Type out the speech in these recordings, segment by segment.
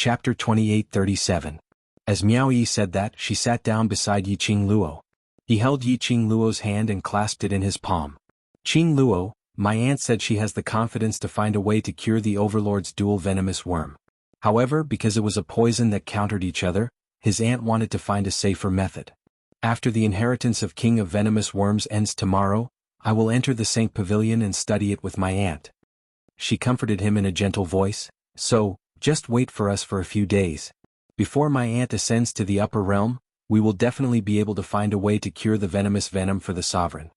Chapter 28:37. As Miao Yi said that, she sat down beside Yi Qing Luo. He held Yi Qing Luo's hand and clasped it in his palm. Qing Luo, my aunt said she has the confidence to find a way to cure the Overlord's dual venomous worm. However, because it was a poison that countered each other, his aunt wanted to find a safer method. After the inheritance of King of Venomous Worms ends tomorrow, I will enter the Saint Pavilion and study it with my aunt. She comforted him in a gentle voice, so, just wait for us for a few days. Before my aunt ascends to the upper realm, we will definitely be able to find a way to cure the venomous venom for the sovereign.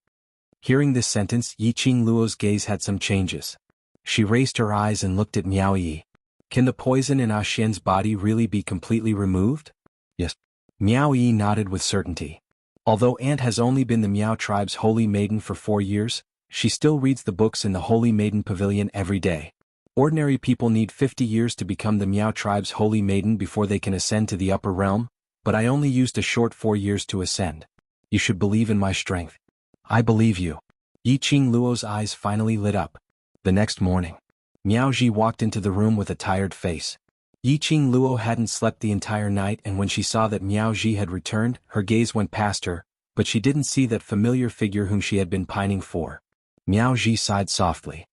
Hearing this sentence, Yi Qing Luo's gaze had some changes. She raised her eyes and looked at Miao Yi. Can the poison in Ah Xian's body really be completely removed? Yes. Miao Yi nodded with certainty. Although Aunt has only been the Miao tribe's holy maiden for 4 years, she still reads the books in the Holy Maiden Pavilion every day. Ordinary people need 50 years to become the Miao tribe's holy maiden before they can ascend to the upper realm, but I only used a short 4 years to ascend. You should believe in my strength. I believe you. Yi Qing Luo's eyes finally lit up. The next morning, Miao Ji walked into the room with a tired face. Yi Qing Luo hadn't slept the entire night, and when she saw that Miao Ji had returned, her gaze went past her, but she didn't see that familiar figure whom she had been pining for. Miao Ji sighed softly.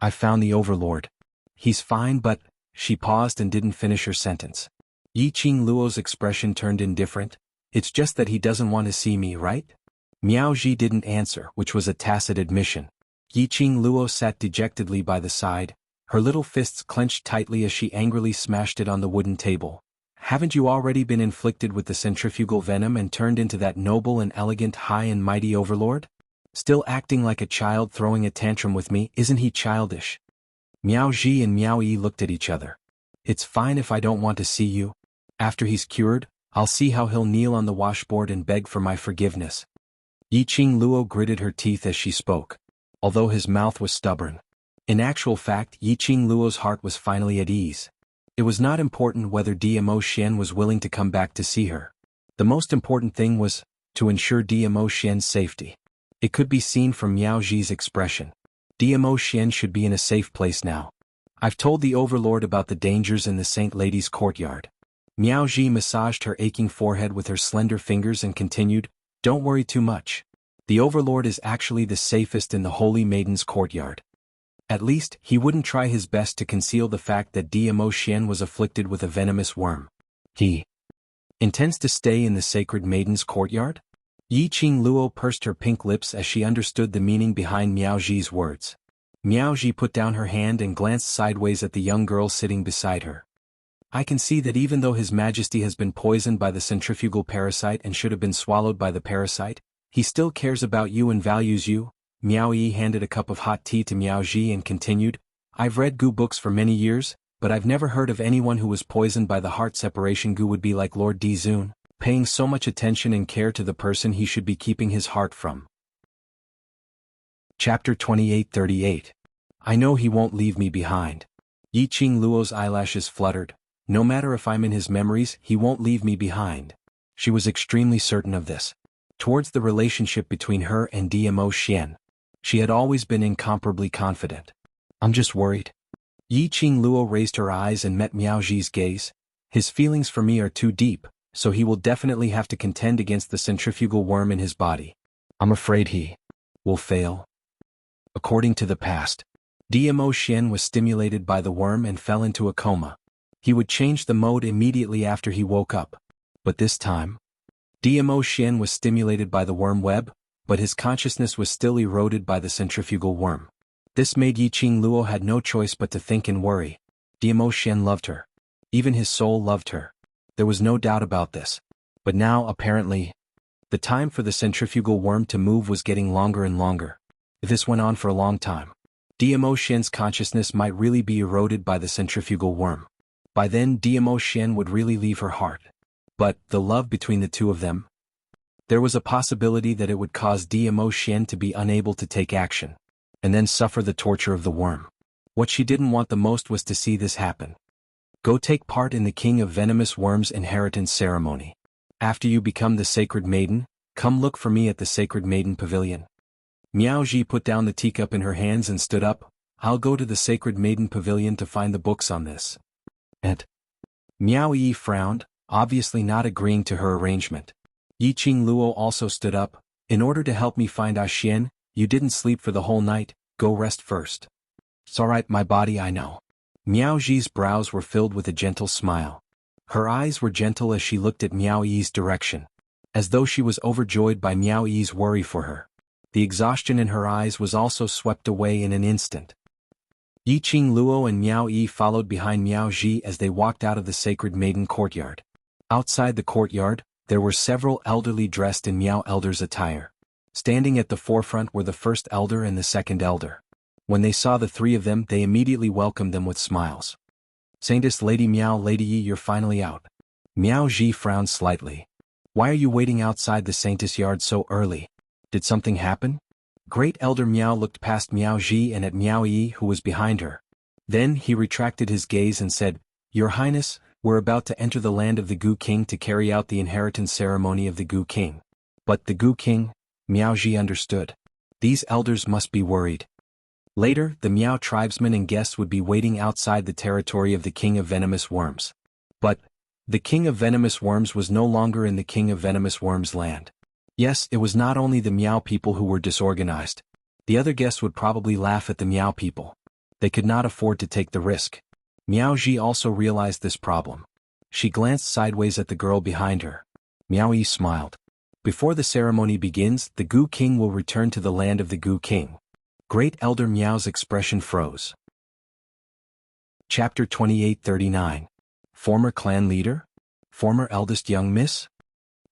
I found the Overlord. He's fine, but... She paused and didn't finish her sentence. Yi Qing Luo's expression turned indifferent. It's just that he doesn't want to see me, right? Miao Ji didn't answer, which was a tacit admission. Yi Qing Luo sat dejectedly by the side, her little fists clenched tightly as she angrily smashed it on the wooden table. Haven't you already been inflicted with the centrifugal venom and turned into that noble and elegant high and mighty Overlord? Still acting like a child throwing a tantrum with me, isn't he childish? Miao Ji and Miao Yi looked at each other. It's fine if I don't want to see you. After he's cured, I'll see how he'll kneel on the washboard and beg for my forgiveness. Yi Qing Luo gritted her teeth as she spoke, although his mouth was stubborn. In actual fact, Yi Qing Luo's heart was finally at ease. It was not important whether DMO Xian was willing to come back to see her. The most important thing was to ensure DMO Xian's safety. It could be seen from Miao Ji's expression. DMO Xian should be in a safe place now. I've told the Overlord about the dangers in the Saint Lady's courtyard. Miao Ji massaged her aching forehead with her slender fingers and continued, Don't worry too much. The Overlord is actually the safest in the Holy Maiden's courtyard. At least, he wouldn't try his best to conceal the fact that DMO Xian was afflicted with a venomous worm. He intends to stay in the Sacred Maiden's courtyard? Yi Qing Luo pursed her pink lips as she understood the meaning behind Miao Ji's words. Miao Ji put down her hand and glanced sideways at the young girl sitting beside her. I can see that even though His Majesty has been poisoned by the centrifugal parasite and should have been swallowed by the parasite, he still cares about you and values you. Miao Yi handed a cup of hot tea to Miao Ji and continued, I've read Gu books for many years, but I've never heard of anyone who was poisoned by the heart separation Gu would be like Lord Dizun, paying so much attention and care to the person he should be keeping his heart from. Chapter 28:38. I know he won't leave me behind. Yi Qing Luo's eyelashes fluttered. No matter if I'm in his memories, he won't leave me behind. She was extremely certain of this. Towards the relationship between her and DMO Xian, she had always been incomparably confident. I'm just worried. Yi Qing Luo raised her eyes and met Miao Ji's gaze. His feelings for me are too deep, so he will definitely have to contend against the centrifugal worm in his body. I'm afraid he will fail. According to the past, DMO Xian was stimulated by the worm and fell into a coma. He would change the mode immediately after he woke up. But this time, DMO Xian was stimulated by the worm web, but his consciousness was still eroded by the centrifugal worm. This made Yi Qing Luo had no choice but to think and worry. DMO Xian loved her. Even his soul loved her. There was no doubt about this. But now, apparently, the time for the centrifugal worm to move was getting longer and longer. If this went on for a long time, DMO Xian's consciousness might really be eroded by the centrifugal worm. By then, DMO Xian would really leave her heart. But, the love between the two of them? There was a possibility that it would cause DMO Xian to be unable to take action, and then suffer the torture of the worm. What she didn't want the most was to see this happen. Go take part in the King of Venomous Worms inheritance ceremony. After you become the Sacred Maiden, come look for me at the Sacred Maiden Pavilion. Miao Ji put down the teacup in her hands and stood up. I'll go to the Sacred Maiden Pavilion to find the books on this. And Miao Yi frowned, obviously not agreeing to her arrangement. Yi Qing Luo also stood up. In order to help me find Ah Xian, you didn't sleep for the whole night, go rest first. It's alright, my body, I know. Miao Ji's brows were filled with a gentle smile. Her eyes were gentle as she looked at Miao Yi's direction, as though she was overjoyed by Miao Yi's worry for her. The exhaustion in her eyes was also swept away in an instant. Yi Qing Luo and Miao Yi followed behind Miao Ji as they walked out of the sacred maiden courtyard. Outside the courtyard, there were several elderly dressed in Miao elders' attire. Standing at the forefront were the first elder and the second elder. When they saw the three of them, they immediately welcomed them with smiles. Saintess Lady Miao, Lady Yi, you're finally out. Miao Ji frowned slightly. Why are you waiting outside the Saintess yard so early? Did something happen? Great Elder Miao looked past Miao Ji and at Miao Yi, who was behind her. Then he retracted his gaze and said, Your Highness, we're about to enter the land of the Gu King to carry out the inheritance ceremony of the Gu King. But the Gu King? Miao Ji understood. These elders must be worried. Later, the Miao tribesmen and guests would be waiting outside the territory of the King of Venomous Worms. But the King of Venomous Worms was no longer in the King of Venomous Worms land. Yes, it was not only the Miao people who were disorganized. The other guests would probably laugh at the Miao people. They could not afford to take the risk. Miao Ji also realized this problem. She glanced sideways at the girl behind her. Miao Yi smiled. Before the ceremony begins, the Gu King will return to the land of the Gu King. Great Elder Miao's expression froze. Chapter 2839. Former clan leader? Former eldest young miss?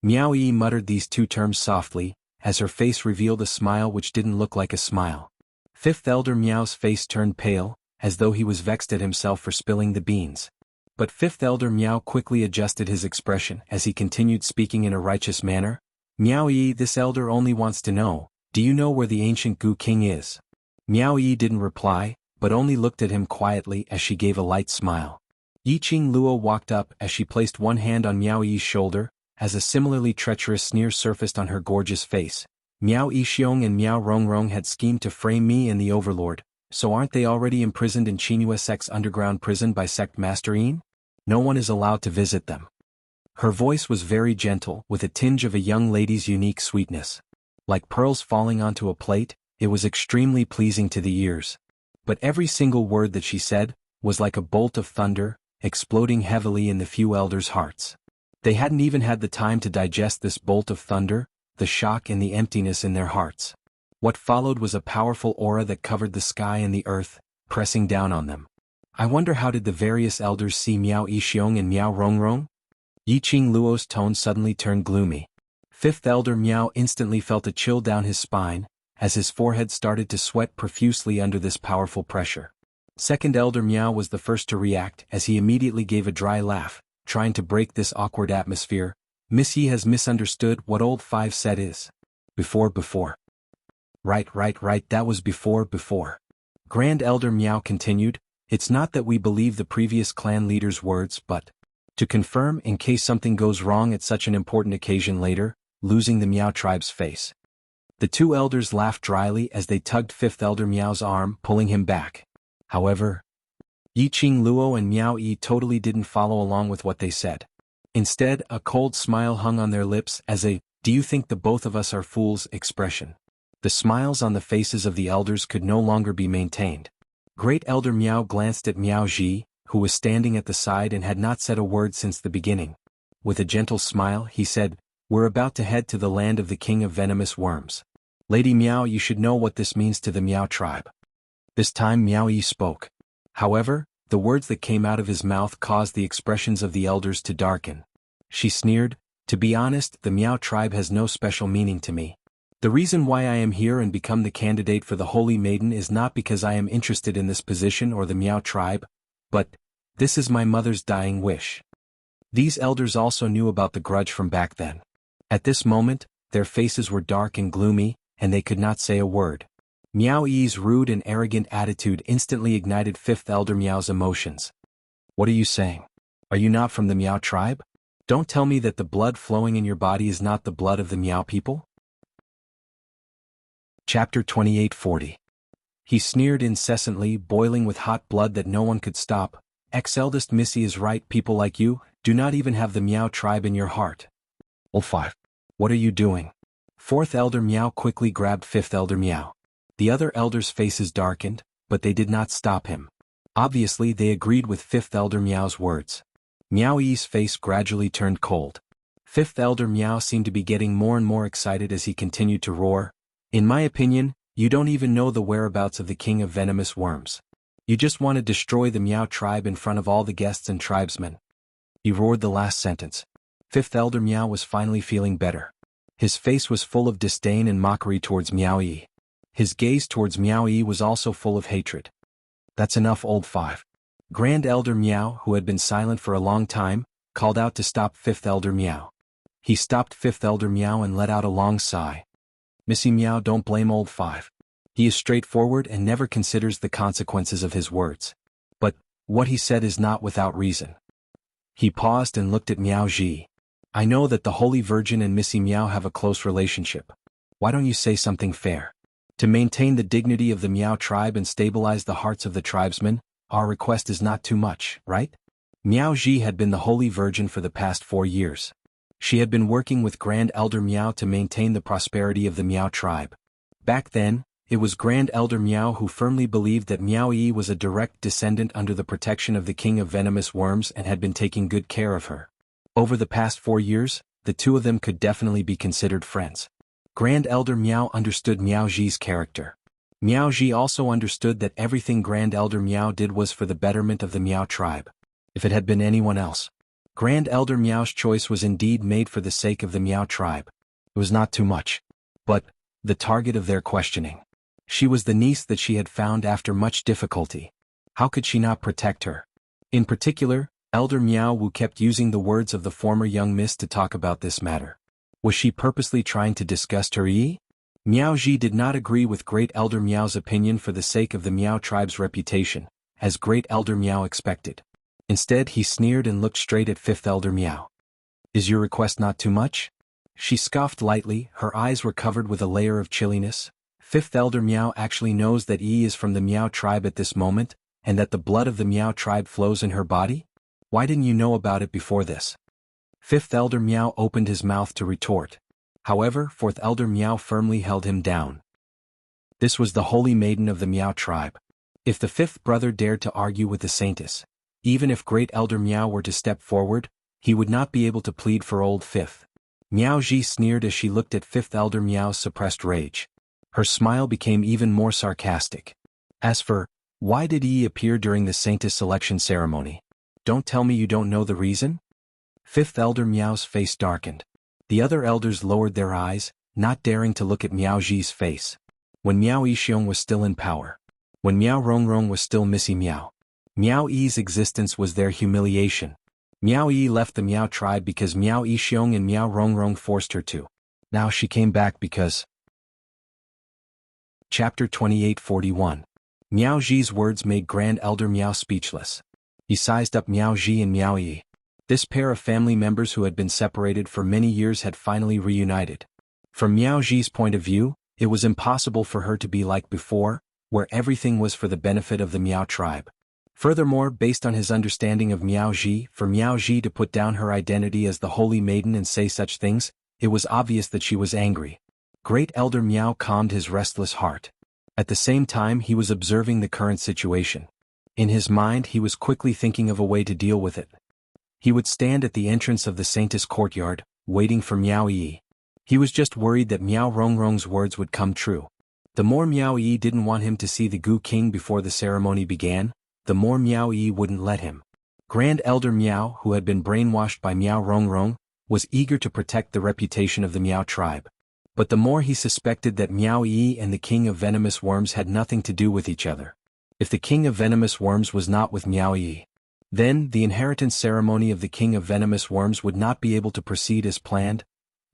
Miao Yi muttered these two terms softly, as her face revealed a smile which didn't look like a smile. Fifth Elder Miao's face turned pale, as though he was vexed at himself for spilling the beans. But Fifth Elder Miao quickly adjusted his expression as he continued speaking in a righteous manner. Miao Yi, this elder only wants to know, do you know where the ancient Gu King is? Miao Yi didn't reply, but only looked at him quietly as she gave a light smile. Yi Qing Luo walked up as she placed one hand on Miao Yi's shoulder, as a similarly treacherous sneer surfaced on her gorgeous face. Miao Yixiong and Miao Rongrong had schemed to frame me and the Overlord, so aren't they already imprisoned in Qinghua Sect's underground prison by Sect Master Yin? No one is allowed to visit them. Her voice was very gentle, with a tinge of a young lady's unique sweetness. Like pearls falling onto a plate, it was extremely pleasing to the ears. But every single word that she said was like a bolt of thunder, exploding heavily in the few elders' hearts. They hadn't even had the time to digest this bolt of thunder, the shock and the emptiness in their hearts. What followed was a powerful aura that covered the sky and the earth, pressing down on them. I wonder how did the various elders see Miao Yixiong and Miao Rongrong? Yi Qing Luo's tone suddenly turned gloomy. Fifth Elder Miao instantly felt a chill down his spine, as his forehead started to sweat profusely under this powerful pressure. Second Elder Miao was the first to react as he immediately gave a dry laugh, trying to break this awkward atmosphere. Miss Yi has misunderstood what old Five said is. Before. Right, that was before. Grand Elder Miao continued, it's not that we believe the previous clan leader's words but to confirm in case something goes wrong at such an important occasion later, losing the Miao tribe's face. The two elders laughed dryly as they tugged Fifth Elder Miao's arm, pulling him back. However, Yi Qing Luo and Miao Yi totally didn't follow along with what they said. Instead, a cold smile hung on their lips as a, do you think the both of us are fools expression. The smiles on the faces of the elders could no longer be maintained. Great Elder Miao glanced at Miao Ji, who was standing at the side and had not said a word since the beginning. With a gentle smile, he said, we're about to head to the land of the King of Venomous Worms. Lady Miao, you should know what this means to the Miao tribe. This time Miao Yi spoke. However, the words that came out of his mouth caused the expressions of the elders to darken. She sneered, to be honest, the Miao tribe has no special meaning to me. The reason why I am here and become the candidate for the Holy Maiden is not because I am interested in this position or the Miao tribe, but this is my mother's dying wish. These elders also knew about the grudge from back then. At this moment, their faces were dark and gloomy, and they could not say a word. Miao Yi's rude and arrogant attitude instantly ignited Fifth Elder Miao's emotions. What are you saying? Are you not from the Miao tribe? Don't tell me that the blood flowing in your body is not the blood of the Miao people? Chapter 2840. He sneered incessantly, boiling with hot blood that no one could stop. Ex-eldest Missy is right, people like you, Do not even have the Miao tribe in your heart. Old 5. What are you doing? Fourth elder Miao quickly grabbed fifth elder Miao. The other elders' faces darkened, but they did not stop him. Obviously they agreed with fifth elder Miao's words. Miao Yi's face gradually turned cold. Fifth elder Miao seemed to be getting more and more excited as he continued to roar. In my opinion, you don't even know the whereabouts of the king of venomous worms. You just want to destroy the Miao tribe in front of all the guests and tribesmen. He roared the last sentence. Fifth elder Miao was finally feeling better. His face was full of disdain and mockery towards Miao Yi. His gaze towards Miao Yi was also full of hatred. That's enough, old 5. Grand Elder Miao, who had been silent for a long time, called out to stop fifth elder Miao. He stopped fifth elder Miao and let out a long sigh. Missy Miao, don't blame old 5. He is straightforward and never considers the consequences of his words. But what he said is not without reason. He paused and looked at Miao Ji. I know that the Holy Virgin and Missy Miao have a close relationship. Why don't you say something fair? To maintain the dignity of the Miao tribe and stabilize the hearts of the tribesmen, our request is not too much, right? Miao Ji had been the Holy Virgin for the past 4 years. She had been working with Grand Elder Miao to maintain the prosperity of the Miao tribe. Back then, it was Grand Elder Miao who firmly believed that Miao Yi was a direct descendant under the protection of the king of venomous worms and had been taking good care of her. Over the past 4 years, the two of them could definitely be considered friends. Grand Elder Miao understood Miao Ji's character. Miao Ji also understood that everything Grand Elder Miao did was for the betterment of the Miao tribe. If it had been anyone else, Grand Elder Miao's choice was indeed made for the sake of the Miao tribe. It was not too much. But the target of their questioning. She was the niece that she had found after much difficulty. How could she not protect her? In particular, Elder Miao Wu kept using the words of the former young miss to talk about this matter. Was she purposely trying to disgust her Yi? Miao Ji did not agree with Great Elder Miao's opinion for the sake of the Miao tribe's reputation, as Great Elder Miao expected. Instead he sneered and looked straight at Fifth Elder Miao. Is your request not too much? She scoffed lightly, her eyes were covered with a layer of chilliness. Fifth Elder Miao actually knows that Yi is from the Miao tribe at this moment, and that the blood of the Miao tribe flows in her body? Why didn't you know about it before this? Fifth Elder Miao opened his mouth to retort. However, Fourth Elder Miao firmly held him down. This was the holy maiden of the Miao tribe. If the fifth brother dared to argue with the saintess, even if Great Elder Miao were to step forward, he would not be able to plead for old fifth. Miao Ji sneered as she looked at Fifth Elder Miao's suppressed rage. Her smile became even more sarcastic. As for, why did Yi appear during the saintess selection ceremony? Don't tell me you don't know the reason? Fifth Elder Miao's face darkened. The other elders lowered their eyes, not daring to look at Miao Ji's face. When Miao Yixiong was still in power. When Miao Rongrong was still Missy Miao. Miao Yi's existence was their humiliation. Miao Yi left the Miao tribe because Miao Yixiong and Miao Rongrong forced her to. Now she came back because... Chapter 2841. Miao Ji's words made Grand Elder Miao speechless. He sized up Miao Ji and Miao Yi. This pair of family members who had been separated for many years had finally reunited. From Miao Ji's point of view, it was impossible for her to be like before, where everything was for the benefit of the Miao tribe. Furthermore, based on his understanding of Miao Ji, for Miao Ji to put down her identity as the holy maiden and say such things, it was obvious that she was angry. Great Elder Miao calmed his restless heart. At the same time he was observing the current situation. In his mind he was quickly thinking of a way to deal with it. He would stand at the entrance of the saintess courtyard, waiting for Miao Yi. He was just worried that Miao Rongrong's words would come true. The more Miao Yi didn't want him to see the Gu King before the ceremony began, the more Miao Yi wouldn't let him. Grand Elder Miao, who had been brainwashed by Miao Rongrong, was eager to protect the reputation of the Miao tribe. But the more he suspected that Miao Yi and the King of Venomous Worms had nothing to do with each other. If the King of Venomous Worms was not with Miao Yi, then the inheritance ceremony of the King of Venomous Worms would not be able to proceed as planned,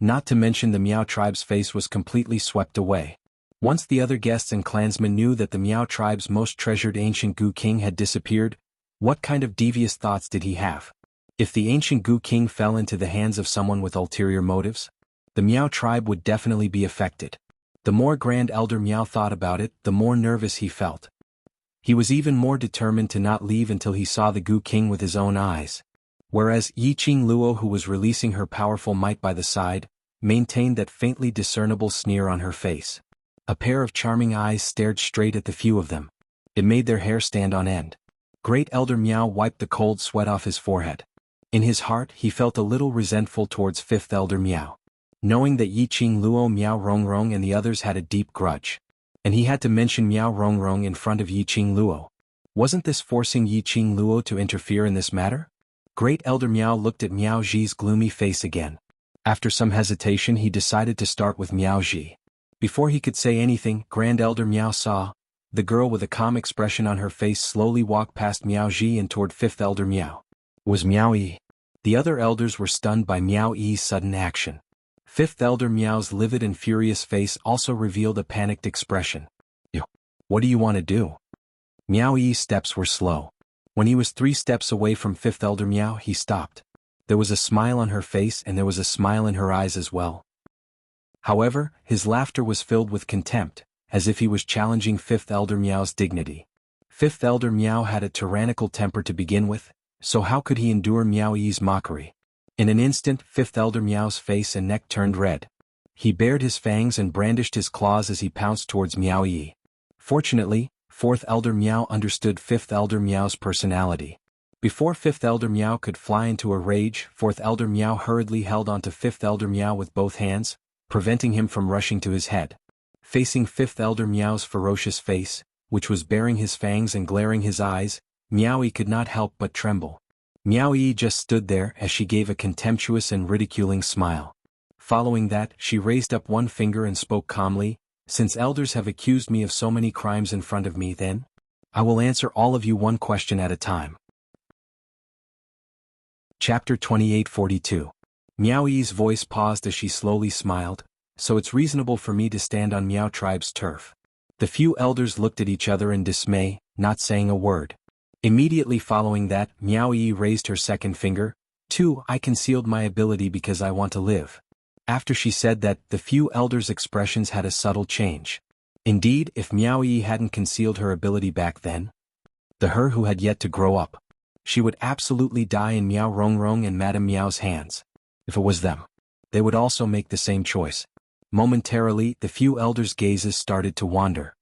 not to mention the Miao tribe's face was completely swept away. Once the other guests and clansmen knew that the Miao tribe's most treasured ancient Gu King had disappeared, what kind of devious thoughts did he have? If the ancient Gu King fell into the hands of someone with ulterior motives, the Miao tribe would definitely be affected. The more Grand Elder Miao thought about it, the more nervous he felt. He was even more determined to not leave until he saw the Gu King with his own eyes. Whereas Yiqing Luo, who was releasing her powerful might by the side, maintained that faintly discernible sneer on her face. A pair of charming eyes stared straight at the few of them. It made their hair stand on end. Great Elder Miao wiped the cold sweat off his forehead. In his heart he felt a little resentful towards Fifth Elder Miao. Knowing that Yiqing Luo, Miao Rongrong and the others had a deep grudge. And he had to mention Miao Rongrong in front of Yiqing Luo. Wasn't this forcing Yiqing Luo to interfere in this matter? Great Elder Miao looked at Miao Ji's gloomy face again. After some hesitation he decided to start with Miao Ji. Before he could say anything, Grand Elder Miao saw the girl with a calm expression on her face slowly walk past Miao Ji and toward Fifth Elder Miao. It was Miao Yi. The other elders were stunned by Miao Yi's sudden action. Fifth Elder Miao's livid and furious face also revealed a panicked expression. What do you want to do? Miao Yi's steps were slow. When he was 3 steps away from Fifth Elder Miao, he stopped. There was a smile on her face and there was a smile in her eyes as well. However, his laughter was filled with contempt, as if he was challenging Fifth Elder Miao's dignity. Fifth Elder Miao had a tyrannical temper to begin with, so how could he endure Miao Yi's mockery? In an instant, Fifth Elder Miao's face and neck turned red. He bared his fangs and brandished his claws as he pounced towards Miao Yi. Fortunately, Fourth Elder Miao understood Fifth Elder Miao's personality. Before Fifth Elder Miao could fly into a rage, Fourth Elder Miao hurriedly held onto Fifth Elder Miao with both hands, preventing him from rushing to his head. Facing Fifth Elder Miao's ferocious face, which was baring his fangs and glaring his eyes, Miao Yi could not help but tremble. Miao Yi just stood there as she gave a contemptuous and ridiculing smile. Following that, she raised up one finger and spoke calmly, "Since elders have accused me of so many crimes in front of me, then I will answer all of you one question at a time." Chapter 2842. Miao Yi's voice paused as she slowly smiled. "So it's reasonable for me to stand on Miao tribe's turf." The few elders looked at each other in dismay, not saying a word. Immediately following that, Miao Yi raised her second finger. "2. I concealed my ability because I want to live." After she said that, the few elders' expressions had a subtle change. Indeed, if Miao Yi hadn't concealed her ability back then, the her who had yet to grow up, she would absolutely die in Miao Rongrong and Madame Miao's hands. If it was them, they would also make the same choice. Momentarily, the few elders' gazes started to wander.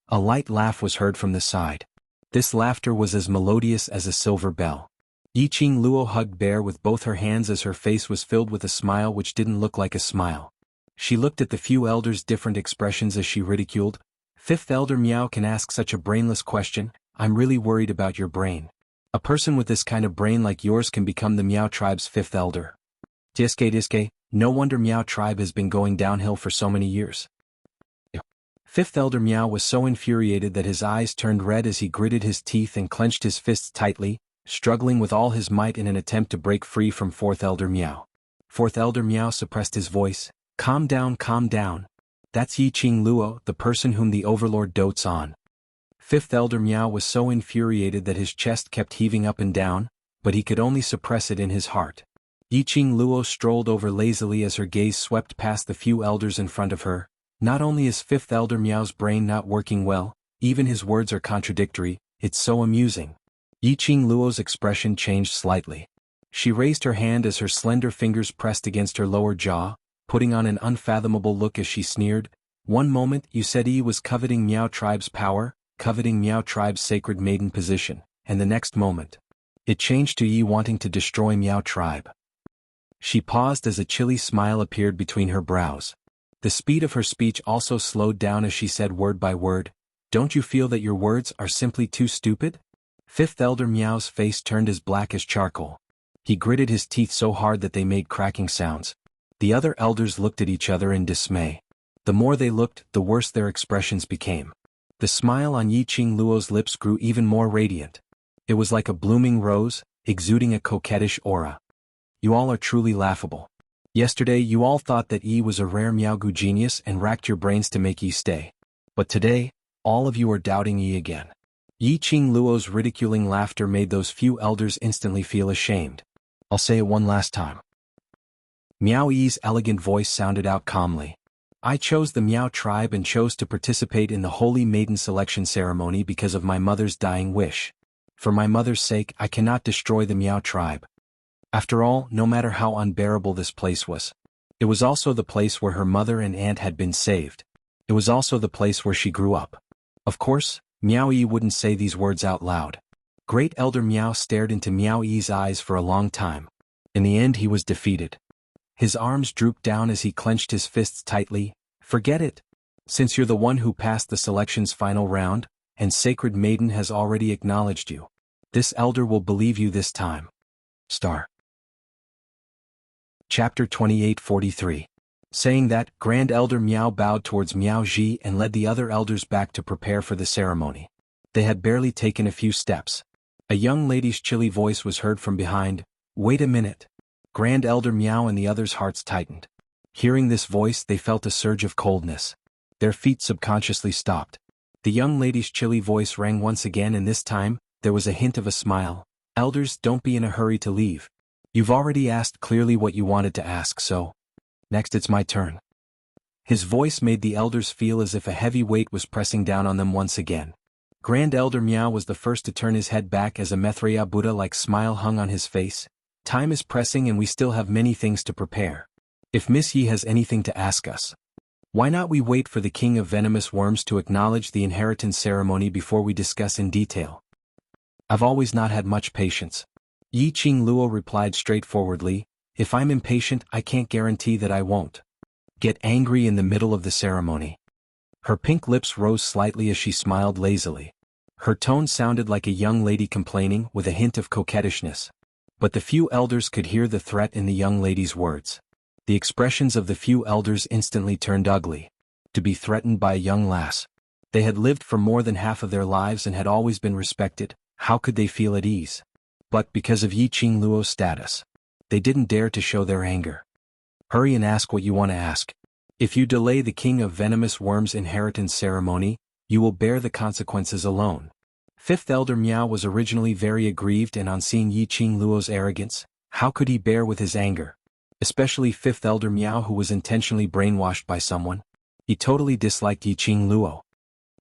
A light laugh was heard from the side. This laughter was as melodious as a silver bell. Yiqing Luo hugged Bear with both her hands as her face was filled with a smile which didn't look like a smile. She looked at the few elders' different expressions as she ridiculed. "Fifth Elder Miao can ask such a brainless question. I'm really worried about your brain. A person with this kind of brain like yours can become the Miao tribe's 5th elder. Diske, no wonder Miao tribe has been going downhill for so many years." 5th Elder Miao was so infuriated that his eyes turned red as he gritted his teeth and clenched his fists tightly, struggling with all his might in an attempt to break free from 4th Elder Miao. 4th Elder Miao suppressed his voice. Calm down. That's Yiqing Luo, the person whom the Overlord dotes on." 5th Elder Miao was so infuriated that his chest kept heaving up and down, but he could only suppress it in his heart. Yiqing Luo strolled over lazily as her gaze swept past the few elders in front of her. Not only is 5th Elder Miao's brain not working well, even his words are contradictory. It's so amusing. Yiqing Luo's expression changed slightly. She raised her hand as her slender fingers pressed against her lower jaw, putting on an unfathomable look as she sneered. "One moment you said he was coveting Miao tribe's power, coveting Miao tribe's sacred maiden position, and the next moment, it changed to Yi wanting to destroy Miao tribe." She paused as a chilly smile appeared between her brows. The speed of her speech also slowed down as she said word by word, "Don't you feel that your words are simply too stupid?" 5th Elder Miao's face turned as black as charcoal. He gritted his teeth so hard that they made cracking sounds. The other elders looked at each other in dismay. The more they looked, the worse their expressions became. The smile on Yiqing Luo's lips grew even more radiant. It was like a blooming rose, exuding a coquettish aura. "You all are truly laughable. Yesterday you all thought that Yi was a rare Miaogu genius and racked your brains to make Yi stay. But today, all of you are doubting Yi again." Yiqing Luo's ridiculing laughter made those few elders instantly feel ashamed. "I'll say it one last time." Miao Yi's elegant voice sounded out calmly. "I chose the Miao tribe and chose to participate in the Holy Maiden selection ceremony because of my mother's dying wish. For my mother's sake I cannot destroy the Miao tribe. After all, no matter how unbearable this place was, it was also the place where her mother and aunt had been saved. It was also the place where she grew up. Of course, Miao Yi wouldn't say these words out loud. Great Elder Miao stared into Miao Yi's eyes for a long time. In the end he was defeated. His arms drooped down as he clenched his fists tightly. Forget it. Since you're the one who passed the selection's final round, and Sacred Maiden has already acknowledged you, this elder will believe you this time. Star. Chapter 28:43. Saying that, Grand Elder Miao bowed towards Miao Ji and led the other elders back to prepare for the ceremony. They had barely taken a few steps. A young lady's chilly voice was heard from behind. Wait a minute. Grand Elder Miao and the others' hearts tightened. Hearing this voice, they felt a surge of coldness. Their feet subconsciously stopped. The young lady's chilly voice rang once again, and this time, there was a hint of a smile. Elders, don't be in a hurry to leave. You've already asked clearly what you wanted to ask, so next it's my turn. His voice made the elders feel as if a heavy weight was pressing down on them once again. Grand Elder Miao was the first to turn his head back as a Maitreya Buddha-like smile hung on his face. Time is pressing and we still have many things to prepare. If Miss Yi has anything to ask us, why not we wait for the King of Venomous Worms to acknowledge the inheritance ceremony before we discuss in detail? I've always not had much patience. Yi Qing Luo replied straightforwardly. If I'm impatient, I can't guarantee that I won't get angry in the middle of the ceremony. Her pink lips rose slightly as she smiled lazily. Her tone sounded like a young lady complaining with a hint of coquettishness. But the few elders could hear the threat in the young lady's words. The expressions of the few elders instantly turned ugly. To be threatened by a young lass. They had lived for more than half of their lives and had always been respected. How could they feel at ease? But because of Yi Qing Luo's status, they didn't dare to show their anger. Hurry and ask what you want to ask. If you delay the King of Venomous Worms' inheritance ceremony, you will bear the consequences alone. Fifth Elder Miao was originally very aggrieved, and on seeing Yi Qing Luo's arrogance, how could he bear with his anger? Especially Fifth Elder Miao, who was intentionally brainwashed by someone. He totally disliked Yi Qing Luo.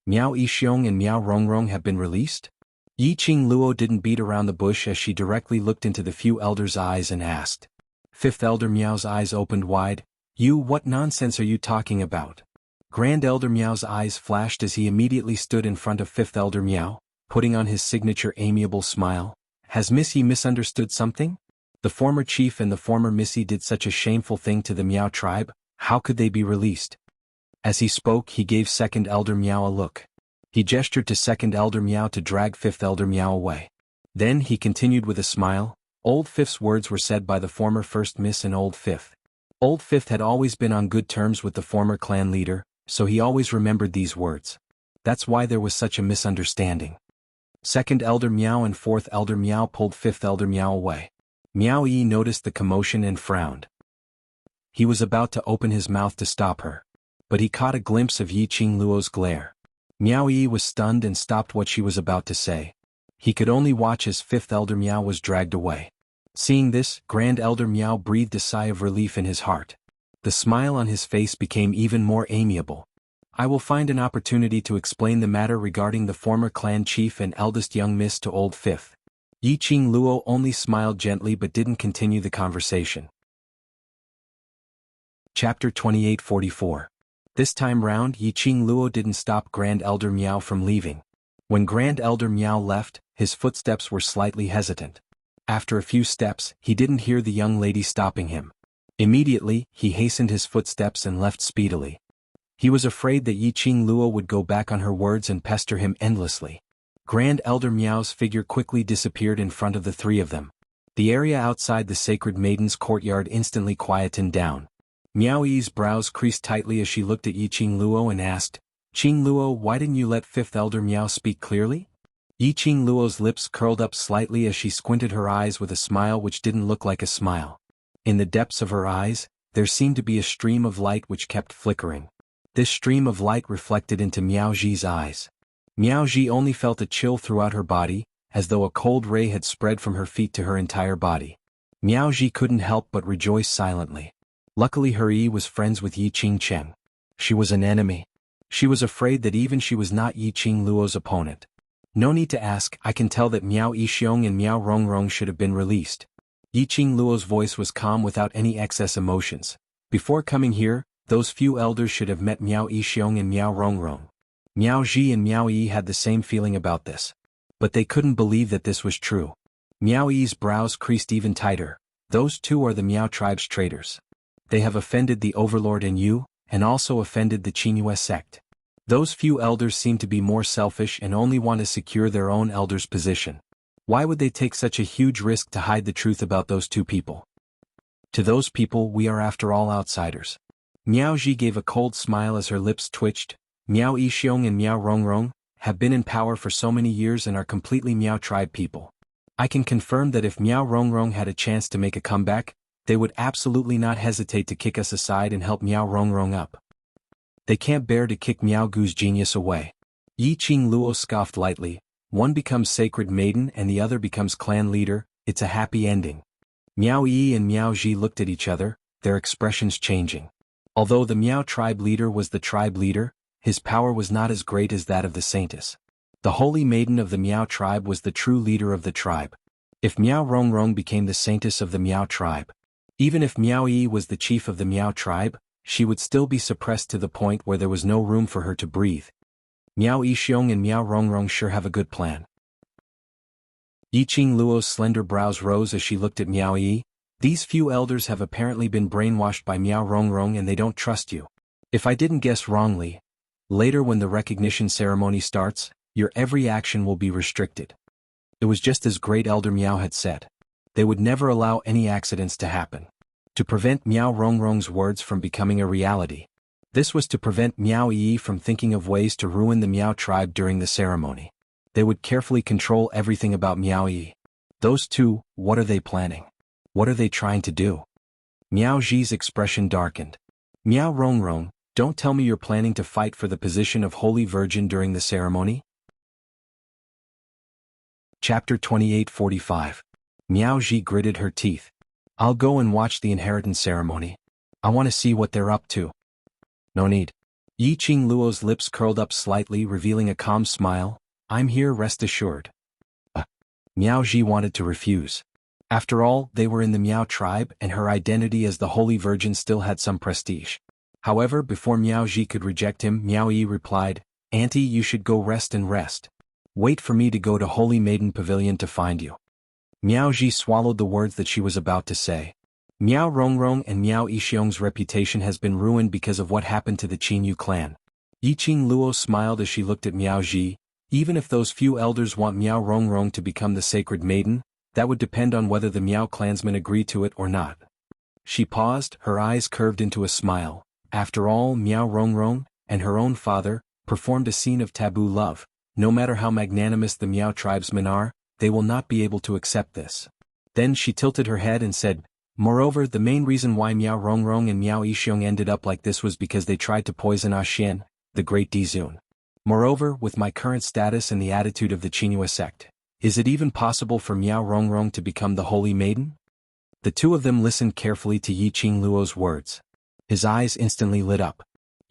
Miao Yixiong and Miao Rongrong have been released? Yi Qing Luo didn't beat around the bush as she directly looked into the few elders' eyes and asked. Fifth Elder Miao's eyes opened wide. What nonsense are you talking about? Grand Elder Miao's eyes flashed as he immediately stood in front of Fifth Elder Miao, putting on his signature amiable smile. Has Miss Yi misunderstood something? The former chief and the former Miss Yi did such a shameful thing to the Miao tribe, how could they be released? As he spoke, he gave Second Elder Miao a look. He gestured to Second Elder Miao to drag Fifth Elder Miao away. Then he continued with a smile. Old Fifth's words were said by the former First Miss and Old Fifth. Old Fifth had always been on good terms with the former clan leader, so he always remembered these words. That's why there was such a misunderstanding. Second Elder Miao and Fourth Elder Miao pulled Fifth Elder Miao away. Miao Yi noticed the commotion and frowned. He was about to open his mouth to stop her, but he caught a glimpse of Yi Qing Luo's glare. Miao Yi was stunned and stopped what she was about to say. He could only watch as Fifth Elder Miao was dragged away. Seeing this, Grand Elder Miao breathed a sigh of relief in his heart. The smile on his face became even more amiable. I will find an opportunity to explain the matter regarding the former clan chief and eldest young miss to Old Fifth. Yi Qing Luo only smiled gently but didn't continue the conversation. Chapter 28:44. This time round, Yi Qing Luo didn't stop Grand Elder Miao from leaving. When Grand Elder Miao left, his footsteps were slightly hesitant. After a few steps, he didn't hear the young lady stopping him. Immediately, he hastened his footsteps and left speedily. He was afraid that Yi Qing Luo would go back on her words and pester him endlessly. Grand Elder Miao's figure quickly disappeared in front of the three of them. The area outside the Sacred Maiden's courtyard instantly quietened down. Miao Yi's brows creased tightly as she looked at Yi Qing Luo and asked, Qing Luo, why didn't you let Fifth Elder Miao speak clearly? Yi Qing Luo's lips curled up slightly as she squinted her eyes with a smile which didn't look like a smile. In the depths of her eyes, there seemed to be a stream of light which kept flickering. This stream of light reflected into Miao Ji's eyes. Miao Ji only felt a chill throughout her body, as though a cold ray had spread from her feet to her entire body. Miao Ji couldn't help but rejoice silently. Luckily her Yi was friends with Yi Qing Cheng. She was an enemy. She was afraid that even she was not Yi Qing Luo's opponent. No need to ask, I can tell that Miao Yixiong and Miao Rongrong should have been released. Yiqing Luo's voice was calm without any excess emotions. Before coming here, those few elders should have met Miao Yixiong and Miao Rongrong. Miao Ji and Miao Yi had the same feeling about this. But they couldn't believe that this was true. Miao Yi's brows creased even tighter. Those two are the Miao tribe's traitors. They have offended the overlord and you, and also offended the Qingyue sect. Those few elders seem to be more selfish and only want to secure their own elder's position. Why would they take such a huge risk to hide the truth about those two people? To those people, we are after all outsiders. Miao Ji gave a cold smile as her lips twitched. Miao Yixiong and Miao Rongrong have been in power for so many years and are completely Miao tribe people. I can confirm that if Miao Rongrong had a chance to make a comeback, they would absolutely not hesitate to kick us aside and help Miao Rongrong up. They can't bear to kick Miao Gu's genius away. Yiqing Luo scoffed lightly. One becomes sacred maiden and the other becomes clan leader. It's a happy ending. Miao Yi and Miao Ji looked at each other, their expressions changing. Although the Miao tribe leader was the tribe leader, his power was not as great as that of the saintess. The holy maiden of the Miao tribe was the true leader of the tribe. If Miao Rongrong became the saintess of the Miao tribe, even if Miao Yi was the chief of the Miao tribe, she would still be suppressed to the point where there was no room for her to breathe. Miao Yixiong and Miao Rongrong sure have a good plan. Yiqing Luo's slender brows rose as she looked at Miao Yi. These few elders have apparently been brainwashed by Miao Rongrong and they don't trust you. If I didn't guess wrongly, later when the recognition ceremony starts, your every action will be restricted. It was just as Great Elder Miao had said. They would never allow any accidents to happen. To prevent Miao Rongrong's words from becoming a reality. This was to prevent Miao Yi from thinking of ways to ruin the Miao tribe during the ceremony. They would carefully control everything about Miao Yi. Those two, what are they planning? What are they trying to do? Miao Ji's expression darkened. Miao Rongrong, don't tell me you're planning to fight for the position of Holy Virgin during the ceremony? Chapter 28:45. Miao Ji gritted her teeth. I'll go and watch the inheritance ceremony. I want to see what they're up to. No need. Yiqing Luo's lips curled up slightly, revealing a calm smile. I'm here, rest assured. Miao Ji wanted to refuse. After all, they were in the Miao tribe and her identity as the Holy Virgin still had some prestige. However, before Miao Ji could reject him, Miao Yi replied, Auntie, you should go rest and rest. Wait for me to go to Holy Maiden Pavilion to find you. Miao Ji swallowed the words that she was about to say. Miao Rongrong and Miao Yixiong's reputation has been ruined because of what happened to the Qinyu clan. Yiqing Luo smiled as she looked at Miao Ji. Even if those few elders want Miao Rongrong to become the sacred maiden, that would depend on whether the Miao clansmen agree to it or not. She paused, her eyes curved into a smile. After all, Miao Rongrong, and her own father, performed a scene of taboo love. No matter how magnanimous the Miao tribesmen are, they will not be able to accept this. Then she tilted her head and said, Moreover, the main reason why Miao Rongrong and Miao Yixiong ended up like this was because they tried to poison Ah Xian, the great Dizun. Moreover, with my current status and the attitude of the Qingyue sect, is it even possible for Miao Rongrong to become the holy maiden? The two of them listened carefully to Yiqing Luo's words. His eyes instantly lit up.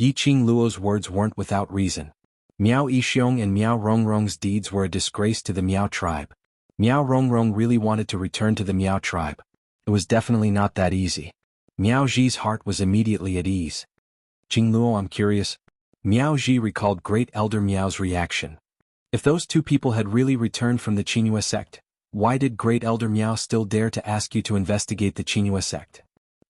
Yiqing Luo's words weren't without reason. Miao Yixiong and Miao Rongrong's deeds were a disgrace to the Miao tribe. Miao Rongrong really wanted to return to the Miao tribe. It was definitely not that easy. Miao Ji's heart was immediately at ease. Qing Luo, I'm curious. Miao Ji recalled Great Elder Miao's reaction. If those two people had really returned from the Qingyue sect, why did Great Elder Miao still dare to ask you to investigate the Qingyue sect?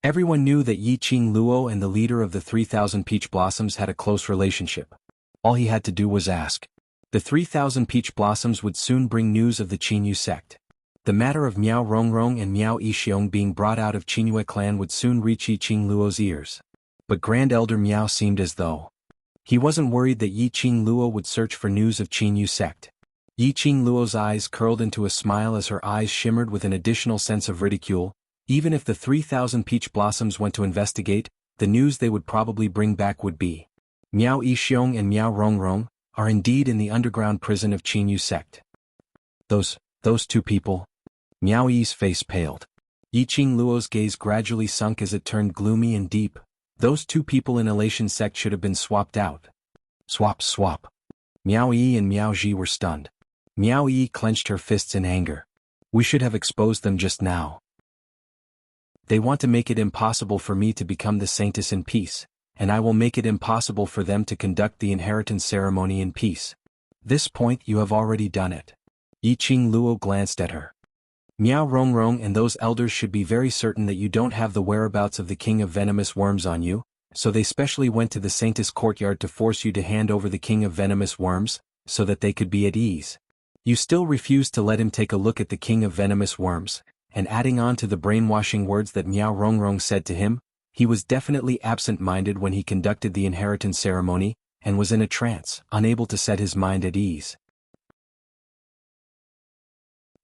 Everyone knew that Yiqing Luo and the leader of the 3,000 Peach Blossoms had a close relationship. All he had to do was ask. The 3,000 Peach Blossoms would soon bring news of the Qinyu sect. The matter of Miao Rongrong and Miao Yixiong being brought out of Qingyue clan would soon reach Yiqing Luo's ears. But Grand Elder Miao seemed as though he wasn't worried that Yiqing Luo would search for news of Qinyu sect. Yiqing Luo's eyes curled into a smile as her eyes shimmered with an additional sense of ridicule. Even if the 3,000 Peach Blossoms went to investigate, the news they would probably bring back would be Miao Yixiong and Miao Rongrong are indeed in the underground prison of Qinyu sect. Those two people. Miao Yi's face paled. Yiqing Luo's gaze gradually sunk as it turned gloomy and deep. Those two people in Elation sect should have been swapped out. Swap. Miao Yi and Miao Ji were stunned. Miao Yi clenched her fists in anger. We should have exposed them just now. They want to make it impossible for me to become the saintess in peace, and I will make it impossible for them to conduct the inheritance ceremony in peace. This point you have already done it. Yiqing Luo glanced at her. Miao Rongrong and those elders should be very certain that you don't have the whereabouts of the king of venomous worms on you, so they specially went to the saintess courtyard to force you to hand over the king of venomous worms, so that they could be at ease. You still refused to let him take a look at the king of venomous worms, and adding on to the brainwashing words that Miao Rongrong said to him, he was definitely absent-minded when he conducted the inheritance ceremony, and was in a trance, unable to set his mind at ease.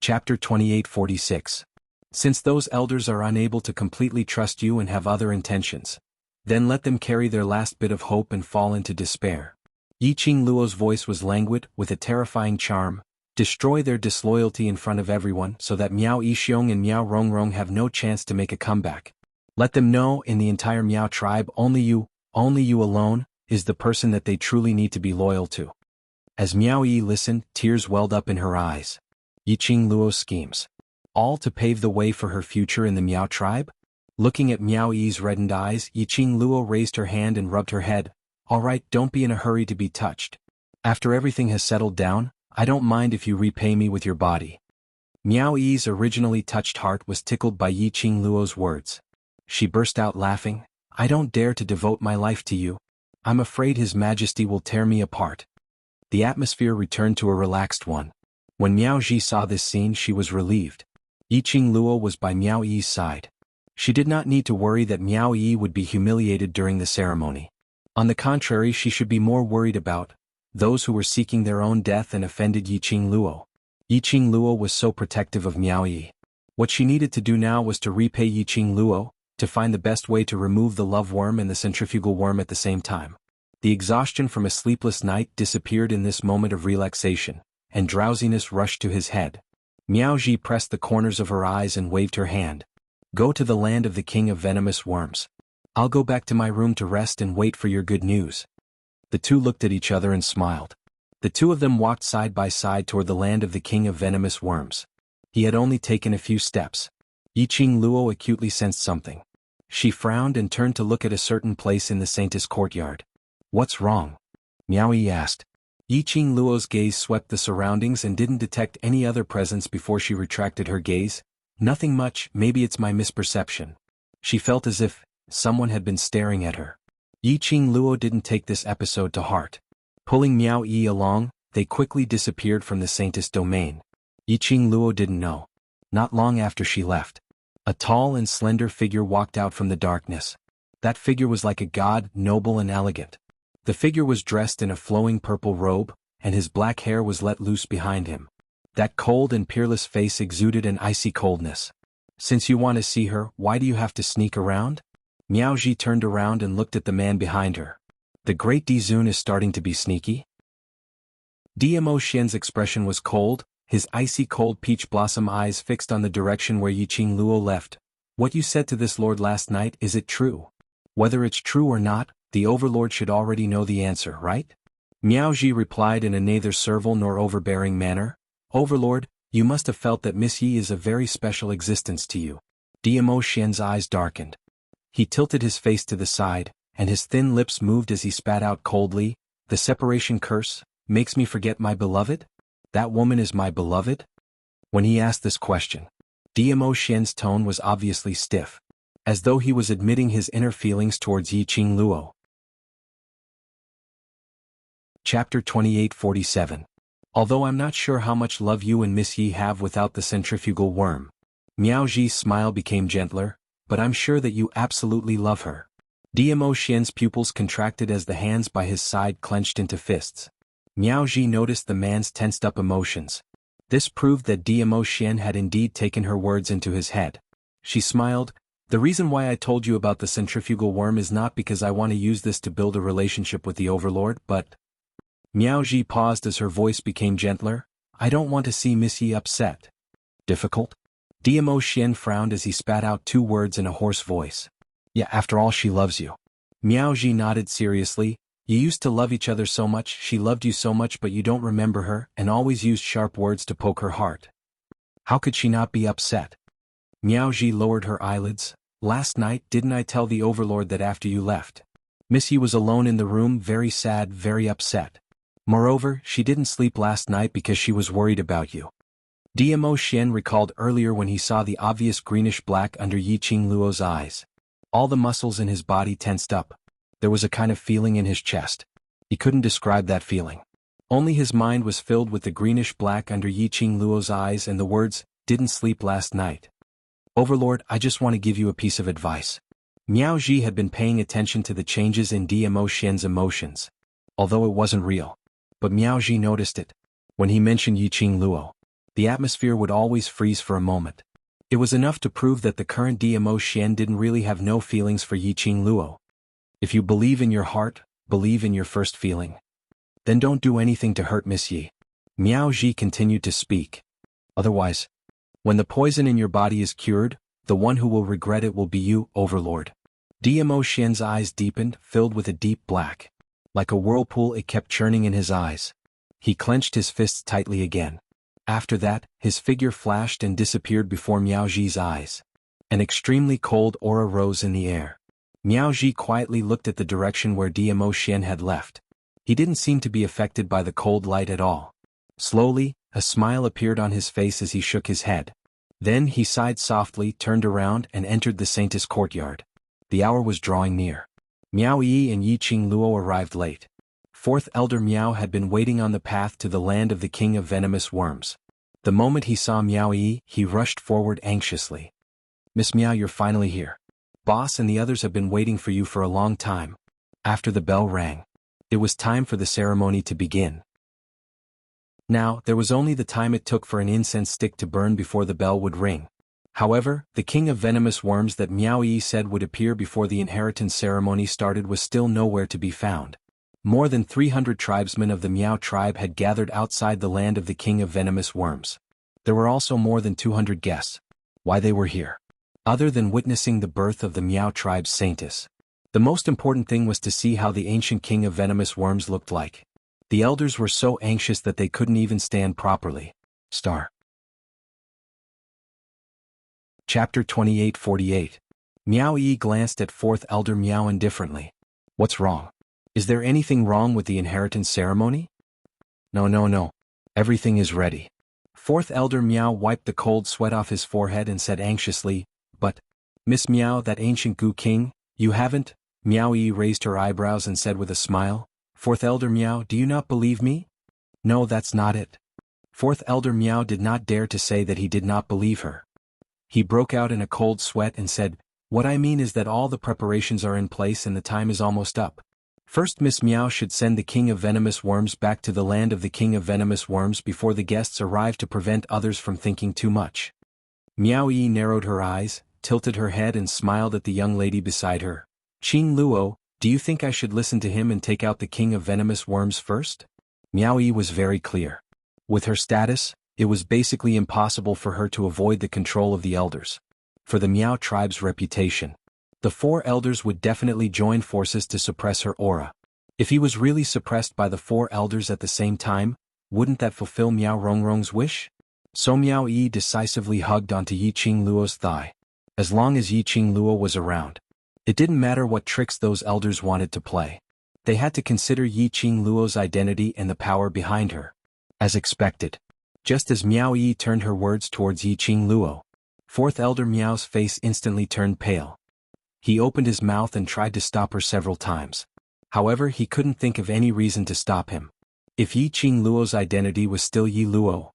Chapter 2846. Since those elders are unable to completely trust you and have other intentions, then let them carry their last bit of hope and fall into despair. Yiqing Luo's voice was languid, with a terrifying charm. Destroy their disloyalty in front of everyone so that Miao Yixiong and Miao Rongrong have no chance to make a comeback. Let them know in the entire Miao tribe only you alone, is the person that they truly need to be loyal to. As Miao Yi listened, tears welled up in her eyes. Yiqing Luo's schemes. All to pave the way for her future in the Miao tribe? Looking at Miao Yi's reddened eyes, Yiqing Luo raised her hand and rubbed her head. All right, don't be in a hurry to be touched. After everything has settled down, I don't mind if you repay me with your body. Miao Yi's originally touched heart was tickled by Yiqing Luo's words. She burst out laughing. I don't dare to devote my life to you. I'm afraid His Majesty will tear me apart. The atmosphere returned to a relaxed one. When Miao Ji saw this scene, she was relieved. Yiqing Luo was by Miao Yi's side. She did not need to worry that Miao Yi would be humiliated during the ceremony. On the contrary, she should be more worried about those who were seeking their own death and offended Yiqing Luo. Yiqing Luo was so protective of Miao Yi. What she needed to do now was to repay Yiqing Luo, to find the best way to remove the love worm and the centrifugal worm at the same time. The exhaustion from a sleepless night disappeared in this moment of relaxation, and drowsiness rushed to his head. Miao Ji pressed the corners of her eyes and waved her hand. Go to the land of the king of venomous worms. I'll go back to my room to rest and wait for your good news. The two looked at each other and smiled. The two of them walked side by side toward the land of the king of venomous worms. He had only taken a few steps. Yiqing Luo acutely sensed something. She frowned and turned to look at a certain place in the saintess courtyard. What's wrong? Miao Yi asked. Yiqing Luo's gaze swept the surroundings and didn't detect any other presence before she retracted her gaze. Nothing much, maybe it's my misperception. She felt as if someone had been staring at her. Yiqing Luo didn't take this episode to heart. Pulling Miao Yi along, they quickly disappeared from the saintess domain. Yiqing Luo didn't know. Not long after she left, a tall and slender figure walked out from the darkness. That figure was like a god, noble and elegant. The figure was dressed in a flowing purple robe, and his black hair was let loose behind him. That cold and peerless face exuded an icy coldness. Since you want to see her, why do you have to sneak around? Miao Ji turned around and looked at the man behind her. The great Dizun is starting to be sneaky? Dmo Xian's expression was cold, his icy cold peach blossom eyes fixed on the direction where Yiqing Luo left. What you said to this lord last night, is it true? Whether it's true or not, the overlord should already know the answer, right? Miao Ji replied in a neither servile nor overbearing manner. Overlord, you must have felt that Miss Yi is a very special existence to you. Dmo Xian's eyes darkened. He tilted his face to the side, and his thin lips moved as he spat out coldly. The separation curse makes me forget my beloved? That woman is my beloved? When he asked this question, Dmo Xian's tone was obviously stiff, as though he was admitting his inner feelings towards Yiqing Luo. Chapter 2847. Although I'm not sure how much love you and Miss Yi have without the centrifugal worm. Miao Ji's smile became gentler, but I'm sure that you absolutely love her. Dmo Xian's pupils contracted as the hands by his side clenched into fists. Miao Ji noticed the man's tensed-up emotions. This proved that Dmo Xian had indeed taken her words into his head. She smiled. The reason why I told you about the centrifugal worm is not because I want to use this to build a relationship with the overlord, but... Miao Ji paused as her voice became gentler. I don't want to see Miss Yi upset. Difficult? Dmo Xian frowned as he spat out two words in a hoarse voice. Yeah, after all, she loves you. Miao Ji nodded seriously. You used to love each other so much, she loved you so much, but you don't remember her, and always used sharp words to poke her heart. How could she not be upset? Miao Ji lowered her eyelids. Last night didn't I tell the overlord that after you left? Miss Yi was alone in the room, very sad, very upset. Moreover, she didn't sleep last night because she was worried about you. Dmo Xian recalled earlier when he saw the obvious greenish-black under Yi Qingluo's eyes. All the muscles in his body tensed up. There was a kind of feeling in his chest. He couldn't describe that feeling. Only his mind was filled with the greenish-black under Yi Qingluo's eyes and the words, "Didn't sleep last night." "Overlord, I just want to give you a piece of advice." Miao Ji had been paying attention to the changes in Dmo Xian's emotions. Although it wasn't real. But Miao Ji noticed it. When he mentioned Yi Qingluo, the atmosphere would always freeze for a moment. It was enough to prove that the current Dmo Xian didn't really have no feelings for Yi Qingluo. If you believe in your heart, believe in your first feeling. Then don't do anything to hurt Miss Yi. Miao Ji continued to speak. Otherwise, when the poison in your body is cured, the one who will regret it will be you, Overlord. Dmo Xian's eyes deepened, filled with a deep black. Like a whirlpool it kept churning in his eyes. He clenched his fists tightly again. After that, his figure flashed and disappeared before Miao Ji's eyes. An extremely cold aura rose in the air. Miao Ji quietly looked at the direction where Dmo Xian had left. He didn't seem to be affected by the cold light at all. Slowly, a smile appeared on his face as he shook his head. Then he sighed softly, turned around and entered the Saintess courtyard. The hour was drawing near. Miao Yi and Yi Qingluo arrived late. Fourth Elder Miao had been waiting on the path to the land of the King of Venomous Worms. The moment he saw Miao Yi, he rushed forward anxiously. "Miss Miao, you're finally here. Boss and the others have been waiting for you for a long time." After the bell rang, it was time for the ceremony to begin. Now, there was only the time it took for an incense stick to burn before the bell would ring. However, the King of Venomous Worms that Miao Yi said would appear before the inheritance ceremony started was still nowhere to be found. More than 300 tribesmen of the Miao tribe had gathered outside the land of the King of Venomous Worms. There were also more than 200 guests. Why they were here? Other than witnessing the birth of the Miao tribe's saintess. The most important thing was to see how the ancient King of Venomous Worms looked like. The elders were so anxious that they couldn't even stand properly. Chapter 28:48. Miao Yi glanced at Fourth Elder Miao indifferently. "What's wrong? Is there anything wrong with the inheritance ceremony?" No. Everything is ready." Fourth Elder Miao wiped the cold sweat off his forehead and said anxiously, "But, Miss Miao, that ancient Gu King, you haven't?" Miao Yi raised her eyebrows and said with a smile, "Fourth Elder Miao, do you not believe me?" "No, that's not it." Fourth Elder Miao did not dare to say that he did not believe her. He broke out in a cold sweat and said, "What I mean is that all the preparations are in place and the time is almost up. First, Miss Miao should send the King of Venomous Worms back to the land of the King of Venomous Worms before the guests arrive to prevent others from thinking too much." Miao Yi narrowed her eyes, tilted her head and smiled at the young lady beside her. "Qingluo, do you think I should listen to him and take out the King of Venomous Worms first?" Miao Yi was very clear. With her status, it was basically impossible for her to avoid the control of the elders. For the Miao tribe's reputation, the four elders would definitely join forces to suppress her aura. If he was really suppressed by the four elders at the same time, wouldn't that fulfill Miao Rongrong's wish? So Miao Yi decisively hugged onto Yi Qingluo's thigh. As long as Yi Qingluo was around, it didn't matter what tricks those elders wanted to play. They had to consider Yi Qingluo's identity and the power behind her. As expected, just as Miao Yi turned her words towards Yi Qingluo, Fourth Elder Miao's face instantly turned pale. He opened his mouth and tried to stop her several times. However, he couldn't think of any reason to stop him. If Yi Qingluo's identity was still Yi Luo,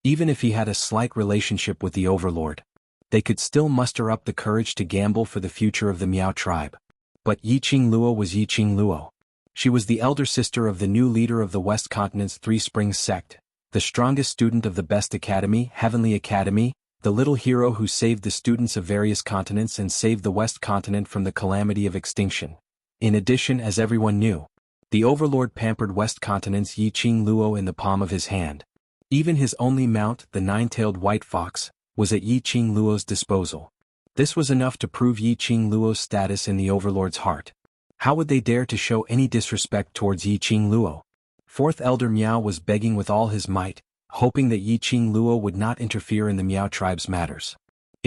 even if he had a slight relationship with the Overlord, they could still muster up the courage to gamble for the future of the Miao tribe. But Yi Qingluo was Yi Qingluo. She was the elder sister of the new leader of the West Continent's Three Springs sect, the strongest student of the best academy, Heavenly Academy, the little hero who saved the students of various continents and saved the West Continent from the calamity of extinction. In addition, as everyone knew, the Overlord pampered West Continent's Yi Qingluo in the palm of his hand. Even his only mount, the nine-tailed white fox, was at Yi Qingluo's disposal. This was enough to prove Yi Qingluo's status in the Overlord's heart. How would they dare to show any disrespect towards Yi Qingluo? Fourth Elder Miao was begging with all his might, hoping that Yi Qingluo would not interfere in the Miao tribe's matters.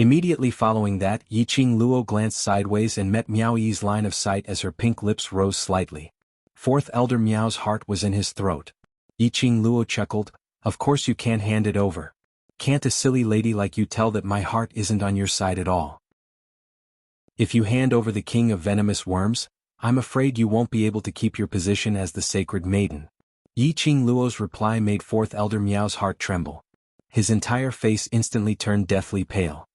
Immediately following that, Yiqing Luo glanced sideways and met Miao Yi's line of sight as her pink lips rose slightly. Fourth Elder Miao's heart was in his throat. Yiqing Luo chuckled, "Of course you can't hand it over. Can't a silly lady like you tell that my heart isn't on your side at all? If you hand over the king of venomous worms, I'm afraid you won't be able to keep your position as the sacred maiden." Yiqing Luo's reply made Fourth Elder Miao's heart tremble. His entire face instantly turned deathly pale.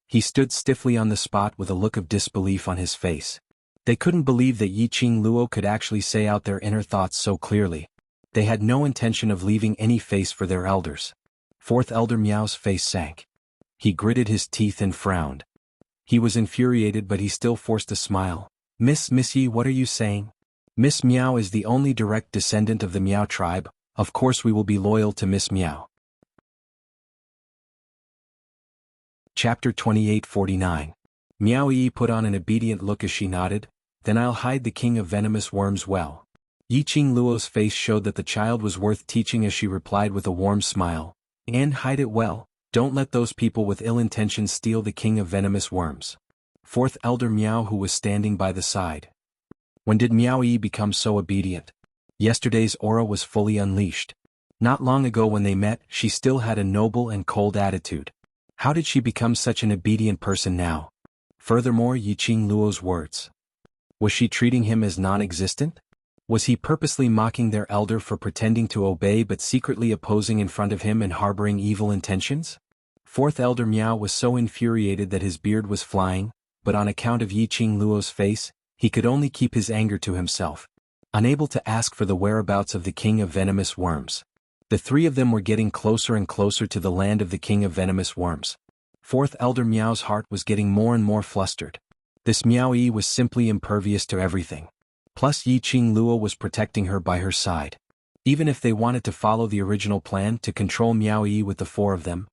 He stood stiffly on the spot with a look of disbelief on his face. They couldn't believe that Yiqing Luo could actually say out their inner thoughts so clearly. They had no intention of leaving any face for their elders. Fourth Elder Miao's face sank. He gritted his teeth and frowned. He was infuriated, but he still forced a smile. Miss Yi, what are you saying? Miss Miao is the only direct descendant of the Miao tribe. Of course we will be loyal to Miss Miao. Chapter 2849. Miao Yi put on an obedient look as she nodded. "Then I'll hide the king of venomous worms well." Yiqing Luo's face showed that the child was worth teaching as she replied with a warm smile. "And hide it well. Don't let those people with ill intentions steal the king of venomous worms." Fourth Elder Miao, who was standing by the side. When did Miao Yi become so obedient? Yesterday's aura was fully unleashed. Not long ago when they met, she still had a noble and cold attitude. How did she become such an obedient person now? Furthermore, Yiqing Luo's words. Was she treating him as non-existent? Was he purposely mocking their elder for pretending to obey but secretly opposing in front of him and harboring evil intentions? Fourth Elder Miao was so infuriated that his beard was flying, but on account of Yiqing Luo's face, he could only keep his anger to himself. Unable to ask for the whereabouts of the king of venomous worms. The three of them were getting closer and closer to the land of the king of venomous worms. Fourth Elder Miao's heart was getting more and more flustered. This Miao Yi was simply impervious to everything. Plus Yiqing Luo was protecting her by her side. Even if they wanted to follow the original plan to control Miao Yi with the four of them,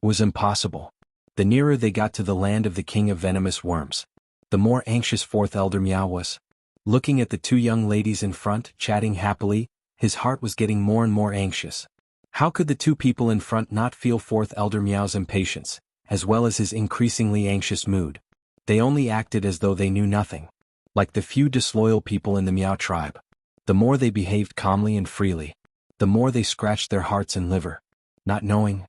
it was impossible. The nearer they got to the land of the king of venomous worms, the more anxious Fourth Elder Miao was. Looking at the two young ladies in front, chatting happily, his heart was getting more and more anxious. How could the two people in front not feel Fourth Elder Miao's impatience, as well as his increasingly anxious mood? They only acted as though they knew nothing. Like the few disloyal people in the Miao tribe. The more they behaved calmly and freely, the more they scratched their hearts and liver. Not knowing.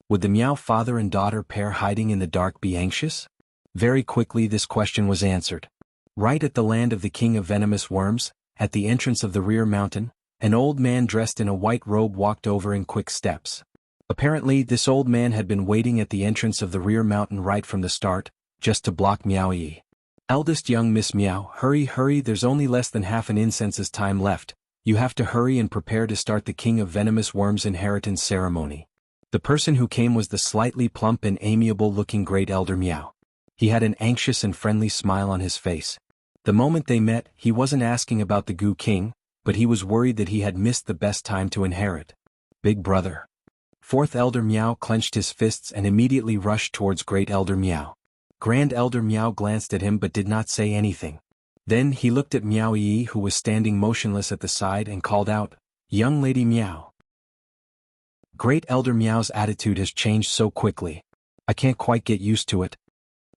Would the Miao father and daughter pair hiding in the dark be anxious? Very quickly this question was answered. Right at the land of the king of venomous worms, at the entrance of the rear mountain, an old man dressed in a white robe walked over in quick steps. Apparently, this old man had been waiting at the entrance of the rear mountain right from the start, just to block Miao Yi. Eldest young Miss Miao, hurry, there's only less than half an incense's time left. You have to hurry and prepare to start the king of venomous worms inheritance ceremony. The person who came was the slightly plump and amiable-looking Great Elder Miao. He had an anxious and friendly smile on his face. The moment they met, he wasn't asking about the Gu King, but he was worried that he had missed the best time to inherit. Big brother. Fourth Elder Miao clenched his fists and immediately rushed towards Great Elder Miao. Grand Elder Miao glanced at him but did not say anything. Then he looked at Miao Yi, who was standing motionless at the side, and called out, "Young Lady Miao." Great Elder Miao's attitude has changed so quickly. I can't quite get used to it.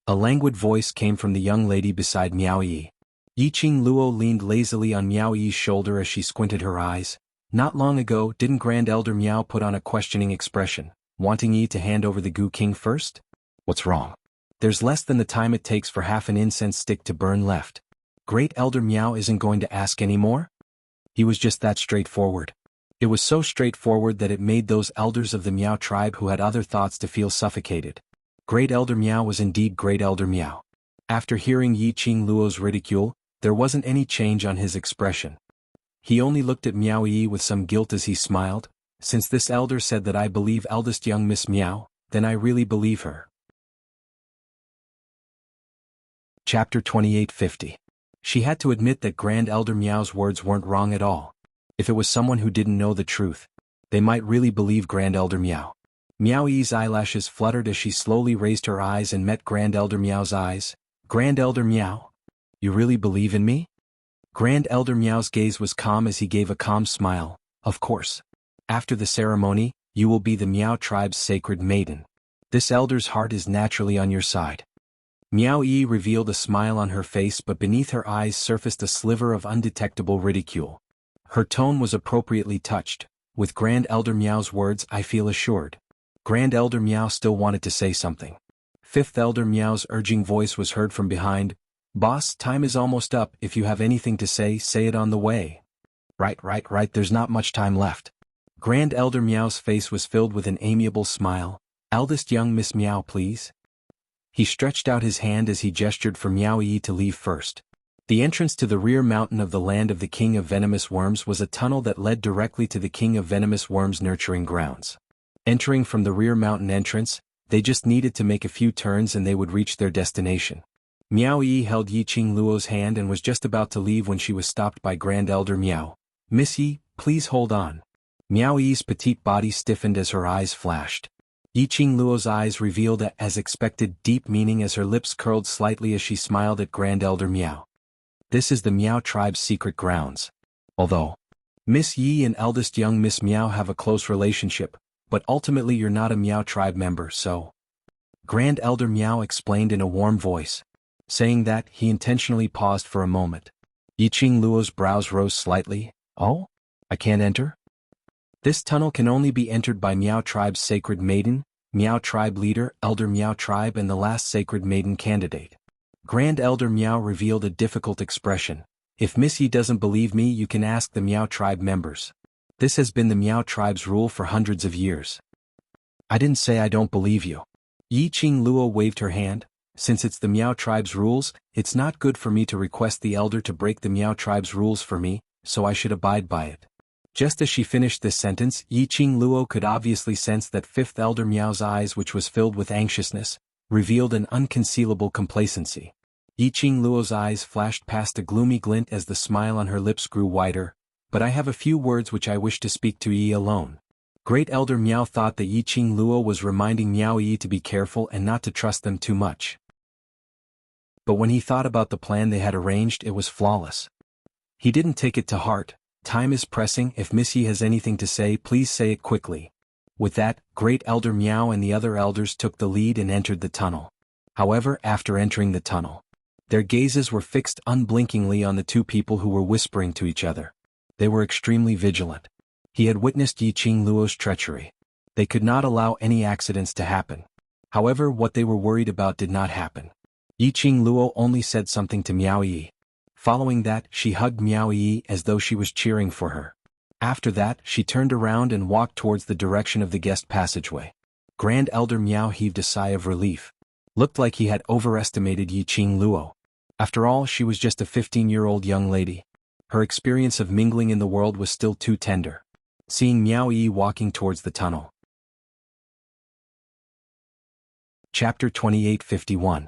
A languid voice came from the young lady beside Miao Yi. Yiqing Luo leaned lazily on Miao Yi's shoulder as she squinted her eyes. Not long ago, didn't Grand Elder Miao put on a questioning expression, wanting Yi to hand over the Gu King first? What's wrong? There's less than the time it takes for half an incense stick to burn left. Great Elder Miao isn't going to ask anymore? He was just that straightforward. It was so straightforward that it made those elders of the Miao tribe who had other thoughts to feel suffocated. Great Elder Miao was indeed Great Elder Miao. After hearing Yiqing Luo's ridicule, there wasn't any change on his expression. He only looked at Miao Yi with some guilt as he smiled. Since this elder said that I believe eldest young Miss Miao, then I really believe her. Chapter 2850. She had to admit that Grand Elder Miao's words weren't wrong at all. If it was someone who didn't know the truth, they might really believe Grand Elder Miao. Miao Yi's eyelashes fluttered as she slowly raised her eyes and met Grand Elder Miao's eyes. Grand Elder Miao? You really believe in me? Grand Elder Miao's gaze was calm as he gave a calm smile. Of course. After the ceremony, you will be the Miao tribe's sacred maiden. This elder's heart is naturally on your side. Miao Yi revealed a smile on her face, but beneath her eyes surfaced a sliver of undetectable ridicule. Her tone was appropriately touched. With Grand Elder Miao's words, I feel assured. Grand Elder Miao still wanted to say something. Fifth Elder Miao's urging voice was heard from behind. Boss, time is almost up. If you have anything to say it on the way. Right, there's not much time left. Grand Elder Miao's face was filled with an amiable smile. Eldest young Miss Miao, please. He stretched out his hand as he gestured for Miao Yi to leave first. The entrance to the rear mountain of the land of the King of Venomous Worms was a tunnel that led directly to the King of Venomous Worms' nurturing grounds. Entering from the rear mountain entrance, they just needed to make a few turns and they would reach their destination. Miao Yi held Yiqing Luo's hand and was just about to leave when she was stopped by Grand Elder Miao. Miss Yi, please hold on. Miao Yi's petite body stiffened as her eyes flashed. Yiqing Luo's eyes revealed as expected deep meaning as her lips curled slightly as she smiled at Grand Elder Miao. This is the Miao tribe's secret grounds. Although Miss Yi and eldest young Miss Miao have a close relationship, but ultimately you're not a Miao tribe member, so. Grand Elder Miao explained in a warm voice. Saying that, he intentionally paused for a moment. Yiqing Luo's brows rose slightly. Oh? I can't enter? This tunnel can only be entered by Miao tribe's sacred maiden, Miao tribe leader, Elder Miao tribe, and the last sacred maiden candidate. Grand Elder Miao revealed a difficult expression. If Miss Yi doesn't believe me, you can ask the Miao tribe members. This has been the Miao tribe's rule for hundreds of years. I didn't say I don't believe you. Yiqing Luo waved her hand. Since it's the Miao tribe's rules, it's not good for me to request the elder to break the Miao tribe's rules for me, so I should abide by it. Just as she finished this sentence, Yiqing Luo could obviously sense that Fifth Elder Miao's eyes, which was filled with anxiousness, revealed an unconcealable complacency. Yiqing Luo's eyes flashed past a gloomy glint as the smile on her lips grew wider. But I have a few words which I wish to speak to Yi alone. Great Elder Miao thought that Yiqing Luo was reminding Miao Yi to be careful and not to trust them too much. But when he thought about the plan they had arranged, it was flawless. He didn't take it to heart. Time is pressing. If Miss Yi has anything to say, please say it quickly. With that, Great Elder Miao and the other elders took the lead and entered the tunnel. However, after entering the tunnel, their gazes were fixed unblinkingly on the two people who were whispering to each other. They were extremely vigilant. He had witnessed Yiqing Luo's treachery. They could not allow any accidents to happen. However, what they were worried about did not happen. Yiqing Luo only said something to Miao Yi. Following that, she hugged Miao Yi as though she was cheering for her. After that, she turned around and walked towards the direction of the guest passageway. Grand Elder Miao heaved a sigh of relief. Looked like he had overestimated Yiqing Luo. After all, she was just a 15-year-old young lady. Her experience of mingling in the world was still too tender. Seeing Miao Yi walking towards the tunnel. Chapter 2851.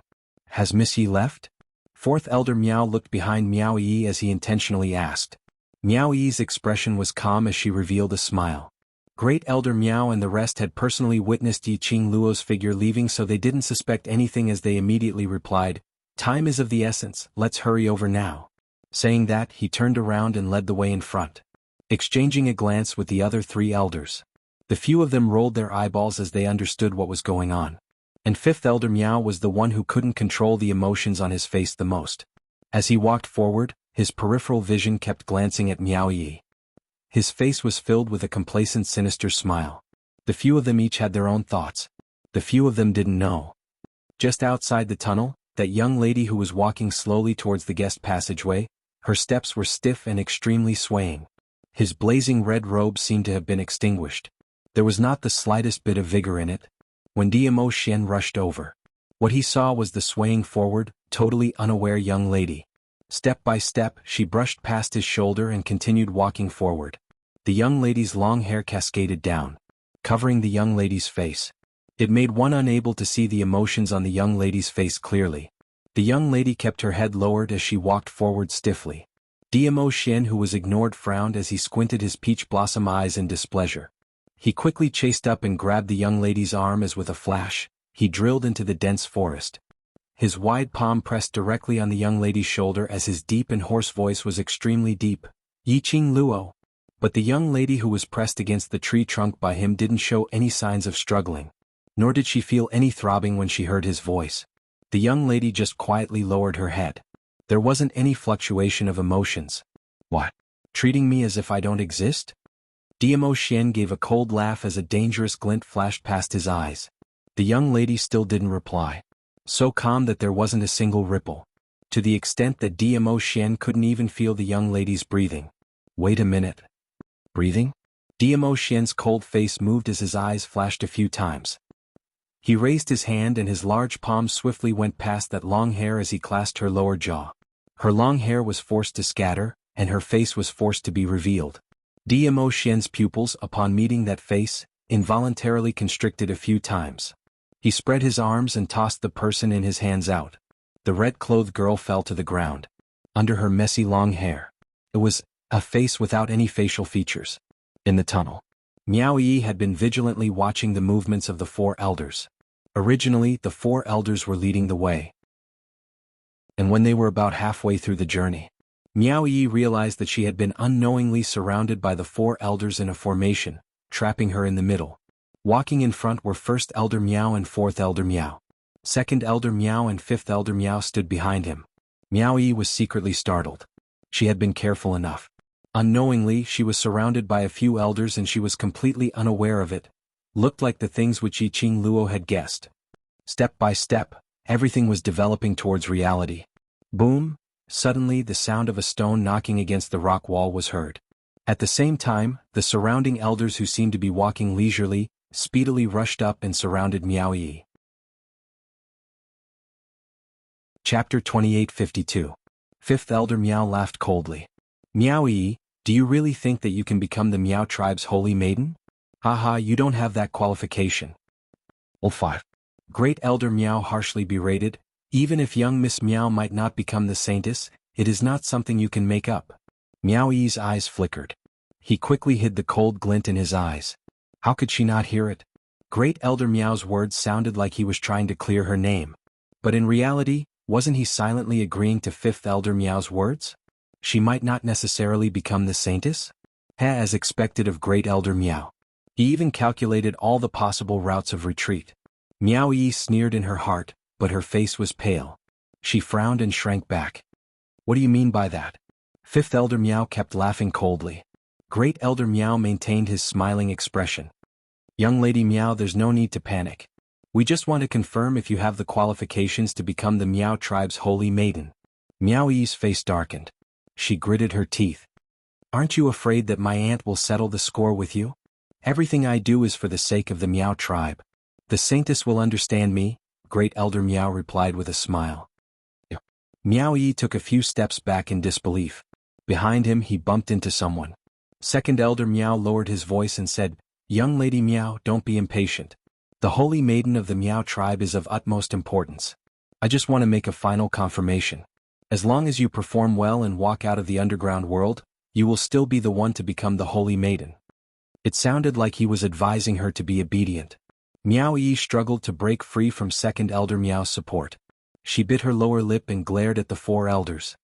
Has Miss Yi left? Fourth Elder Miao looked behind Miao Yi as he intentionally asked. Miao Yi's expression was calm as she revealed a smile. Great Elder Miao and the rest had personally witnessed Yiqing Luo's figure leaving, so they didn't suspect anything as they immediately replied, "Time is of the essence, let's hurry over now." Saying that, he turned around and led the way in front. Exchanging a glance with the other three elders. The few of them rolled their eyeballs as they understood what was going on. And Fifth Elder Miao was the one who couldn't control the emotions on his face the most. As he walked forward, his peripheral vision kept glancing at Miao Yi. His face was filled with a complacent, sinister smile. The few of them each had their own thoughts. The few of them didn't know. Just outside the tunnel, that young lady who was walking slowly towards the guest passageway, her steps were stiff and extremely swaying. His blazing red robe seemed to have been extinguished. There was not the slightest bit of vigor in it. When Diamo Xian rushed over, what he saw was the swaying forward, totally unaware young lady. Step by step, she brushed past his shoulder and continued walking forward. The young lady's long hair cascaded down, covering the young lady's face. It made one unable to see the emotions on the young lady's face clearly. The young lady kept her head lowered as she walked forward stiffly. Diamo Xian, who was ignored, frowned as he squinted his peach blossom eyes in displeasure. He quickly chased up and grabbed the young lady's arm as with a flash, he drilled into the dense forest. His wide palm pressed directly on the young lady's shoulder as his deep and hoarse voice was extremely deep. Yiqing Luo. But the young lady who was pressed against the tree trunk by him didn't show any signs of struggling. Nor did she feel any throbbing when she heard his voice. The young lady just quietly lowered her head. There wasn't any fluctuation of emotions. What? Treating me as if I don't exist? Diamo Xian gave a cold laugh as a dangerous glint flashed past his eyes. The young lady still didn't reply. So calm that there wasn't a single ripple. To the extent that Diamo Xian couldn't even feel the young lady's breathing. Wait a minute. Breathing? Diamo Xian's cold face moved as his eyes flashed a few times. He raised his hand and his large palm swiftly went past that long hair as he clasped her lower jaw. Her long hair was forced to scatter, and her face was forced to be revealed. Diamo Xian's pupils, upon meeting that face, involuntarily constricted a few times. He spread his arms and tossed the person in his hands out. The red-clothed girl fell to the ground. Under her messy long hair, it was a face without any facial features. In the tunnel, Miao Yi had been vigilantly watching the movements of the four elders. Originally, the four elders were leading the way. And when they were about halfway through the journey, Miao Yi realized that she had been unknowingly surrounded by the four elders in a formation, trapping her in the middle. Walking in front were first elder Miao and fourth elder Miao. Second elder Miao and fifth elder Miao stood behind him. Miao Yi was secretly startled. She had been careful enough. Unknowingly, she was surrounded by a few elders and she was completely unaware of it. Looked like the things which Yiqing Luo had guessed. Step by step, everything was developing towards reality. Boom! Suddenly the sound of a stone knocking against the rock wall was heard. At the same time, the surrounding elders who seemed to be walking leisurely, speedily rushed up and surrounded Miao Yi. Chapter 2852. Fifth Elder Miao laughed coldly. Miao Yi, do you really think that you can become the Miao tribe's holy maiden? Haha, you don't have that qualification. Old 5. Great Elder Miao harshly berated, even if young Miss Miao might not become the saintess, it is not something you can make up. Miao Yi's eyes flickered. He quickly hid the cold glint in his eyes. How could she not hear it? Great Elder Miao's words sounded like he was trying to clear her name. But in reality, wasn't he silently agreeing to Fifth Elder Miao's words? She might not necessarily become the saintess? As expected of Great Elder Miao. He even calculated all the possible routes of retreat. Miao Yi sneered in her heart, but her face was pale. She frowned and shrank back. What do you mean by that? Fifth Elder Miao kept laughing coldly. Great Elder Miao maintained his smiling expression. Young Lady Miao, there's no need to panic. We just want to confirm if you have the qualifications to become the Miao tribe's holy maiden. Miao Yi's face darkened. She gritted her teeth. Aren't you afraid that my aunt will settle the score with you? Everything I do is for the sake of the Miao tribe. The saintess will understand me, Great Elder Miao replied with a smile. Miao Yi took a few steps back in disbelief. Behind him he bumped into someone. Second Elder Miao lowered his voice and said, Young Lady Miao, don't be impatient. The holy maiden of the Miao tribe is of utmost importance. I just want to make a final confirmation. As long as you perform well and walk out of the underground world, you will still be the one to become the holy maiden. It sounded like he was advising her to be obedient. Miao Yi struggled to break free from Second Elder Miao's support. She bit her lower lip and glared at the four elders.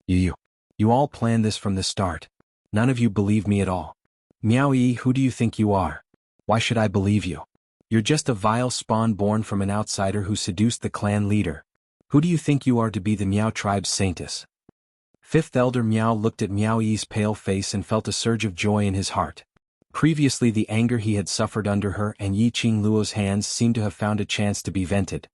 You all planned this from the start. None of you believe me at all. Miao Yi, who do you think you are? Why should I believe you? You're just a vile spawn born from an outsider who seduced the clan leader. Who do you think you are to be the Miao tribe's saintess? Fifth Elder Miao looked at Miao Yi's pale face and felt a surge of joy in his heart. Previously the anger he had suffered under her and Yiqing Luo's hands seemed to have found a chance to be vented.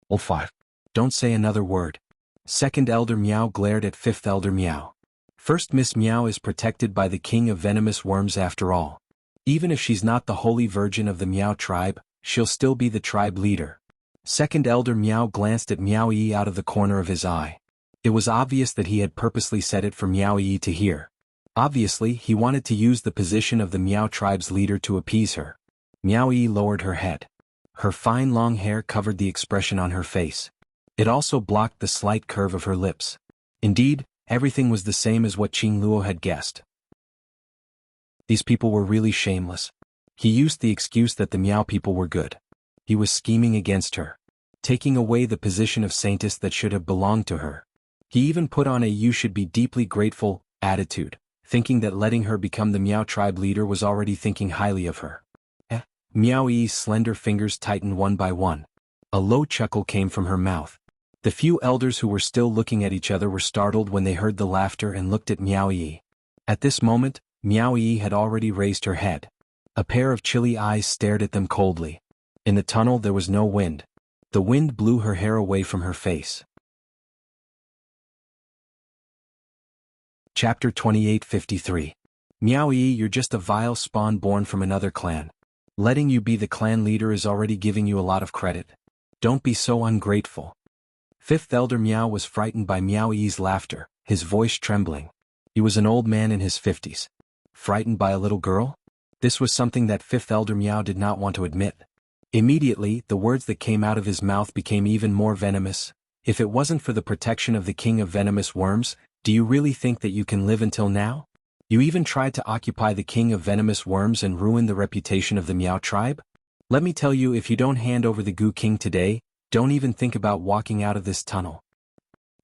Old 5. Don't say another word. Second Elder Miao glared at Fifth Elder Miao. First Miss Miao is protected by the king of venomous worms after all. Even if she's not the holy virgin of the Miao tribe, she'll still be the tribe leader. Second Elder Miao glanced at Miao Yi out of the corner of his eye. It was obvious that he had purposely said it for Miao Yi to hear. Obviously, he wanted to use the position of the Miao tribe's leader to appease her. Miao Yi lowered her head. Her fine long hair covered the expression on her face. It also blocked the slight curve of her lips. Indeed, everything was the same as what Qing Luo had guessed. These people were really shameless. He used the excuse that the Miao people were good. He was scheming against her, taking away the position of saintess that should have belonged to her. He even put on a "you should be deeply grateful" attitude, thinking that letting her become the Miao tribe leader was already thinking highly of her. Miao Yi's slender fingers tightened one by one. A low chuckle came from her mouth. The few elders who were still looking at each other were startled when they heard the laughter and looked at Miao Yi. At this moment, Miao Yi had already raised her head. A pair of chilly eyes stared at them coldly. In the tunnel there was no wind. The wind blew her hair away from her face. Chapter 2853. Miao Yi, you're just a vile spawn born from another clan. Letting you be the clan leader is already giving you a lot of credit. Don't be so ungrateful. Fifth Elder Miao was frightened by Miao Yi's laughter, his voice trembling. He was an old man in his 50s. Frightened by a little girl? This was something that Fifth Elder Miao did not want to admit. Immediately, the words that came out of his mouth became even more venomous. If it wasn't for the protection of the king of venomous worms, do you really think that you can live until now? You even tried to occupy the king of venomous worms and ruin the reputation of the Miao tribe? Let me tell you, if you don't hand over the Gu King today, don't even think about walking out of this tunnel.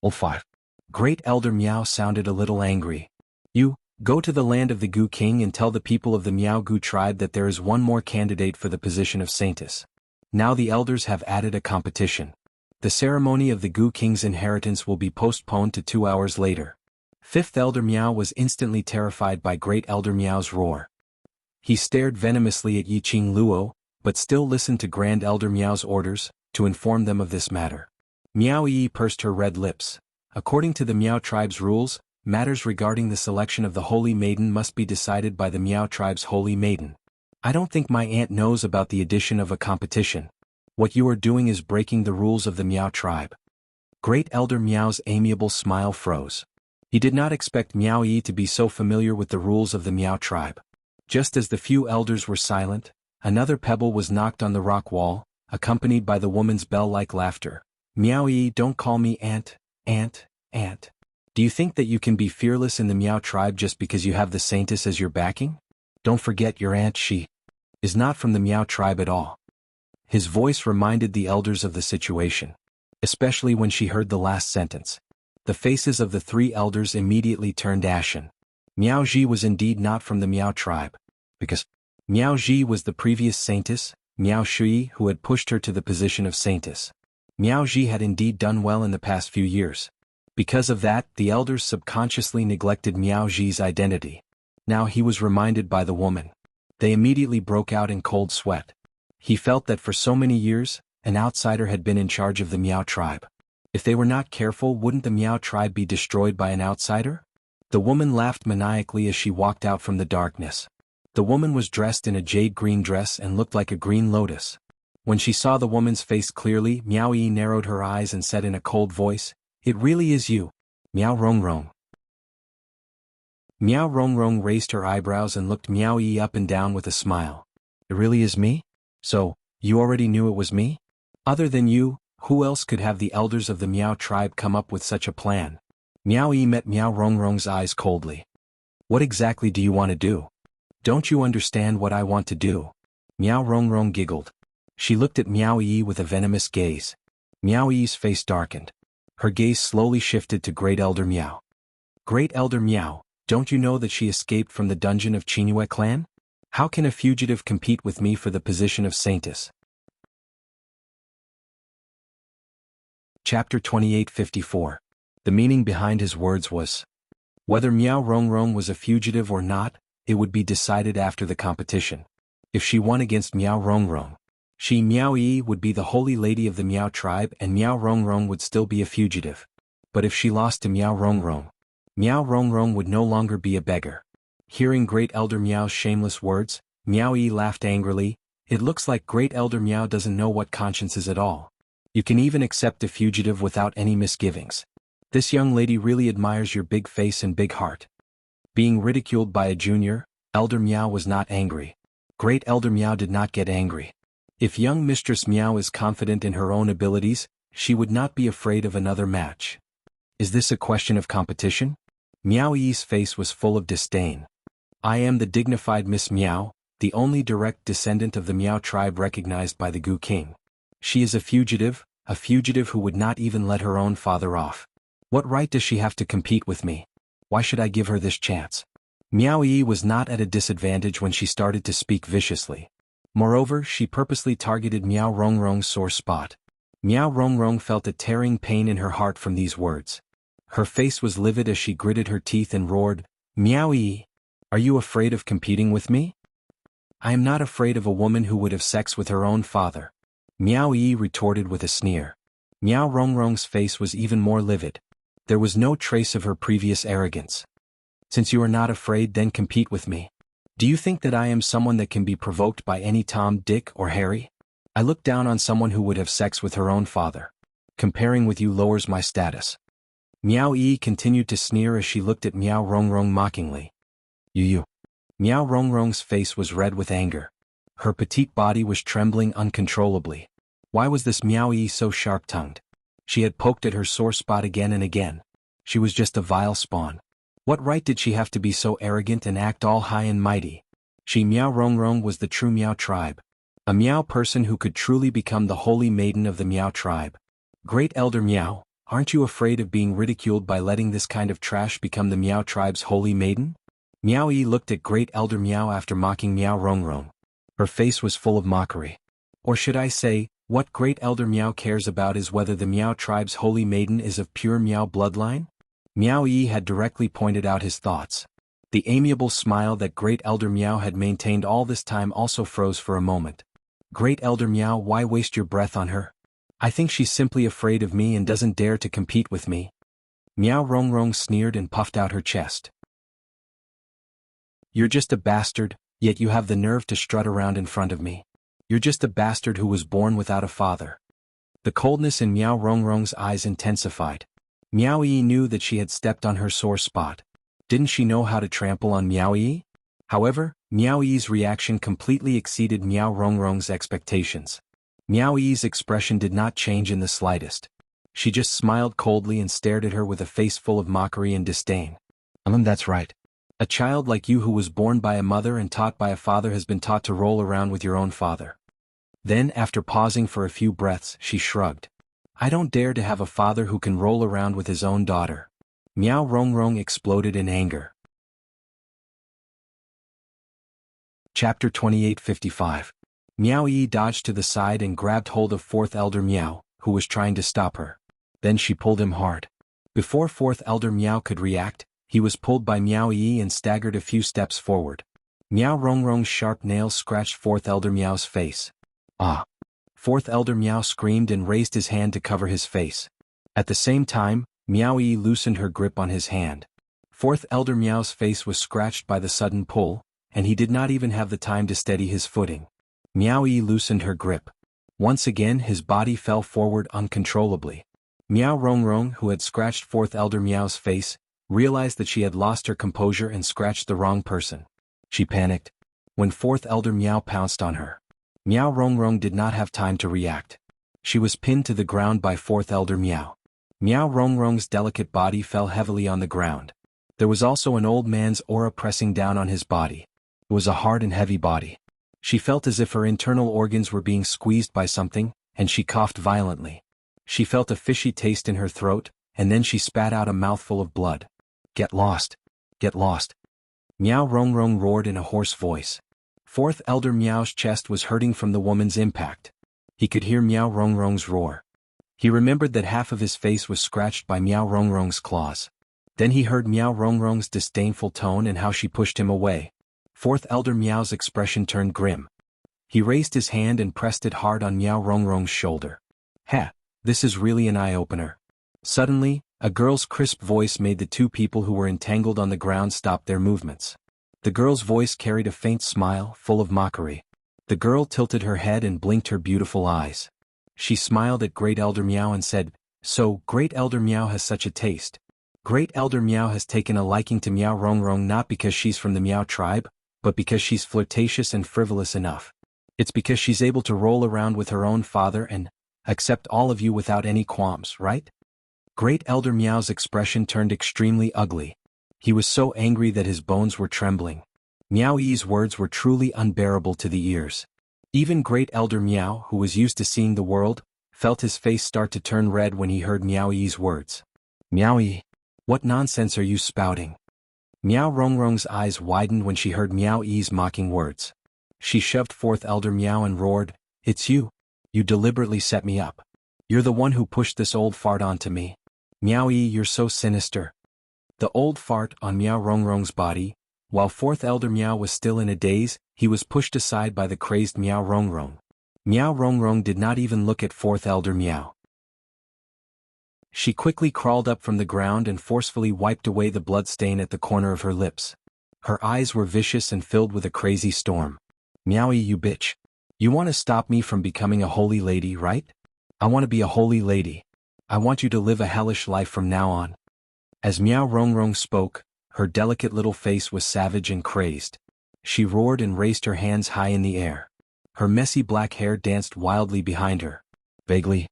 5. Great Elder Miao sounded a little angry. You, go to the land of the Gu King and tell the people of the Miao Gu tribe that there is one more candidate for the position of Saintess. Now the elders have added a competition. The ceremony of the Gu King's inheritance will be postponed to 2 hours later. Fifth Elder Miao was instantly terrified by Great Elder Miao's roar. He stared venomously at Yiqing Luo, but still listened to Grand Elder Miao's orders, to inform them of this matter. Miao Yi pursed her red lips. According to the Miao tribe's rules, matters regarding the selection of the Holy Maiden must be decided by the Miao tribe's Holy Maiden. I don't think my aunt knows about the addition of a competition. What you are doing is breaking the rules of the Miao tribe. Great Elder Miao's amiable smile froze. He did not expect Miao Yi to be so familiar with the rules of the Miao tribe. Just as the few elders were silent, another pebble was knocked on the rock wall, accompanied by the woman's bell-like laughter. Miao Yi, don't call me aunt, aunt, aunt. Do you think that you can be fearless in the Miao tribe just because you have the Saintess as your backing? Don't forget your aunt, she is not from the Miao tribe at all. His voice reminded the elders of the situation, especially when she heard the last sentence. The faces of the 3 elders immediately turned ashen. Miao Ji was indeed not from the Miao tribe, because Miao Ji was the previous Saintess, Miao Shui, who had pushed her to the position of Saintess. Miao Ji had indeed done well in the past few years. Because of that, the elders subconsciously neglected Miao Ji's identity. Now he was reminded by the woman. They immediately broke out in cold sweat. He felt that for so many years, an outsider had been in charge of the Miao tribe. If they were not careful, wouldn't the Miao tribe be destroyed by an outsider? The woman laughed maniacally as she walked out from the darkness. The woman was dressed in a jade green dress and looked like a green lotus. When she saw the woman's face clearly, Miao Yi narrowed her eyes and said in a cold voice, "It really is you, Miao Rongrong." Miao Rongrong raised her eyebrows and looked Miao Yi up and down with a smile. "It really is me? So, you already knew it was me? Other than you, who else could have the elders of the Miao tribe come up with such a plan?" Miao Yi met Miao Rongrong's eyes coldly. "What exactly do you want to do? Don't you understand what I want to do?" Miao Rongrong giggled. She looked at Miao Yi with a venomous gaze. Miao Yi's face darkened. Her gaze slowly shifted to Great Elder Miao. "Great Elder Miao, don't you know that she escaped from the dungeon of Qingyue clan? How can a fugitive compete with me for the position of Saintess?" Chapter 2854. The meaning behind his words was, whether Miao Rongrong was a fugitive or not, it would be decided after the competition. If she won against Miao Rongrong, she, Miao Yi, would be the holy lady of the Miao tribe and Miao Rongrong would still be a fugitive. But if she lost to Miao Rongrong would no longer be a beggar. Hearing Great Elder Miao's shameless words, Miao Yi laughed angrily. "It looks like Great Elder Miao doesn't know what conscience is at all. You can even accept a fugitive without any misgivings. This young lady really admires your big face and big heart." Being ridiculed by a junior, Elder Miao was not angry. Great Elder Miao did not get angry. If young Mistress Miao is confident in her own abilities, she would not be afraid of another match. Is this a question of competition? Miao Yi's face was full of disdain. "I am the dignified Miss Miao, the only direct descendant of the Miao tribe recognized by the Gu King. She is a fugitive who would not even let her own father off. What right does she have to compete with me? Why should I give her this chance?" Miao Yi was not at a disadvantage when she started to speak viciously. Moreover, she purposely targeted Miao Rongrong's sore spot. Miao Rongrong felt a tearing pain in her heart from these words. Her face was livid as she gritted her teeth and roared, "Miao Yi! Are you afraid of competing with me?" "I am not afraid of a woman who would have sex with her own father," Miao Yi retorted with a sneer. Miao Rongrong's face was even more livid. There was no trace of her previous arrogance. "Since you are not afraid, then compete with me. Do you think that I am someone that can be provoked by any Tom, Dick, or Harry? I look down on someone who would have sex with her own father. Comparing with you lowers my status." Miao Yi continued to sneer as she looked at Miao Rongrong mockingly. You. Miao Rongrong's face was red with anger. Her petite body was trembling uncontrollably. Why was this Miao Yi so sharp-tongued? She had poked at her sore spot again and again. She was just a vile spawn. What right did she have to be so arrogant and act all high and mighty? She Miao Rongrong was the true Miao tribe. A Miao person who could truly become the holy maiden of the Miao tribe. Great Elder Miao, aren't you afraid of being ridiculed by letting this kind of trash become the Miao tribe's holy maiden? Miao Yi looked at Great Elder Miao after mocking Miao Rongrong. Her face was full of mockery. Or should I say, what Great Elder Miao cares about is whether the Miao tribe's holy maiden is of pure Miao bloodline? Miao Yi had directly pointed out his thoughts. The amiable smile that Great Elder Miao had maintained all this time also froze for a moment. Great Elder Miao, why waste your breath on her? I think she's simply afraid of me and doesn't dare to compete with me. Miao Rongrong sneered and puffed out her chest. You're just a bastard, yet you have the nerve to strut around in front of me. You're just a bastard who was born without a father. The coldness in Miao Rongrong's eyes intensified. Miao Yi knew that she had stepped on her sore spot. Didn't she know how to trample on Miao Yi? However, Miao Yi's reaction completely exceeded Miao Rongrong's expectations. Miao Yi's expression did not change in the slightest. She just smiled coldly and stared at her with a face full of mockery and disdain. That's right. A child like you who was born by a mother and taught by a father has been taught to roll around with your own father. Then, after pausing for a few breaths, she shrugged. I don't dare to have a father who can roll around with his own daughter. Miao Rongrong exploded in anger. Chapter 2855. Miao Yi dodged to the side and grabbed hold of Fourth Elder Miao, who was trying to stop her. Then she pulled him hard. Before Fourth Elder Miao could react, he was pulled by Miao Yi and staggered a few steps forward. Miao Rongrong's sharp nails scratched Fourth Elder Miao's face. Ah! Fourth Elder Miao screamed and raised his hand to cover his face. At the same time, Miao Yi loosened her grip on his hand. Fourth Elder Miao's face was scratched by the sudden pull, and he did not even have the time to steady his footing. Miao Yi loosened her grip. Once again his body fell forward uncontrollably. Miao Rongrong, who had scratched Fourth Elder Miao's face, realized that she had lost her composure and scratched the wrong person. She panicked. When Fourth Elder Miao pounced on her, Miao Rongrong did not have time to react. She was pinned to the ground by Fourth Elder Miao. Miao Rongrong's delicate body fell heavily on the ground. There was also an old man's aura pressing down on his body. It was a hard and heavy body. She felt as if her internal organs were being squeezed by something, and she coughed violently. She felt a fishy taste in her throat, and then she spat out a mouthful of blood. Get lost! Get lost! Miao Rongrong roared in a hoarse voice. Fourth Elder Miao's chest was hurting from the woman's impact. He could hear Miao Rongrong's roar. He remembered that half of his face was scratched by Miao Rongrong's claws. Then he heard Miao Rongrong's disdainful tone and how she pushed him away. Fourth Elder Miao's expression turned grim. He raised his hand and pressed it hard on Miao Rongrong's shoulder. Ha! This is really an eye-opener. Suddenly, a girl's crisp voice made the two people who were entangled on the ground stop their movements. The girl's voice carried a faint smile, full of mockery. The girl tilted her head and blinked her beautiful eyes. She smiled at Great Elder Miao and said, So, Great Elder Miao has such a taste. Great Elder Miao has taken a liking to Miao Rongrong not because she's from the Miao tribe, but because she's flirtatious and frivolous enough. It's because she's able to roll around with her own father and accept all of you without any qualms, right? Great Elder Miao's expression turned extremely ugly. He was so angry that his bones were trembling. Miao Yi's words were truly unbearable to the ears. Even Great Elder Miao, who was used to seeing the world, felt his face start to turn red when he heard Miao Yi's words. Miao Yi, what nonsense are you spouting? Miao Rongrong's eyes widened when she heard Miao Yi's mocking words. She shoved forth Elder Meow and roared, "It's you! You deliberately set me up. You're the one who pushed this old fart onto me. Meow-ee, you're so sinister." The old fart on Meow Rongrong's body. While fourth Elder Meow was still in a daze, he was pushed aside by the crazed Meow Rongrong. Meow Rongrong did not even look at fourth Elder Meow. She quickly crawled up from the ground and forcefully wiped away the blood stain at the corner of her lips. Her eyes were vicious and filled with a crazy storm. "Meow-ee, you bitch. You want to stop me from becoming a holy lady, right? I want to be a holy lady. I want you to live a hellish life from now on." As Meow Rongrong spoke, her delicate little face was savage and crazed. She roared and raised her hands high in the air. Her messy black hair danced wildly behind her. Vaguely.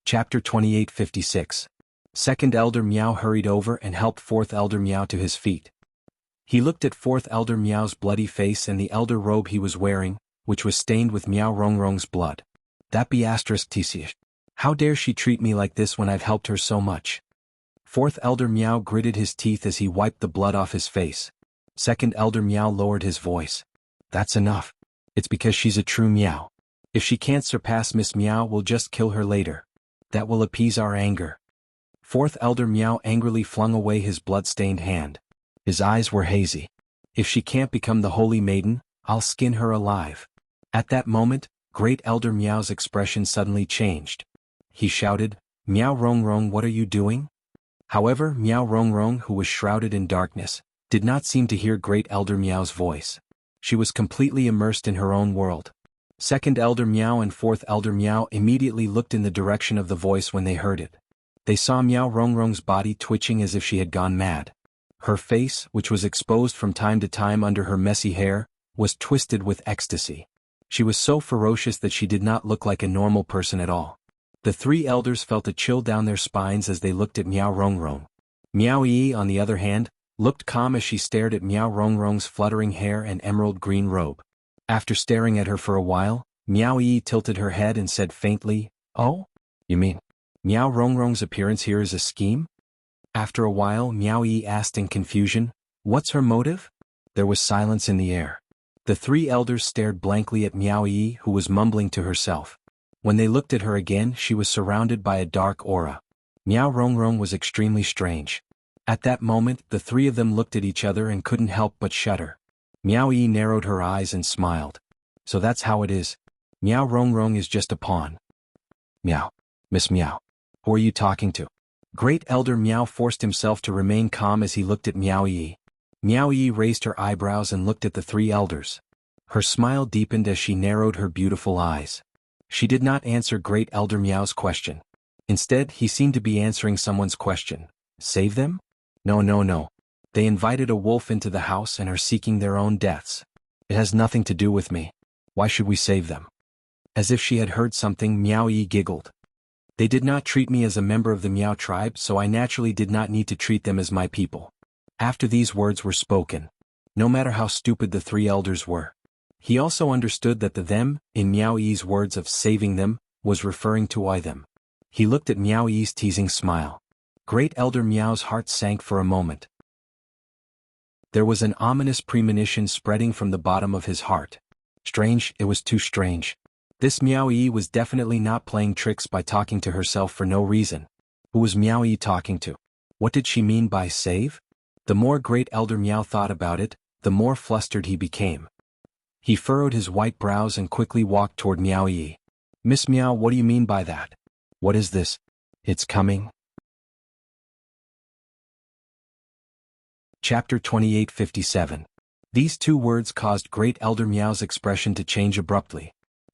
Chapter 2856. Second Elder Meow hurried over and helped fourth Elder Meow to his feet. He looked at fourth Elder Meow's bloody face and the elder robe he was wearing, which was stained with Meow Rongrong's blood. "That be asterisk TC. How dare she treat me like this when I've helped her so much?" Fourth Elder Meow gritted his teeth as he wiped the blood off his face. Second Elder Meow lowered his voice. "That's enough. It's because she's a true Meow. If she can't surpass Miss Meow, we'll just kill her later. That will appease our anger." Fourth Elder Meow angrily flung away his blood-stained hand. His eyes were hazy. "If she can't become the holy maiden, I'll skin her alive." At that moment, Great Elder Meow's expression suddenly changed. He shouted, "Meow Rongrong, what are you doing?" However, Meow Rongrong, who was shrouded in darkness, did not seem to hear Great Elder Meow's voice. She was completely immersed in her own world. Second Elder Meow and Fourth Elder Meow immediately looked in the direction of the voice when they heard it. They saw Meow Rongrong's body twitching as if she had gone mad. Her face, which was exposed from time to time under her messy hair, was twisted with ecstasy. She was so ferocious that she did not look like a normal person at all. The three elders felt a chill down their spines as they looked at Meow Rongrong. Meow-ee, on the other hand, looked calm as she stared at Meow Rongrong's fluttering hair and emerald green robe. After staring at her for a while, Meow-ee tilted her head and said faintly, "Oh? You mean Meow Rongrong's appearance here is a scheme?" After a while, Meow-ee asked in confusion, "What's her motive?" There was silence in the air. The three elders stared blankly at Meow-ee, who was mumbling to herself. When they looked at her again, she was surrounded by a dark aura. Meow Rongrong was extremely strange. At that moment, the three of them looked at each other and couldn't help but shudder. Meow-ee narrowed her eyes and smiled. "So that's how it is. Meow Rongrong is just a pawn." "Meow. Miss Meow. Who are you talking to?" Great Elder Meow forced himself to remain calm as he looked at Meow-ee. Meow-ee raised her eyebrows and looked at the three elders. Her smile deepened as she narrowed her beautiful eyes. She did not answer Great Elder Meow's question. Instead, he seemed to be answering someone's question. "Save them? No. They invited a wolf into the house and are seeking their own deaths. It has nothing to do with me. Why should we save them?" As if she had heard something, Meow-ee giggled. "They did not treat me as a member of the Meow tribe, so I naturally did not need to treat them as my people." After these words were spoken, no matter how stupid the three elders were, he also understood that the them, in Meow-ee's words of saving them, was referring to I them. He looked at Meow-ee's teasing smile. Great Elder Meow's heart sank for a moment. There was an ominous premonition spreading from the bottom of his heart. Strange, it was too strange. This Meow-ee was definitely not playing tricks by talking to herself for no reason. Who was Meow-ee talking to? What did she mean by save? The more Great Elder Meow thought about it, the more flustered he became. He furrowed his white brows and quickly walked toward Meow-ee. "Miss Meow, what do you mean by that? What is this? It's coming?" Chapter 2857. These two words caused Great Elder Meow's expression to change abruptly.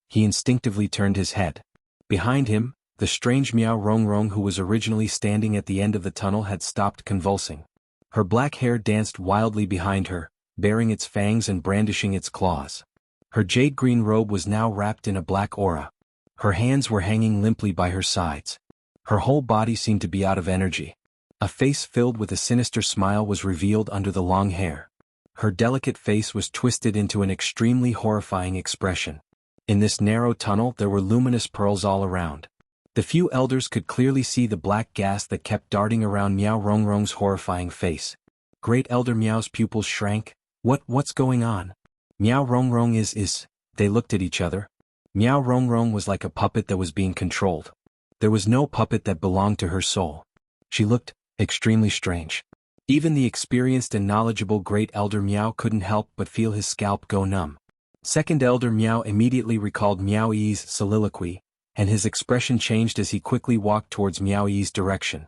He instinctively turned his head. Behind him, the strange Meow Rongrong who was originally standing at the end of the tunnel had stopped convulsing. Her black hair danced wildly behind her, baring its fangs and brandishing its claws. Her jade-green robe was now wrapped in a black aura. Her hands were hanging limply by her sides. Her whole body seemed to be out of energy. A face filled with a sinister smile was revealed under the long hair. Her delicate face was twisted into an extremely horrifying expression. In this narrow tunnel there were luminous pearls all around. The few elders could clearly see the black gas that kept darting around Meow Rongrong's horrifying face. Great Elder Meow's pupils shrank, What's going on? Miao Rongrong is. They looked at each other. Miao Rongrong was like a puppet that was being controlled. There was no puppet that belonged to her soul. She looked extremely strange. Even the experienced and knowledgeable Great Elder Miao couldn't help but feel his scalp go numb. Second Elder Miao immediately recalled Miao Yi's soliloquy, and his expression changed as he quickly walked towards Miao Yi's direction.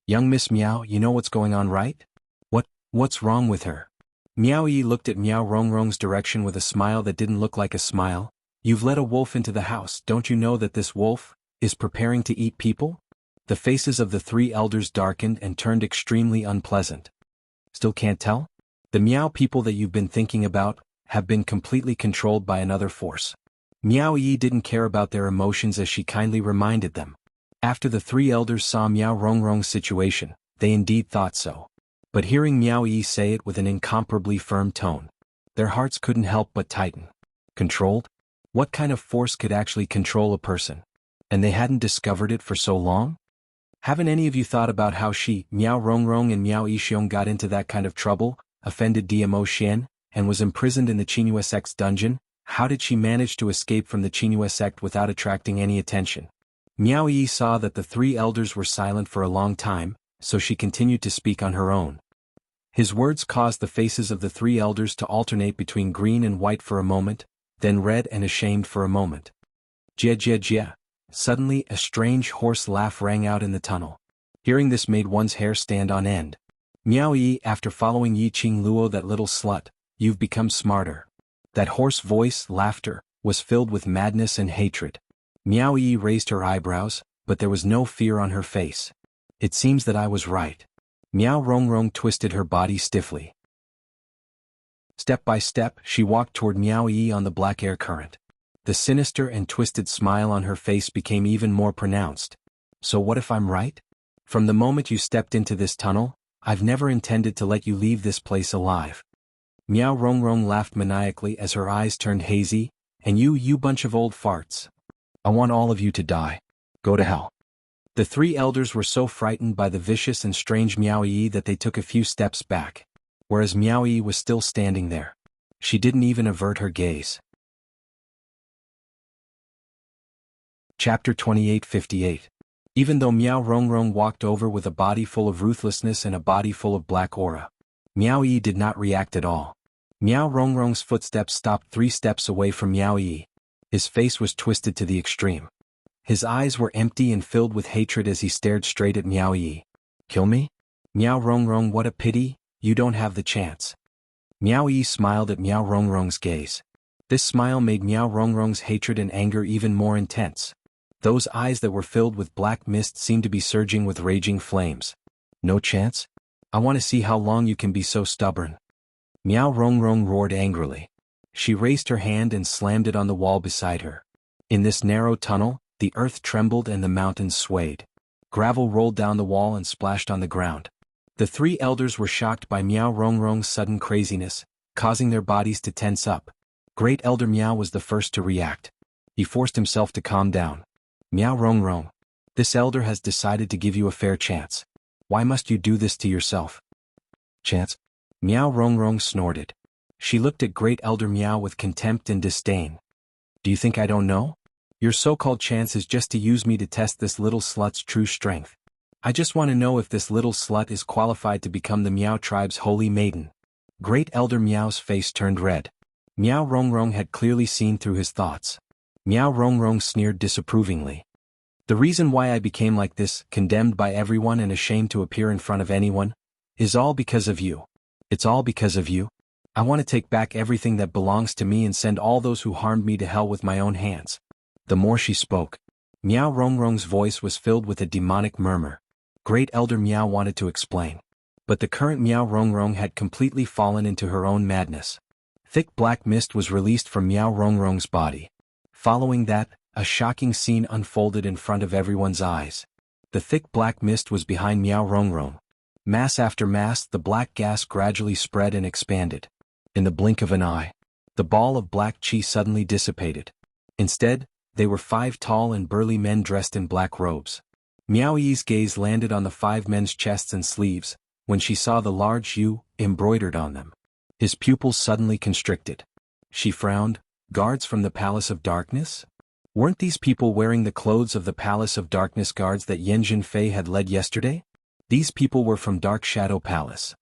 Young Miss Miao, you know what's going on, right? What's wrong with her? Miao Yi looked at Miao Rongrong's direction with a smile that didn't look like a smile. You've let a wolf into the house, don't you know that this wolf is preparing to eat people? The faces of the three elders darkened and turned extremely unpleasant. Still can't tell? The Miao people that you've been thinking about have been completely controlled by another force. Miao Yi didn't care about their emotions as she kindly reminded them. After the three elders saw Miao Rongrong's situation, they indeed thought so. But hearing Miao Yi say it with an incomparably firm tone, their hearts couldn't help but tighten. Controlled? What kind of force could actually control a person? And they hadn't discovered it for so long? Haven't any of you thought about how she, Miao Rongrong and Miao Yixiong got into that kind of trouble, offended Dmo Xian, and was imprisoned in the Qingyue sect's dungeon? How did she manage to escape from the Qingyue sect without attracting any attention? Miao Yi saw that the three elders were silent for a long time, so she continued to speak on her own. His words caused the faces of the three elders to alternate between green and white for a moment, then red and ashamed for a moment. Jia jia jia. Suddenly a strange hoarse laugh rang out in the tunnel. Hearing this made one's hair stand on end. Miao Yi, after following Yiqing Luo, that little slut, you've become smarter. That hoarse voice, laughter, was filled with madness and hatred. Miao Yi raised her eyebrows, but there was no fear on her face. It seems that I was right. Miao Rongrong twisted her body stiffly. Step by step, she walked toward Miao Yi on the black air current. The sinister and twisted smile on her face became even more pronounced. So what if I'm right? From the moment you stepped into this tunnel, I've never intended to let you leave this place alive. Miao Rongrong laughed maniacally as her eyes turned hazy. And you bunch of old farts. I want all of you to die. Go to hell. The three elders were so frightened by the vicious and strange Miao Yi that they took a few steps back, whereas Miao Yi was still standing there. She didn't even avert her gaze. Chapter 2858. Even though Miao Rongrong walked over with a body full of ruthlessness and a body full of black aura, Miao Yi did not react at all. Miao Rongrong's footsteps stopped 3 steps away from Miao Yi. His face was twisted to the extreme. His eyes were empty and filled with hatred as he stared straight at Miao Yi. Kill me? Miao Rongrong, what a pity, you don't have the chance. Miao Yi smiled at Miao Rongrong's gaze. This smile made Miao Rongrong's hatred and anger even more intense. Those eyes that were filled with black mist seemed to be surging with raging flames. No chance? I want to see how long you can be so stubborn. Miao Rongrong roared angrily. She raised her hand and slammed it on the wall beside her. In this narrow tunnel, the earth trembled and the mountains swayed. Gravel rolled down the wall and splashed on the ground. The three elders were shocked by Miao Rongrong's sudden craziness, causing their bodies to tense up. Great Elder Miao was the first to react. He forced himself to calm down. Miao Rongrong, this elder has decided to give you a fair chance. Why must you do this to yourself? Chance? Miao Rongrong snorted. She looked at Great Elder Miao with contempt and disdain. Do you think I don't know? Your so-called chance is just to use me to test this little slut's true strength. I just want to know if this little slut is qualified to become the Miao tribe's holy maiden. Great Elder Miao's face turned red. Miao Rongrong had clearly seen through his thoughts. Miao Rongrong sneered disapprovingly. The reason why I became like this, condemned by everyone and ashamed to appear in front of anyone, is all because of you. It's all because of you. I want to take back everything that belongs to me and send all those who harmed me to hell with my own hands. The more she spoke, Miao Rongrong's voice was filled with a demonic murmur. Great Elder Miao wanted to explain. But the current Miao Rongrong had completely fallen into her own madness. Thick black mist was released from Miao Rongrong's body. Following that, a shocking scene unfolded in front of everyone's eyes. The thick black mist was behind Miao Rongrong. Mass after mass, the black gas gradually spread and expanded. In the blink of an eye, the ball of black chi suddenly dissipated. Instead, they were 5 tall and burly men dressed in black robes. Miao Yi's gaze landed on the 5 men's chests and sleeves, when she saw the large U embroidered on them. His pupils suddenly constricted. She frowned. Guards from the Palace of Darkness? Weren't these people wearing the clothes of the Palace of Darkness guards that Yen Jinfei had led yesterday? These people were from Dark Shadow Palace.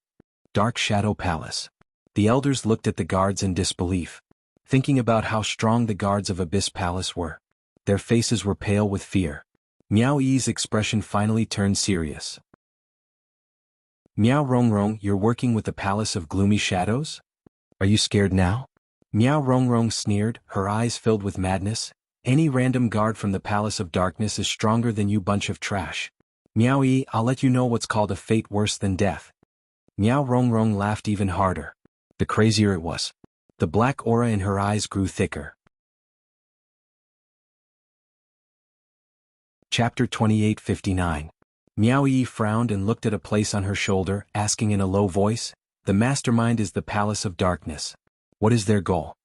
Dark Shadow Palace. The elders looked at the guards in disbelief, thinking about how strong the guards of Abyss Palace were. Their faces were pale with fear. Miao Yi's expression finally turned serious. Miao Rongrong, you're working with the Palace of Gloomy Shadows? Are you scared now? Miao Rongrong sneered, her eyes filled with madness. Any random guard from the Palace of Darkness is stronger than you bunch of trash. Miao Yi, I'll let you know what's called a fate worse than death. Miao Rongrong laughed even harder. The crazier it was, the black aura in her eyes grew thicker. Chapter 28:59. Miao Yi frowned and looked at a place on her shoulder, asking in a low voice, the mastermind is the Palace of Darkness. What is their goal?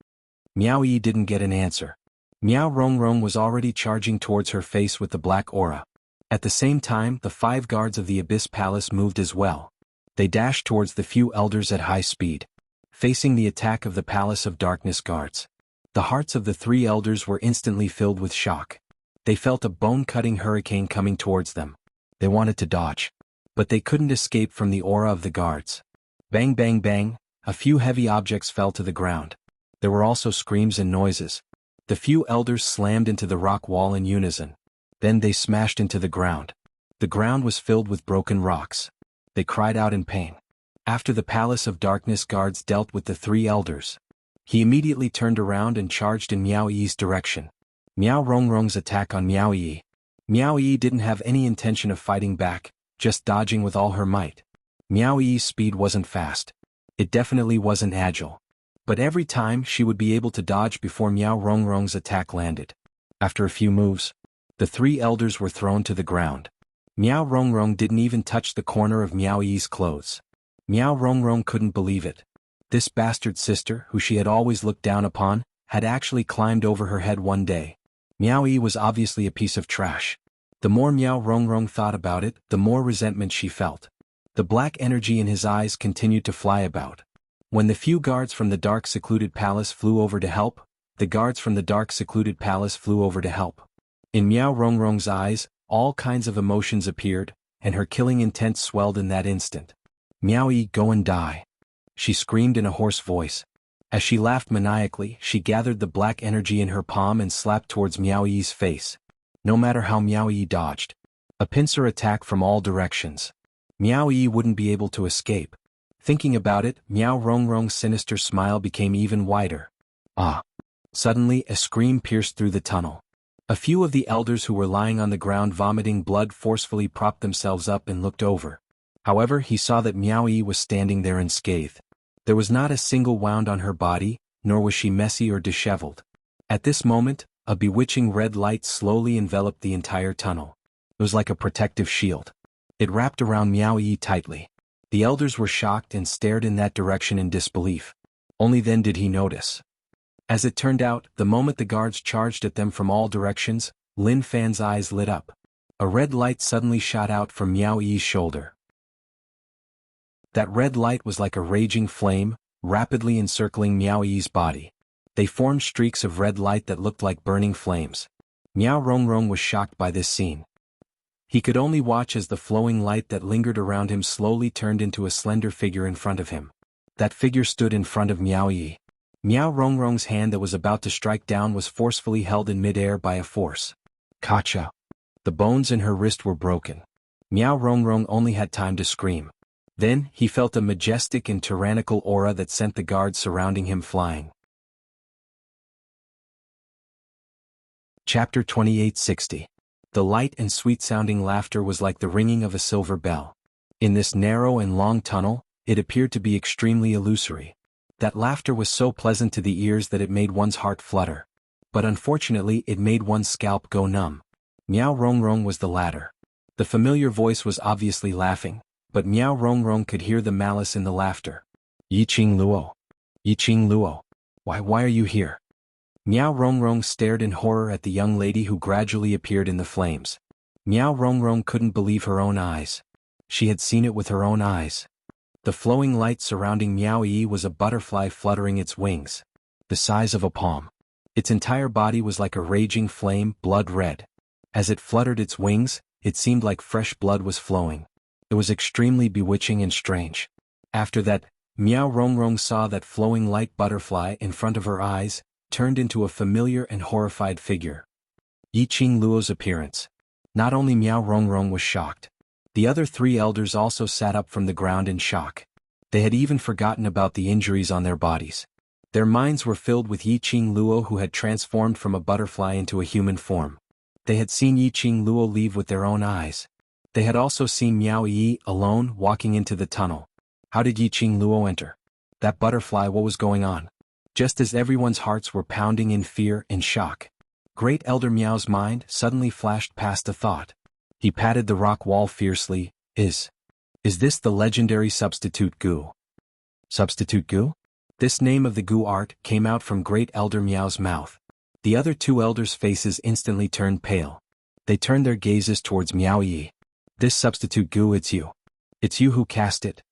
Miao Yi didn't get an answer. Miao Rongrong was already charging towards her face with the black aura. At the same time, the 5 guards of the Abyss Palace moved as well. They dashed towards the few elders at high speed, facing the attack of the Palace of Darkness guards. The hearts of the 3 elders were instantly filled with shock. They felt a bone-cutting hurricane coming towards them. They wanted to dodge, but they couldn't escape from the aura of the guards. Bang bang bang, a few heavy objects fell to the ground. There were also screams and noises. The few elders slammed into the rock wall in unison. Then they smashed into the ground. The ground was filled with broken rocks. They cried out in pain. After the Palace of Darkness guards dealt with the 3 elders, he immediately turned around and charged in Miao Yi's direction. Miao Rongrong's attack on Miao Yi. Miao Yi didn't have any intention of fighting back, just dodging with all her might. Miao Yi's speed wasn't fast. It definitely wasn't agile. But every time she would be able to dodge before Miao Rongrong's attack landed. After a few moves, the 3 elders were thrown to the ground. Miao Rongrong didn't even touch the corner of Miao Yi's clothes. Miao Rongrong couldn't believe it. This bastard sister, who she had always looked down upon, had actually climbed over her head one day. Miao Yi was obviously a piece of trash. The more Miao Rongrong thought about it, the more resentment she felt. The black energy in his eyes continued to fly about. When the few guards from the dark secluded palace flew over to help, the guards from the dark secluded palace flew over to help. In Miao Rongrong's eyes, all kinds of emotions appeared, and her killing intent swelled in that instant. Miao Yi, go and die. She screamed in a hoarse voice. As she laughed maniacally, she gathered the black energy in her palm and slapped towards Miao Yi's face. No matter how Miao Yi dodged, a pincer attack from all directions, Miao Yi wouldn't be able to escape. Thinking about it, Miao Rongrong's sinister smile became even wider. Ah! Suddenly, a scream pierced through the tunnel. A few of the elders who were lying on the ground vomiting blood forcefully propped themselves up and looked over. However, he saw that Miao Yi was standing there unscathed. There was not a single wound on her body, nor was she messy or disheveled. At this moment, a bewitching red light slowly enveloped the entire tunnel. It was like a protective shield. It wrapped around Miao Yi tightly. The elders were shocked and stared in that direction in disbelief. Only then did he notice. As it turned out, the moment the guards charged at them from all directions, Lin Fan's eyes lit up. A red light suddenly shot out from Miao Yi's shoulder. That red light was like a raging flame, rapidly encircling Miao Yi's body. They formed streaks of red light that looked like burning flames. Miao Rongrong was shocked by this scene. He could only watch as the flowing light that lingered around him slowly turned into a slender figure in front of him. That figure stood in front of Miao Yi. Miao Rongrong's hand that was about to strike down was forcefully held in midair by a force. Kacha! The bones in her wrist were broken. Miao Rongrong only had time to scream. Then, he felt a majestic and tyrannical aura that sent the guards surrounding him flying. Chapter 28:60. The light and sweet-sounding laughter was like the ringing of a silver bell. In this narrow and long tunnel, it appeared to be extremely illusory. That laughter was so pleasant to the ears that it made one's heart flutter. But unfortunately, it made one's scalp go numb. Miao Rongrong was the latter. The familiar voice was obviously laughing, but Miao Rongrong could hear the malice in the laughter. Yiqing Luo. Yiqing Luo. Why are you here? Miao Rongrong stared in horror at the young lady who gradually appeared in the flames. Miao Rongrong couldn't believe her own eyes. She had seen it with her own eyes. The flowing light surrounding Miao Yi was a butterfly fluttering its wings, the size of a palm. Its entire body was like a raging flame, blood red. As it fluttered its wings, it seemed like fresh blood was flowing. It was extremely bewitching and strange. After that, Miao Rongrong saw that flowing light butterfly in front of her eyes, turned into a familiar and horrified figure. Yiqing Luo's appearance. Not only Miao Rongrong was shocked. The other three elders also sat up from the ground in shock. They had even forgotten about the injuries on their bodies. Their minds were filled with Yiqing Luo, who had transformed from a butterfly into a human form. They had seen Yiqing Luo leave with their own eyes. They had also seen Miao Yi alone walking into the tunnel. How did Yiqing Luo enter? That butterfly, what was going on? Just as everyone's hearts were pounding in fear and shock, Great Elder Miao's mind suddenly flashed past a thought. He patted the rock wall fiercely. Is this the legendary substitute Gu? Substitute Gu? This name of the Gu art came out from Great Elder Miao's mouth. The other two elders' faces instantly turned pale. They turned their gazes towards Miao Yi. This substitute Gu, it's you. It's you who cast it.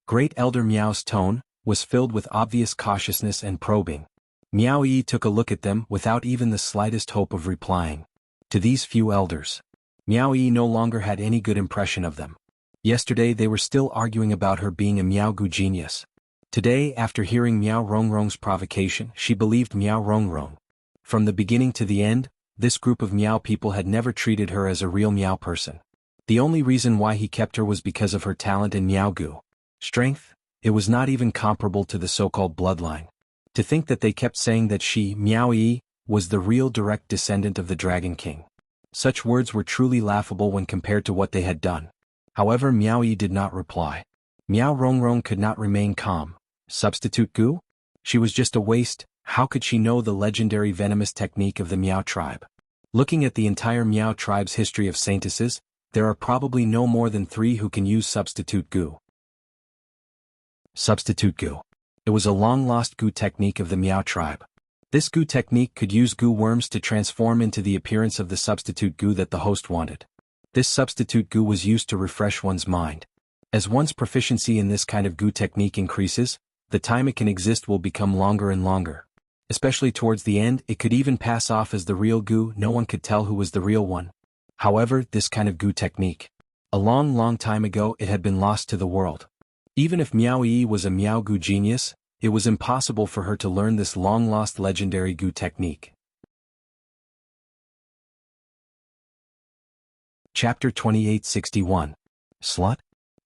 Great Elder Miao's tone was filled with obvious cautiousness and probing. Miao Yi took a look at them without even the slightest hope of replying. To these few elders, Miao Yi no longer had any good impression of them. Yesterday they were still arguing about her being a Miao Gu genius. Today, after hearing Miao Rongrong's provocation, she believed Miao Rongrong. From the beginning to the end, this group of Miao people had never treated her as a real Miao person. The only reason why he kept her was because of her talent in Miao Gu. Strength? It was not even comparable to the so-called bloodline. To think that they kept saying that she, Miao Yi, was the real direct descendant of the Dragon King. Such words were truly laughable when compared to what they had done. However, Miao Yi did not reply. Miao Rongrong could not remain calm. Substitute Gu? She was just a waste. How could she know the legendary venomous technique of the Miao tribe? Looking at the entire Miao tribe's history of saintesses, there are probably no more than 3 who can use substitute Gu. Substitute Gu. It was a long-lost Gu technique of the Miao tribe. This Gu technique could use Gu worms to transform into the appearance of the substitute Gu that the host wanted. This substitute Gu was used to refresh one's mind. As one's proficiency in this kind of Gu technique increases, the time it can exist will become longer and longer. Especially towards the end, it could even pass off as the real Gu. No one could tell who was the real one. However, this kind of Gu technique, a long time ago, it had been lost to the world. Even if Miao Yi was a Miao Gu genius, it was impossible for her to learn this long-lost legendary Gu technique. Chapter 2861. Slut?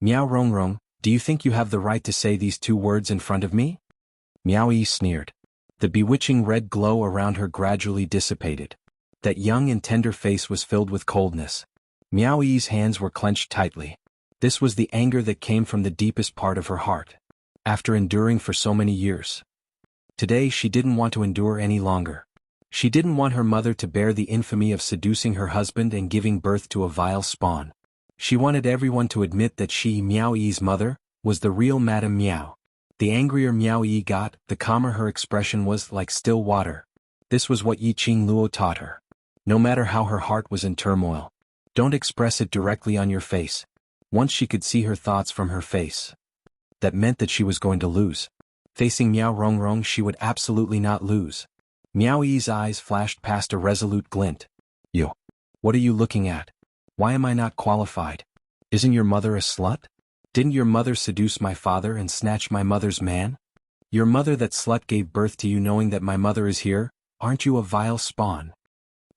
Miao Rongrong, do you think you have the right to say these 2 words in front of me? Miao Yi sneered. The bewitching red glow around her gradually dissipated. That young and tender face was filled with coldness. Miao Yi's hands were clenched tightly. This was the anger that came from the deepest part of her heart. After enduring for so many years, today she didn't want to endure any longer. She didn't want her mother to bear the infamy of seducing her husband and giving birth to a vile spawn. She wanted everyone to admit that she, Miao Yi's mother, was the real Madame Miao. The angrier Miao Yi got, the calmer her expression was, like still water. This was what Yiqing Luo taught her. No matter how her heart was in turmoil, don't express it directly on your face. Once she could see her thoughts from her face, that meant that she was going to lose. Facing Miao Rongrong, she would absolutely not lose. Miao Yi's eyes flashed past a resolute glint. You. What are you looking at? Why am I not qualified? Isn't your mother a slut? Didn't your mother seduce my father and snatch my mother's man? Your mother, that slut, gave birth to you knowing that my mother is here. Aren't you a vile spawn?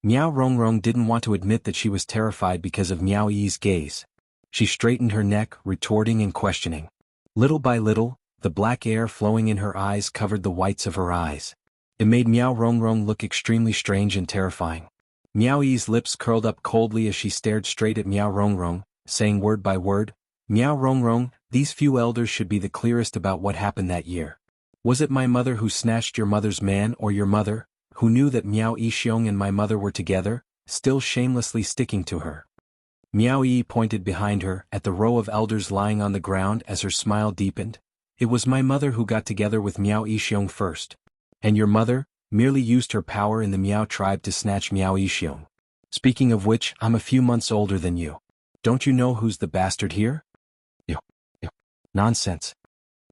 Miao Rongrong didn't want to admit that she was terrified because of Miao Yi's gaze. She straightened her neck, retorting and questioning. Little by little, the black air flowing in her eyes covered the whites of her eyes. It made Miao Rongrong look extremely strange and terrifying. Miao Yi's lips curled up coldly as she stared straight at Miao Rongrong, saying word by word, Miao Rongrong, these few elders should be the clearest about what happened that year. Was it my mother who snatched your mother's man, or your mother, who knew that Miao Yixiong and my mother were together, still shamelessly sticking to her? Miao Yi pointed behind her at the row of elders lying on the ground as her smile deepened. It was my mother who got together with Miao Yixiong first. And your mother merely used her power in the Miao tribe to snatch Miao Yixiong. Speaking of which, I'm a few months older than you. Don't you know who's the bastard here? You. Nonsense.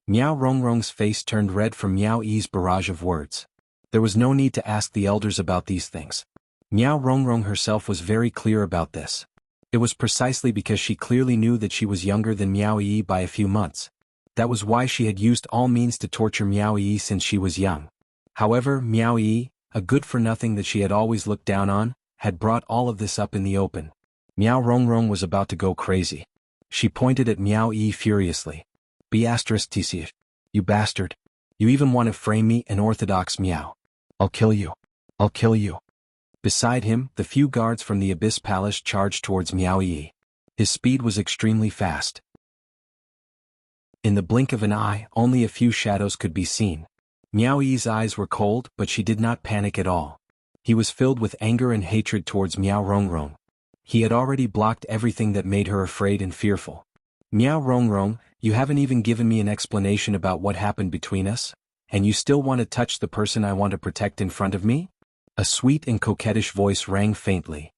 Miao Rongrong's face turned red from Miao Yi's barrage of words. There was no need to ask the elders about these things. Miao Rongrong herself was very clear about this. It was precisely because she clearly knew that she was younger than Miao Yi by a few months. That was why she had used all means to torture Miao Yi since she was young. However, Miao Yi, a good-for-nothing that she had always looked down on, had brought all of this up in the open. Miao Rongrong was about to go crazy. She pointed at Miao Yi furiously. B*TC, you bastard. You even want to frame me, an orthodox Miao. I'll kill you. I'll kill you. Beside him, the few guards from the Abyss Palace charged towards Miao Yi. His speed was extremely fast. In the blink of an eye, only a few shadows could be seen. Miao Yi's eyes were cold, but she did not panic at all. He was filled with anger and hatred towards Miao Rongrong. He had already blocked everything that made her afraid and fearful. Miao Rongrong, you haven't even given me an explanation about what happened between us, and you still want to touch the person I want to protect in front of me? A sweet and coquettish voice rang faintly.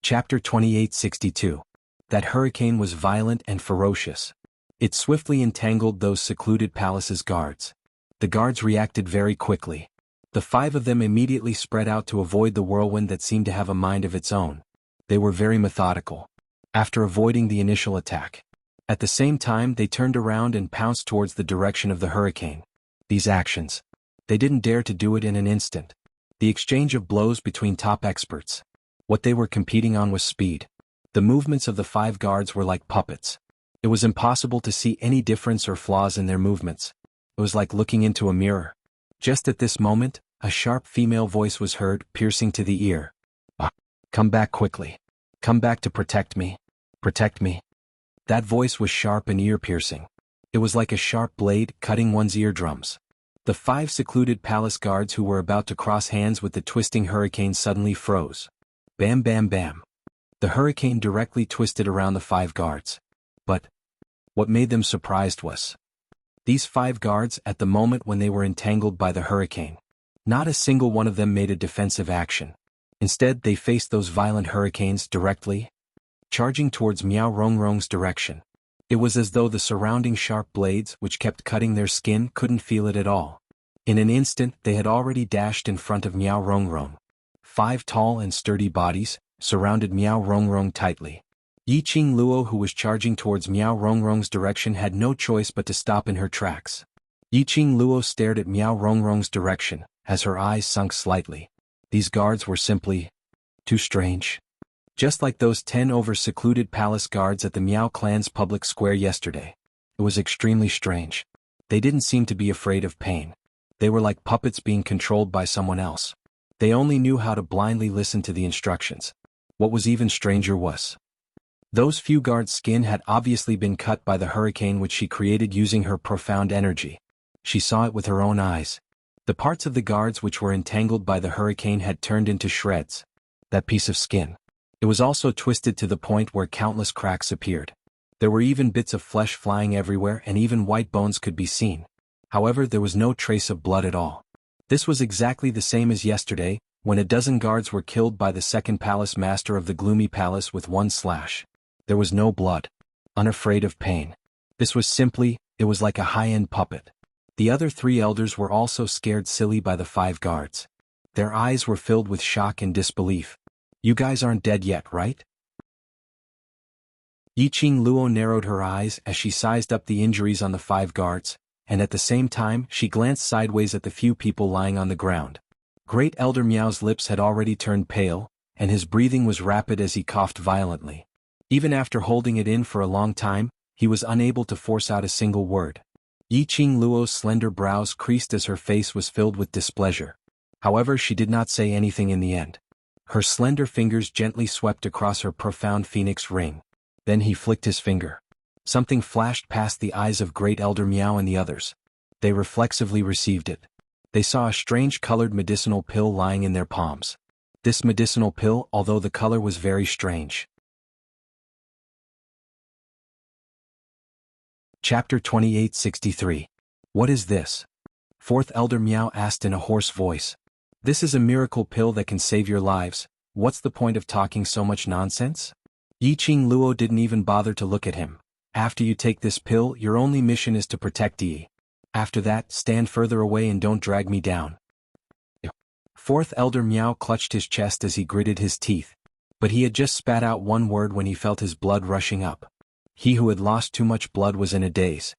Chapter 2862. That hurricane was violent and ferocious. It swiftly entangled those secluded palaces' guards. The guards reacted very quickly. The 5 of them immediately spread out to avoid the whirlwind that seemed to have a mind of its own. They were very methodical. After avoiding the initial attack, at the same time they turned around and pounced towards the direction of the hurricane. These actions. They didn't dare to do it in an instant. The exchange of blows between top experts. What they were competing on was speed. The movements of the 5 guards were like puppets. It was impossible to see any difference or flaws in their movements. It was like looking into a mirror. Just at this moment, a sharp female voice was heard, piercing to the ear. Come back quickly. Come back to protect me. Protect me. That voice was sharp and ear-piercing. It was like a sharp blade cutting one's eardrums. The 5 secluded palace guards who were about to cross hands with the twisting hurricane suddenly froze. Bam bam bam. The hurricane directly twisted around the 5 guards. But what made them surprised was these 5 guards, at the moment when they were entangled by the hurricane, not a single one of them made a defensive action. Instead, they faced those violent hurricanes directly, charging towards Miao Rongrong's direction. It was as though the surrounding sharp blades, which kept cutting their skin, couldn't feel it at all. In an instant, they had already dashed in front of Miao Rongrong. 5 tall and sturdy bodies surrounded Miao Rongrong tightly. Yiqing Luo, who was charging towards Miao Rongrong's direction, had no choice but to stop in her tracks. Yiqing Luo stared at Miao Rongrong's direction, as her eyes sunk slightly. These guards were simply too strange. Just like those 10 over-secluded palace guards at the Miao clan's public square yesterday. It was extremely strange. They didn't seem to be afraid of pain. They were like puppets being controlled by someone else. They only knew how to blindly listen to the instructions. What was even stranger was those few guards' skin had obviously been cut by the hurricane which she created using her profound energy. She saw it with her own eyes. The parts of the guards which were entangled by the hurricane had turned into shreds. That piece of skin. It was also twisted to the point where countless cracks appeared. There were even bits of flesh flying everywhere, and even white bones could be seen. However, there was no trace of blood at all. This was exactly the same as yesterday, when a dozen guards were killed by the second palace master of the gloomy palace with one slash. There was no blood. Unafraid of pain. This was simply, it was like a high-end puppet. The other 3 elders were also scared silly by the 5 guards. Their eyes were filled with shock and disbelief. You guys aren't dead yet, right? Yiqing Luo narrowed her eyes as she sized up the injuries on the 5 guards, and at the same time she glanced sideways at the few people lying on the ground. Great Elder Miao's lips had already turned pale, and his breathing was rapid as he coughed violently. Even after holding it in for a long time, he was unable to force out a single word. Yiqing Luo's slender brows creased as her face was filled with displeasure. However, she did not say anything in the end. Her slender fingers gently swept across her profound phoenix ring. Then he flicked his finger. Something flashed past the eyes of Great Elder Miao and the others. They reflexively received it. They saw a strange colored medicinal pill lying in their palms. This medicinal pill, although the color was very strange. Chapter 2863. What is this? 4th Elder Miao asked in a hoarse voice. This is a miracle pill that can save your lives. What's the point of talking so much nonsense? Yiqing Luo didn't even bother to look at him. After you take this pill, your only mission is to protect Yi. After that, stand further away and don't drag me down. Fourth Elder Miao clutched his chest as he gritted his teeth. But he had just spat out one word when he felt his blood rushing up. He who had lost too much blood was in a daze.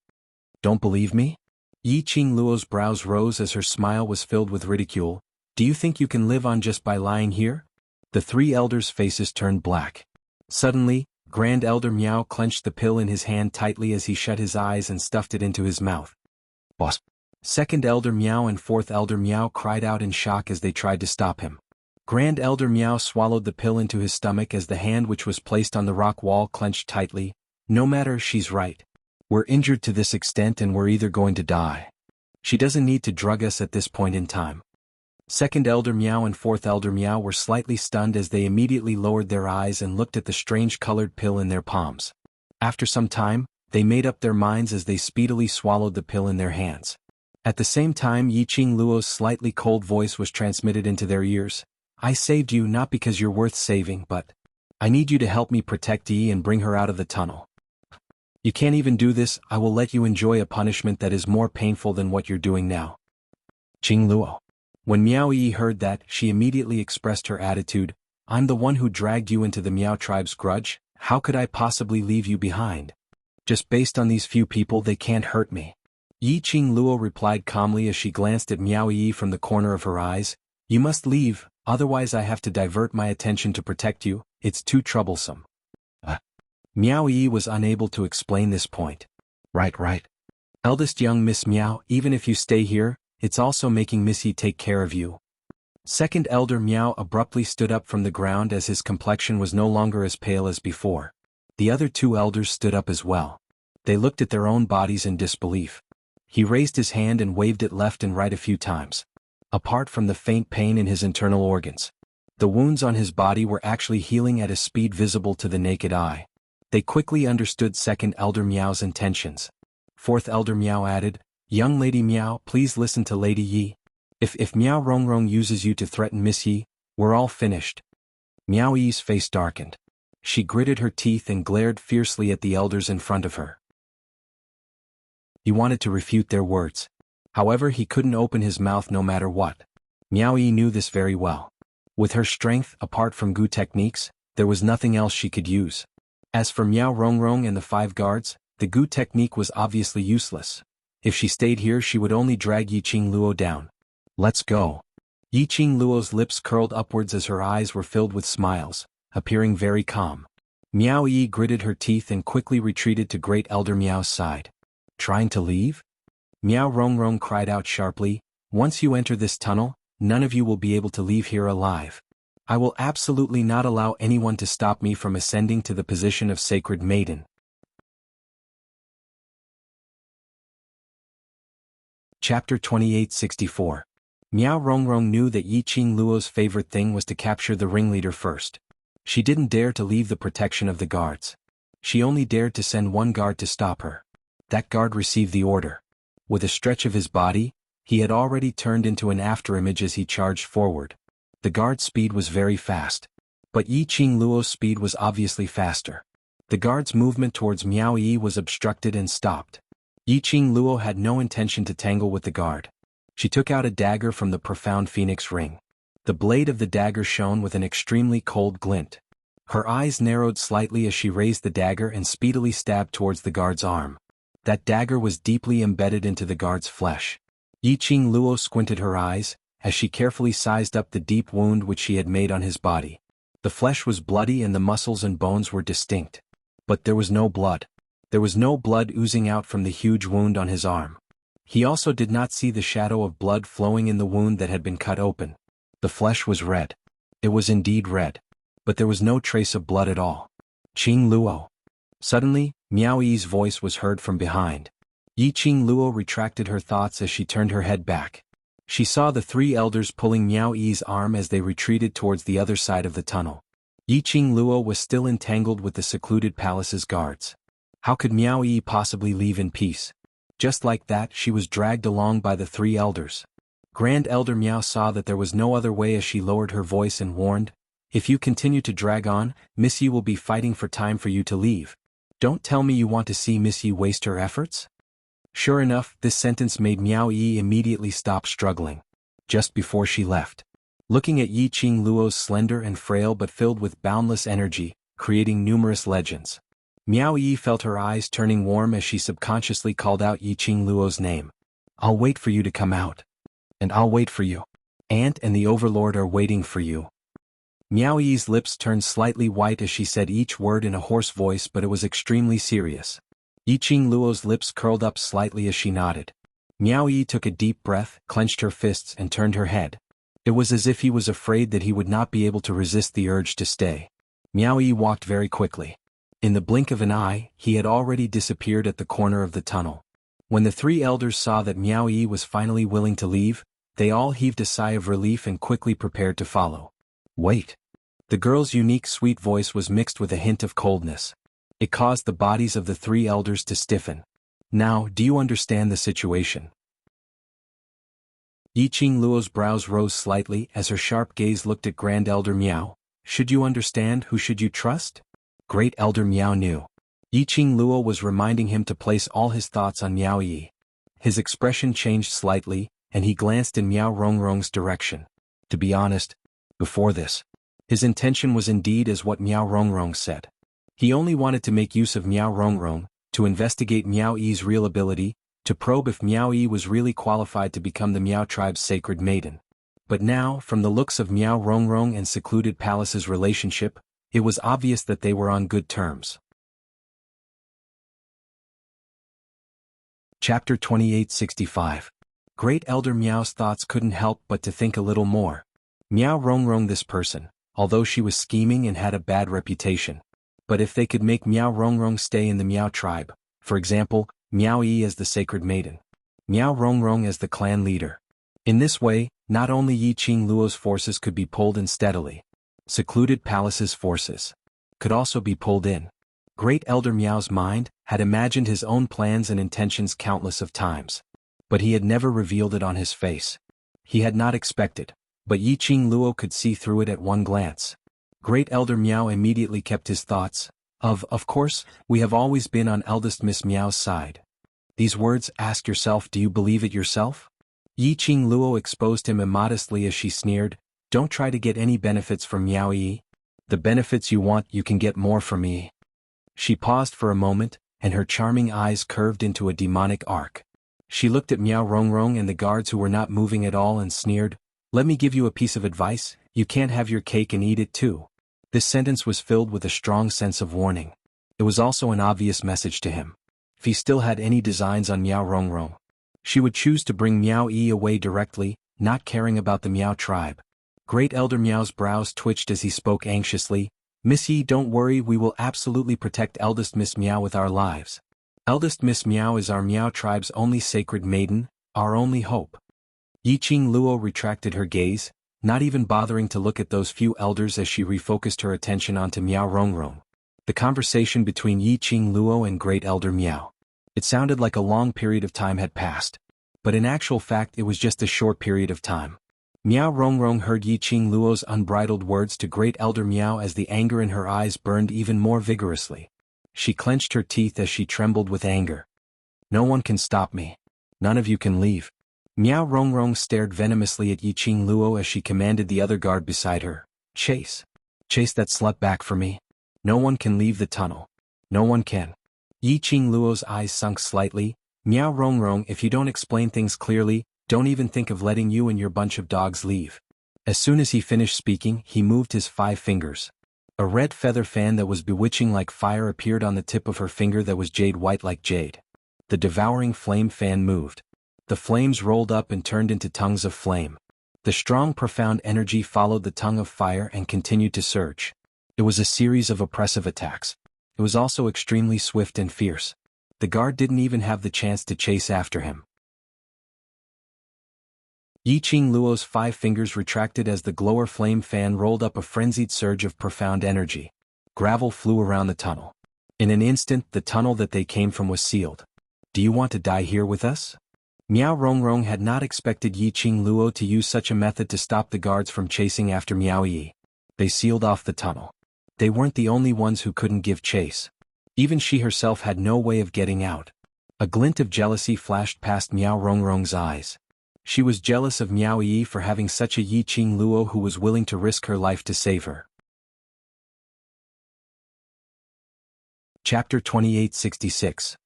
Don't believe me? Yiqing Luo's brows rose as her smile was filled with ridicule. Do you think you can live on just by lying here? The three elders' faces turned black. Suddenly, Grand Elder Miao clenched the pill in his hand tightly as he shut his eyes and stuffed it into his mouth. Boss. Second Elder Miao and Fourth Elder Miao cried out in shock as they tried to stop him. Grand Elder Miao swallowed the pill into his stomach as the hand which was placed on the rock wall clenched tightly. No matter, she's right. We're injured to this extent and we're either going to die. She doesn't need to drug us at this point in time. Second Elder Miao and Fourth Elder Miao were slightly stunned as they immediately lowered their eyes and looked at the strange colored pill in their palms. After some time, they made up their minds as they speedily swallowed the pill in their hands. At the same time, Yiqing Luo's slightly cold voice was transmitted into their ears. I saved you not because you're worth saving, but I need you to help me protect Yi and bring her out of the tunnel. You can't even do this. I will let you enjoy a punishment that is more painful than what you're doing now. Qing Luo. When Miao Yi heard that, she immediately expressed her attitude. I'm the one who dragged you into the Miao tribe's grudge. How could I possibly leave you behind? Just based on these few people, they can't hurt me. Yiqing Luo replied calmly as she glanced at Miao Yi from the corner of her eyes. You must leave, otherwise I have to divert my attention to protect you. It's too troublesome. Miao Yi was unable to explain this point. Right. Eldest young Miss Miao, even if you stay here, it's also making Miss Yi take care of you. Second Elder Miao abruptly stood up from the ground as his complexion was no longer as pale as before. The other two elders stood up as well. They looked at their own bodies in disbelief. He raised his hand and waved it left and right a few times. Apart from the faint pain in his internal organs, the wounds on his body were actually healing at a speed visible to the naked eye. They quickly understood Second Elder Miao's intentions. Fourth Elder Miao added, Young Lady Miao, please listen to Lady Yi. If Miao Rongrong uses you to threaten Miss Yi, we're all finished. Miao Yi's face darkened. She gritted her teeth and glared fiercely at the elders in front of her. He wanted to refute their words. However, he couldn't open his mouth no matter what. Miao Yi knew this very well. With her strength, apart from Gu techniques, there was nothing else she could use. As for Miao Rongrong and the 5 guards, the Gu technique was obviously useless. If she stayed here, she would only drag Yiqing Luo down. Let's go. Yiqing Luo's lips curled upwards as her eyes were filled with smiles, appearing very calm. Miao Yi gritted her teeth and quickly retreated to Great Elder Miao's side. Trying to leave? Miao Rongrong cried out sharply, Once you enter this tunnel, none of you will be able to leave here alive. I will absolutely not allow anyone to stop me from ascending to the position of Sacred Maiden. Chapter 2864. Miao Rongrong knew that Yiqing Luo's favorite thing was to capture the ringleader first. She didn't dare to leave the protection of the guards. She only dared to send one guard to stop her. That guard received the order. With a stretch of his body, he had already turned into an afterimage as he charged forward. The guard's speed was very fast. But Yiqing Luo's speed was obviously faster. The guard's movement towards Miao Yi was obstructed and stopped. Yiqing Luo had no intention to tangle with the guard. She took out a dagger from the profound phoenix ring. The blade of the dagger shone with an extremely cold glint. Her eyes narrowed slightly as she raised the dagger and speedily stabbed towards the guard's arm. That dagger was deeply embedded into the guard's flesh. Yiqing Luo squinted her eyes, as she carefully sized up the deep wound which she had made on his body. The flesh was bloody and the muscles and bones were distinct. But there was no blood. There was no blood oozing out from the huge wound on his arm. He also did not see the shadow of blood flowing in the wound that had been cut open. The flesh was red. It was indeed red. But there was no trace of blood at all. Qing Luo. Suddenly, Miao Yi's voice was heard from behind. Yiqing Luo retracted her thoughts as she turned her head back. She saw the 3 elders pulling Miao Yi's arm as they retreated towards the other side of the tunnel. Yiqing Luo was still entangled with the secluded palace's guards. How could Miao Yi possibly leave in peace? Just like that, she was dragged along by the 3 elders. Grand Elder Miao saw that there was no other way as she lowered her voice and warned, If you continue to drag on, Miss Yi will be fighting for time for you to leave. Don't tell me you want to see Miss Yi waste her efforts? Sure enough, this sentence made Miao Yi immediately stop struggling. Just before she left. Looking at Yi Qing Luo's slender and frail but filled with boundless energy, creating numerous legends. Miao Yi felt her eyes turning warm as she subconsciously called out Yi Qing Luo's name. I'll wait for you to come out. And I'll wait for you. Aunt and the Overlord are waiting for you. Miao Yi's lips turned slightly white as she said each word in a hoarse voice, but it was extremely serious. Yi Qing Luo's lips curled up slightly as she nodded. Miao Yi took a deep breath, clenched her fists and turned her head. It was as if he was afraid that he would not be able to resist the urge to stay. Miao Yi walked very quickly. In the blink of an eye, he had already disappeared at the corner of the tunnel. When the three elders saw that Miao Yi was finally willing to leave, they all heaved a sigh of relief and quickly prepared to follow. Wait. The girl's unique sweet voice was mixed with a hint of coldness. It caused the bodies of the three elders to stiffen. Now, do you understand the situation? Yi Qing Luo's brows rose slightly as her sharp gaze looked at Grand Elder Miao. Should you understand, who should you trust? Great Elder Miao knew. Yi Qing Luo was reminding him to place all his thoughts on Miao Yi. His expression changed slightly, and he glanced in Miao Rongrong's direction. To be honest, before this, his intention was indeed as what Miao Rongrong said. He only wanted to make use of Miao Rongrong, to investigate Miao Yi's real ability, to probe if Miao Yi was really qualified to become the Miao tribe's sacred maiden. But now, from the looks of Miao Rongrong and Secluded Palace's relationship, it was obvious that they were on good terms. Chapter 2865. Great Elder Miao's thoughts couldn't help but to think a little more. Miao Rongrong, this person, although she was scheming and had a bad reputation. But if they could make Miao Rongrong stay in the Miao tribe, for example, Miao Yi as the sacred maiden, Miao Rongrong as the clan leader. In this way, not only Yi Qing Luo's forces could be pulled in steadily. Secluded Palace's forces could also be pulled in. Great Elder Miao's mind had imagined his own plans and intentions countless of times. But he had never revealed it on his face. He had not expected, but Yi Qing Luo could see through it at one glance. Great Elder Miao immediately kept his thoughts. Of course, we have always been on eldest Miss Miao's side. These words, ask yourself, do you believe it yourself? Yi Qing Luo exposed him immodestly as she sneered, don't try to get any benefits from Miao Yi. The benefits you want, you can get more from me. She paused for a moment, and her charming eyes curved into a demonic arc. She looked at Miao Rongrong and the guards who were not moving at all and sneered, let me give you a piece of advice, you can't have your cake and eat it too. This sentence was filled with a strong sense of warning. It was also an obvious message to him. If he still had any designs on Miao Rongrong, she would choose to bring Miao Yi away directly, not caring about the Miao tribe. Great Elder Miao's brows twitched as he spoke anxiously, Miss Yi, don't worry, we will absolutely protect eldest Miss Miao with our lives. Eldest Miss Miao is our Miao tribe's only sacred maiden, our only hope. Yi Qing Luo retracted her gaze, not even bothering to look at those few elders as she refocused her attention onto Miao Rongrong. The conversation between Yi Qing Luo and Great Elder Miao. It sounded like a long period of time had passed. But in actual fact it was just a short period of time. Miao Rongrong heard Yi Qing Luo's unbridled words to Great Elder Miao as the anger in her eyes burned even more vigorously. She clenched her teeth as she trembled with anger. No one can stop me. None of you can leave. Miao Rongrong stared venomously at Yi Qing Luo as she commanded the other guard beside her, chase. Chase that slut back for me. No one can leave the tunnel. No one can. Yi Qing Luo's eyes sunk slightly. Miao Rongrong, if you don't explain things clearly, don't even think of letting you and your bunch of dogs leave. As soon as he finished speaking, he moved his 5 fingers. A red feather fan that was bewitching like fire appeared on the tip of her finger that was jade white like jade. The devouring flame fan moved. The flames rolled up and turned into tongues of flame. The strong, profound energy followed the tongue of fire and continued to surge. It was a series of oppressive attacks. It was also extremely swift and fierce. The guard didn't even have the chance to chase after him. Yi Qing Luo's 5 fingers retracted as the glower flame fan rolled up a frenzied surge of profound energy. Gravel flew around the tunnel. In an instant, the tunnel that they came from was sealed. Do you want to die here with us? Miao Rongrong had not expected Yi Qing Luo to use such a method to stop the guards from chasing after Miao Yi. They sealed off the tunnel. They weren't the only ones who couldn't give chase. Even she herself had no way of getting out. A glint of jealousy flashed past Miao Rongrong's eyes. She was jealous of Miao Yi for having such a Yiqing Luo who was willing to risk her life to save her. Chapter 2866.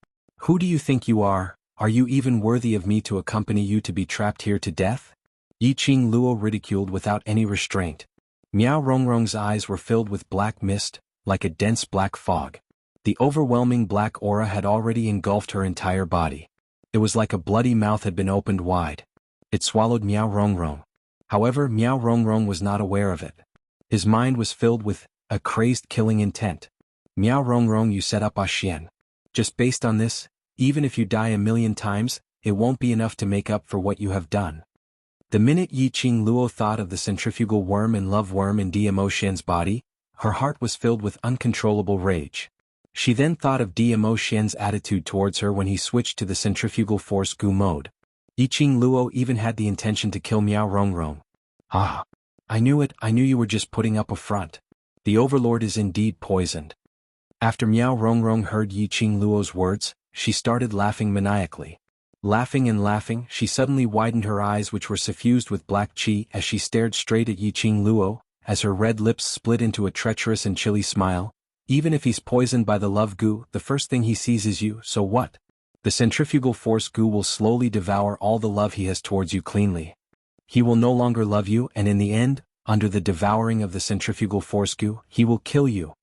Who do you think you are? Are you even worthy of me to accompany you to be trapped here to death? Yiqing Luo ridiculed without any restraint. Miao Rongrong's eyes were filled with black mist, like a dense black fog. The overwhelming black aura had already engulfed her entire body. It was like a bloody mouth had been opened wide. It swallowed Miao Rongrong. However, Miao Rongrong was not aware of it. His mind was filled with a crazed killing intent. Miao Rongrong, you set up a Xian. Just based on this, even if you die 1,000,000 times, it won't be enough to make up for what you have done. The minute Yiqing Luo thought of the centrifugal worm and love worm in Dmo Xian's body, her heart was filled with uncontrollable rage. She then thought of Dmo Xian's attitude towards her when he switched to the centrifugal force Gu mode. Yiqing Luo even had the intention to kill Miao Rongrong. Ah! I knew it, I knew you were just putting up a front. The overlord is indeed poisoned. After Miao Rongrong heard Yiqing Luo's words, she started laughing maniacally. Laughing and laughing, she suddenly widened her eyes which were suffused with black qi as she stared straight at Yiqing Luo, as her red lips split into a treacherous and chilly smile. Even if he's poisoned by the love Gu, the first thing he sees is you, so what? The centrifugal force Gu will slowly devour all the love he has towards you cleanly. He will no longer love you and in the end, under the devouring of the centrifugal force Gu, he will kill you.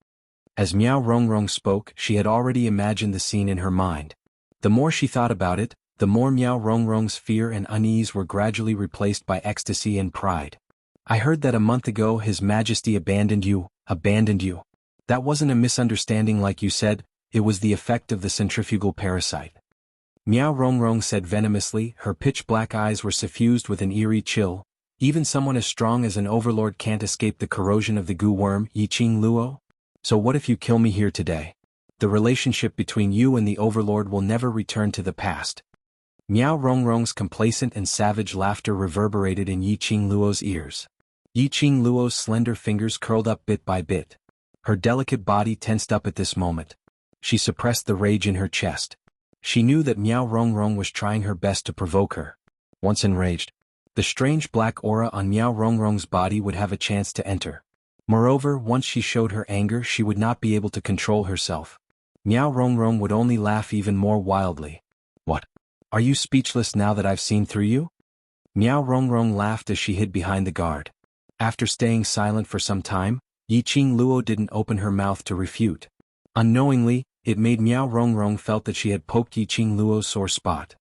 As Miao Rongrong spoke, she had already imagined the scene in her mind. The more she thought about it, the more Miao Rongrong's fear and unease were gradually replaced by ecstasy and pride. I heard that a month ago His Majesty abandoned you. That wasn't a misunderstanding like you said, it was the effect of the centrifugal parasite. Miao Rongrong said venomously, her pitch-black eyes were suffused with an eerie chill. Even someone as strong as an overlord can't escape the corrosion of the Gu worm, Yiqing Luo? So what if you kill me here today? The relationship between you and the overlord will never return to the past. Miao Rongrong's complacent and savage laughter reverberated in Yiqing Luo's ears. Yiqing Luo's slender fingers curled up bit by bit. Her delicate body tensed up at this moment. She suppressed the rage in her chest. She knew that Miao Rongrong was trying her best to provoke her. Once enraged, the strange black aura on Miao Rongrong's body would have a chance to enter. Moreover, once she showed her anger, she would not be able to control herself. Miao Rongrong would only laugh even more wildly. What? Are you speechless now that I've seen through you? Miao Rongrong laughed as she hid behind the guard. After staying silent for some time, Yiqing Luo didn't open her mouth to refute. Unknowingly, it made Miao Rongrong felt that she had poked Yiqing Luo's sore spot.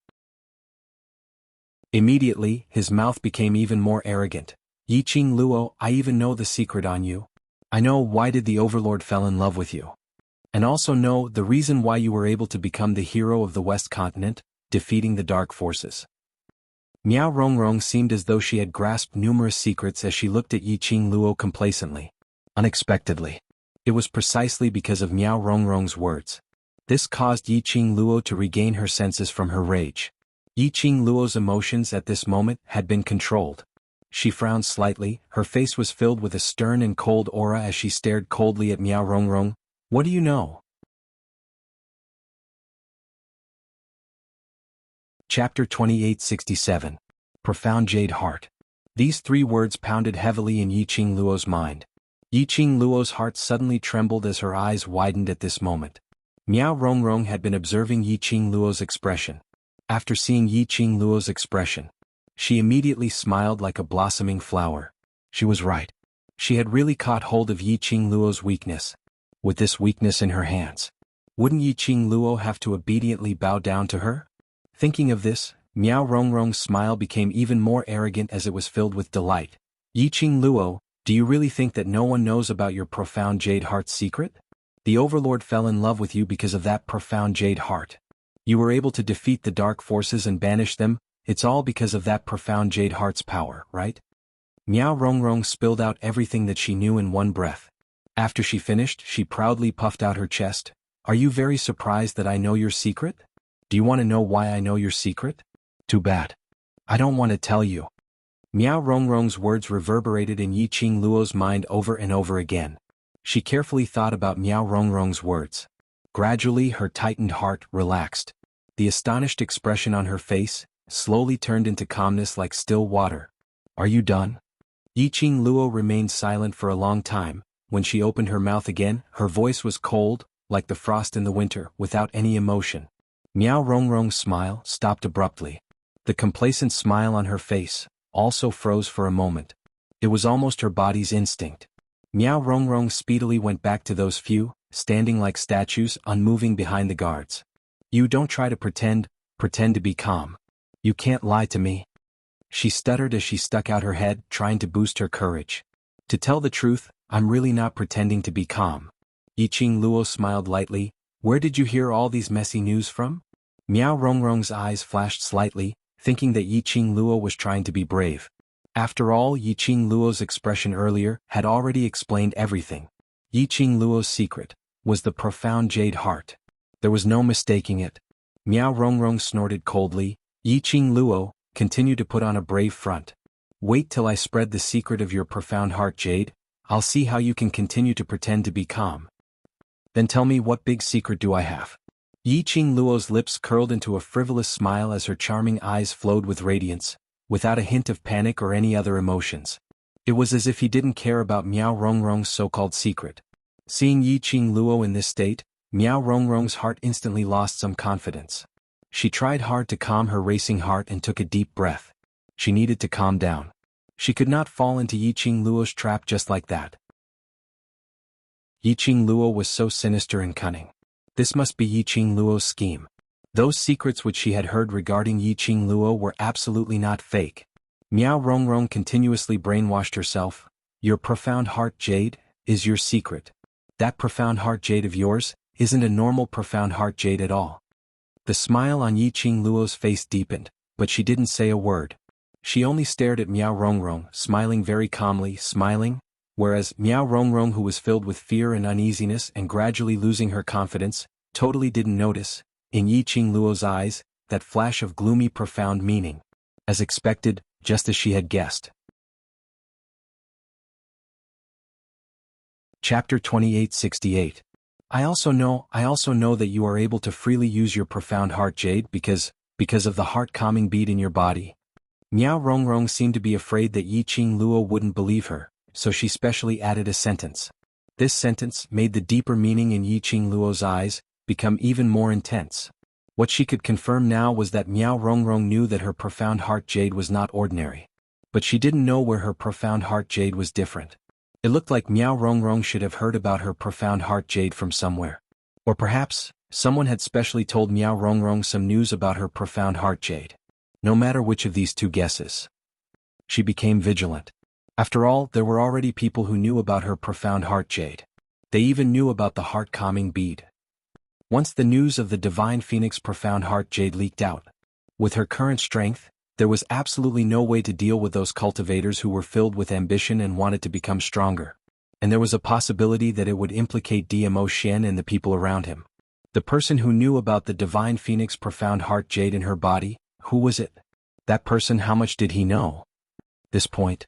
Immediately, his mouth became even more arrogant. Yiqing Luo, I even know the secret on you. I know why did the overlord fell in love with you. And also know the reason why you were able to become the hero of the West Continent, defeating the dark forces. Miao Rongrong seemed as though she had grasped numerous secrets as she looked at Yiqing Luo complacently. Unexpectedly. It was precisely because of Miao Rongrong's words. This caused Yiqing Luo to regain her senses from her rage. Yiqing Luo's emotions at this moment had been controlled. She frowned slightly, her face was filled with a stern and cold aura as she stared coldly at Miao Rongrong. What do you know? Chapter 2867. Profound Jade Heart. These three words pounded heavily in Yiqing Luo's mind. Yiqing Luo's heart suddenly trembled as her eyes widened at this moment. Miao Rongrong had been observing Yiqing Luo's expression. After seeing Yiqing Luo's expression, she immediately smiled like a blossoming flower. She was right. She had really caught hold of Yiqing Luo's weakness. With this weakness in her hands, wouldn't Yiqing Luo have to obediently bow down to her? Thinking of this, Miao Rongrong's smile became even more arrogant as it was filled with delight. Yiqing Luo, do you really think that no one knows about your profound jade heart's secret? The overlord fell in love with you because of that profound jade heart. You were able to defeat the dark forces and banish them, it's all because of that profound jade heart's power, right? Miao Rongrong spilled out everything that she knew in one breath. After she finished, she proudly puffed out her chest. Are you very surprised that I know your secret? Do you want to know why I know your secret? Too bad. I don't want to tell you. Miao Rongrong's words reverberated in Yi Qing Luo's mind over and over again. She carefully thought about Miao Rongrong's words. Gradually her tightened heart relaxed. The astonished expression on her face slowly turned into calmness like still water. Are you done? Yi Qing Luo remained silent for a long time. When she opened her mouth again, her voice was cold, like the frost in the winter, without any emotion. Miao Rongrong's smile stopped abruptly. The complacent smile on her face also froze for a moment. It was almost her body's instinct. Miao Rongrong speedily went back to those few, standing like statues, unmoving behind the guards. You don't try to pretend to be calm. You can't lie to me. She stuttered as she stuck out her head, trying to boost her courage. To tell the truth, I'm really not pretending to be calm. Yi Qing Luo smiled lightly. Where did you hear all these messy news from? Miao Rongrong's eyes flashed slightly, thinking that Yi Qing Luo was trying to be brave. After all, Yi Qing Luo's expression earlier had already explained everything. Yi Qing Luo's secret was the profound jade heart. There was no mistaking it. Miao Rongrong snorted coldly. Yi Qing Luo, continue to put on a brave front. Wait till I spread the secret of your profound heart jade. I'll see how you can continue to pretend to be calm. Then tell me, what big secret do I have? Yi Qing Luo's lips curled into a frivolous smile as her charming eyes flowed with radiance, without a hint of panic or any other emotions. It was as if he didn't care about Miao Rongrong's so-called secret. Seeing Yi Qing Luo in this state, Miao Rongrong's heart instantly lost some confidence. She tried hard to calm her racing heart and took a deep breath. She needed to calm down. She could not fall into Yi Qing Luo's trap just like that. Yi Qing Luo was so sinister and cunning. This must be Yi Qing Luo's scheme. Those secrets which she had heard regarding Yi Qing Luo were absolutely not fake. Miao Rongrong continuously brainwashed herself. Your profound heart jade is your secret. That profound heart jade of yours isn't a normal profound heart jade at all. The smile on Yi Qing Luo's face deepened, but she didn't say a word. She only stared at Miao Rongrong, smiling very calmly, whereas Miao Rongrong, who was filled with fear and uneasiness and gradually losing her confidence, totally didn't notice, in Yi Qing Luo's eyes, that flash of gloomy profound meaning. As expected, just as she had guessed. Chapter 2868. I also know that you are able to freely use your profound heart jade because of the heart-calming bead in your body. Miao Rongrong seemed to be afraid that Yi Qing Luo wouldn't believe her, so she specially added a sentence. This sentence made the deeper meaning in Yi Qing Luo's eyes become even more intense. What she could confirm now was that Miao Rongrong knew that her profound heart jade was not ordinary. But she didn't know where her profound heart jade was different. It looked like Miao Rongrong should have heard about her profound heart jade from somewhere. Or perhaps, someone had specially told Miao Rongrong some news about her profound heart jade. No matter which of these two guesses, she became vigilant. After all, there were already people who knew about her profound heart jade. They even knew about the heart-calming bead. Once the news of the Divine Phoenix profound heart jade leaked out, with her current strength, there was absolutely no way to deal with those cultivators who were filled with ambition and wanted to become stronger. And there was a possibility that it would implicate DMO Shen and the people around him. The person who knew about the Divine Phoenix profound heart jade in her body, who was it? That person, how much did he know? This point.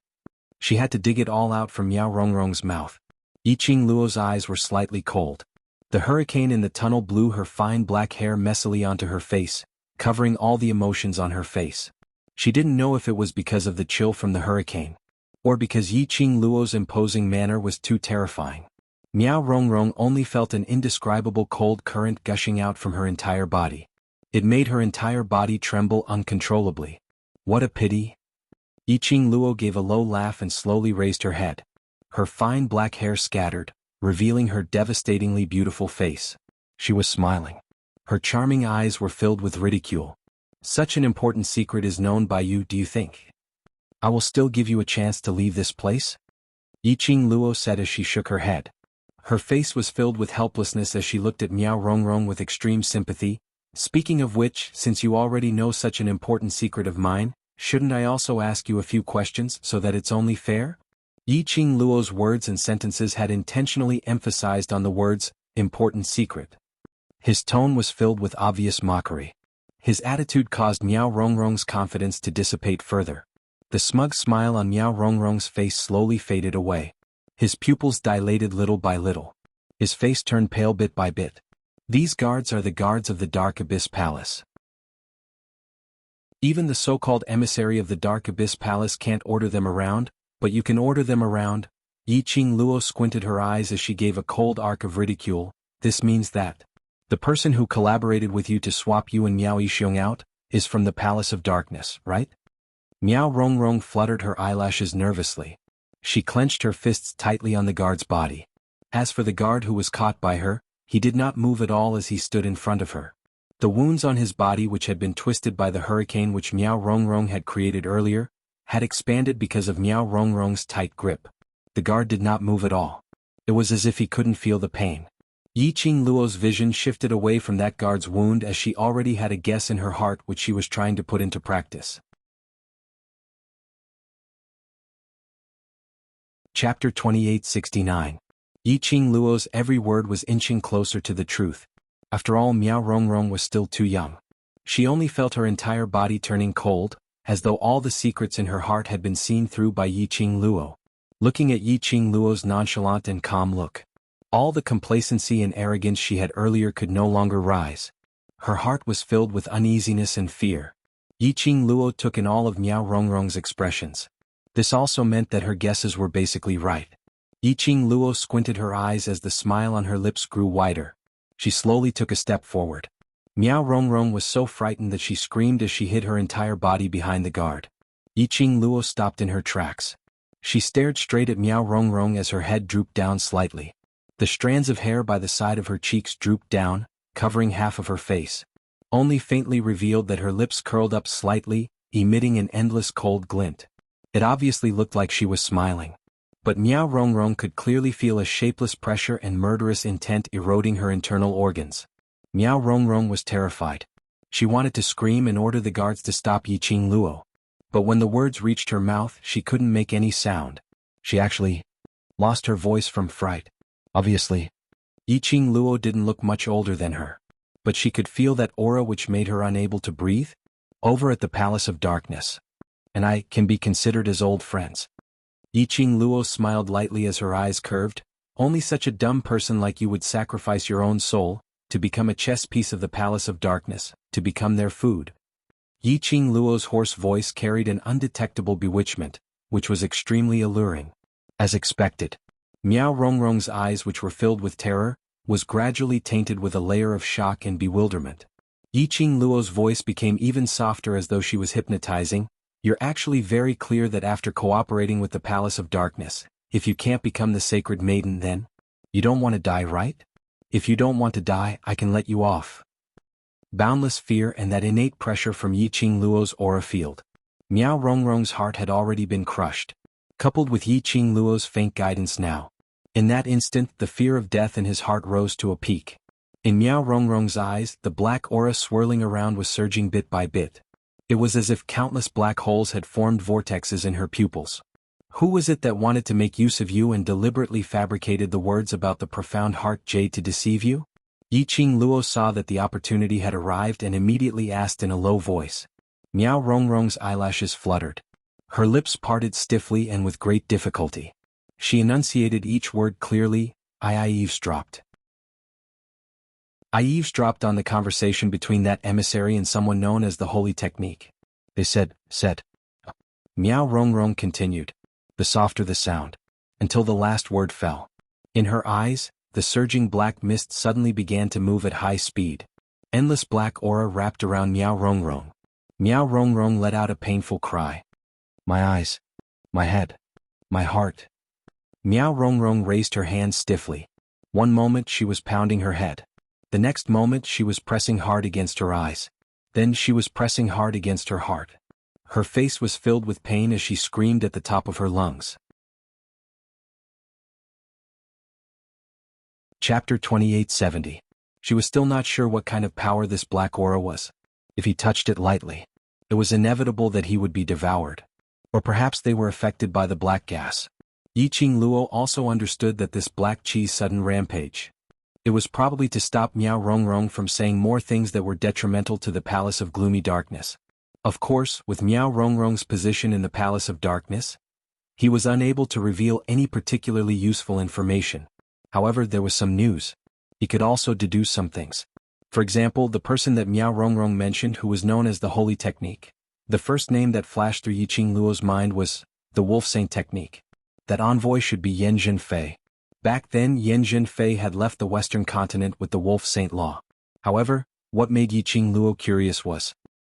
She had to dig it all out from Miao Rongrong's mouth. Yi Qing Luo's eyes were slightly cold. The hurricane in the tunnel blew her fine black hair messily onto her face, covering all the emotions on her face. She didn't know if it was because of the chill from the hurricane, or because Yi Qing Luo's imposing manner was too terrifying. Miao Rongrong only felt an indescribable cold current gushing out from her entire body. It made her entire body tremble uncontrollably. What a pity. Yi Qing Luo gave a low laugh and slowly raised her head. Her fine black hair scattered, revealing her devastatingly beautiful face. She was smiling. Her charming eyes were filled with ridicule. Such an important secret is known by you, do you think I will still give you a chance to leave this place? Yi Qing Luo said as she shook her head. Her face was filled with helplessness as she looked at Miao Rongrong with extreme sympathy. Speaking of which, since you already know such an important secret of mine, shouldn't I also ask you a few questions so that it's only fair? Yi Qing Luo's words and sentences had intentionally emphasized on the words, important secret. His tone was filled with obvious mockery. His attitude caused Miao Rongrong's confidence to dissipate further. The smug smile on Miao Rongrong's face slowly faded away. His pupils dilated little by little. His face turned pale bit by bit. These guards are the guards of the Dark Abyss Palace. Even the so-called emissary of the Dark Abyss Palace can't order them around, but you can order them around. Yiqing Luo squinted her eyes as she gave a cold arc of ridicule. This means that the person who collaborated with you to swap you and Miao Yixiong out is from the Palace of Darkness, right? Miao Rongrong fluttered her eyelashes nervously. She clenched her fists tightly on the guard's body. As for the guard who was caught by her, he did not move at all as he stood in front of her. The wounds on his body, which had been twisted by the hurricane which Miao Rongrong had created earlier, had expanded because of Miao Rongrong's tight grip. The guard did not move at all. It was as if he couldn't feel the pain. Yiqing Luo's vision shifted away from that guard's wound as she already had a guess in her heart which she was trying to put into practice. Chapter 2869. Yiqing Luo's every word was inching closer to the truth. After all, Miao Rongrong was still too young. She only felt her entire body turning cold, as though all the secrets in her heart had been seen through by Yiqing Luo. Looking at Yiqing Luo's nonchalant and calm look, all the complacency and arrogance she had earlier could no longer rise. Her heart was filled with uneasiness and fear. Yiqing Luo took in all of Miao Rongrong's expressions. This also meant that her guesses were basically right. Yiqing Luo squinted her eyes as the smile on her lips grew wider. She slowly took a step forward. Miao Rongrong was so frightened that she screamed as she hid her entire body behind the guard. Yiqing Luo stopped in her tracks. She stared straight at Miao Rongrong as her head drooped down slightly. The strands of hair by the side of her cheeks drooped down, covering half of her face. Only faintly revealed that her lips curled up slightly, emitting an endless cold glint. It obviously looked like she was smiling. But Miao Rongrong could clearly feel a shapeless pressure and murderous intent eroding her internal organs. Miao Rongrong was terrified. She wanted to scream and order the guards to stop Yiqing Luo. But when the words reached her mouth, she couldn't make any sound. She actually lost her voice from fright. Obviously, Yiqing Luo didn't look much older than her. But she could feel that aura which made her unable to breathe. Over at the Palace of Darkness. And I can be considered as old friends. Yiqing Luo smiled lightly as her eyes curved. Only such a dumb person like you would sacrifice your own soul, to become a chess piece of the Palace of Darkness, to become their food. Yiqing Luo's hoarse voice carried an undetectable bewitchment, which was extremely alluring. As expected, Miao Rongrong's eyes, which were filled with terror, was gradually tainted with a layer of shock and bewilderment. Yiqing Luo's voice became even softer as though she was hypnotizing. You're actually very clear that after cooperating with the Palace of Darkness, if you can't become the Sacred Maiden, then you don't want to die, right? If you don't want to die, I can let you off. Boundless fear and that innate pressure from Yiqing Luo's aura field. Miao Rongrong's heart had already been crushed, coupled with Yiqing Luo's faint guidance now. In that instant, the fear of death in his heart rose to a peak. In Miao Rongrong's eyes, the black aura swirling around was surging bit by bit. It was as if countless black holes had formed vortexes in her pupils. Who was it that wanted to make use of you and deliberately fabricated the words about the profound heart jade to deceive you? Yiqing Luo saw that the opportunity had arrived and immediately asked in a low voice. Miao Rongrong's eyelashes fluttered. Her lips parted stiffly and with great difficulty. She enunciated each word clearly. I eavesdropped. I eavesdropped on the conversation between that emissary and someone known as the Holy Technique. They said. Miao Rongrong continued, the softer the sound, until the last word fell. In her eyes, the surging black mist suddenly began to move at high speed. Endless black aura wrapped around Miao Rongrong. Miao Rongrong let out a painful cry. My eyes. My head. My heart. Miao Rongrong raised her hands stiffly. One moment she was pounding her head. The next moment she was pressing hard against her eyes. Then she was pressing hard against her heart. Her face was filled with pain as she screamed at the top of her lungs. Chapter 2870. She was still not sure what kind of power this black aura was. If he touched it lightly, it was inevitable that he would be devoured. Or perhaps they were affected by the black gas. Yiqing Luo also understood that this black cheese sudden rampage. It was probably to stop Miao Rongrong from saying more things that were detrimental to the Palace of Gloomy Darkness. Of course, with Miao Rongrong's position in the Palace of Darkness, he was unable to reveal any particularly useful information. However, there was some news. He could also deduce some things. For example, the person that Miao Rongrong mentioned who was known as the Holy Technique. The first name that flashed through Yiqing Luo's mind was the Wolf Saint Technique. That envoy should be Yan Zhenfei. Back then, Yan Zhenfei had left the Western continent with the Wolf Saint Law. However, what made Yiqing Luo curious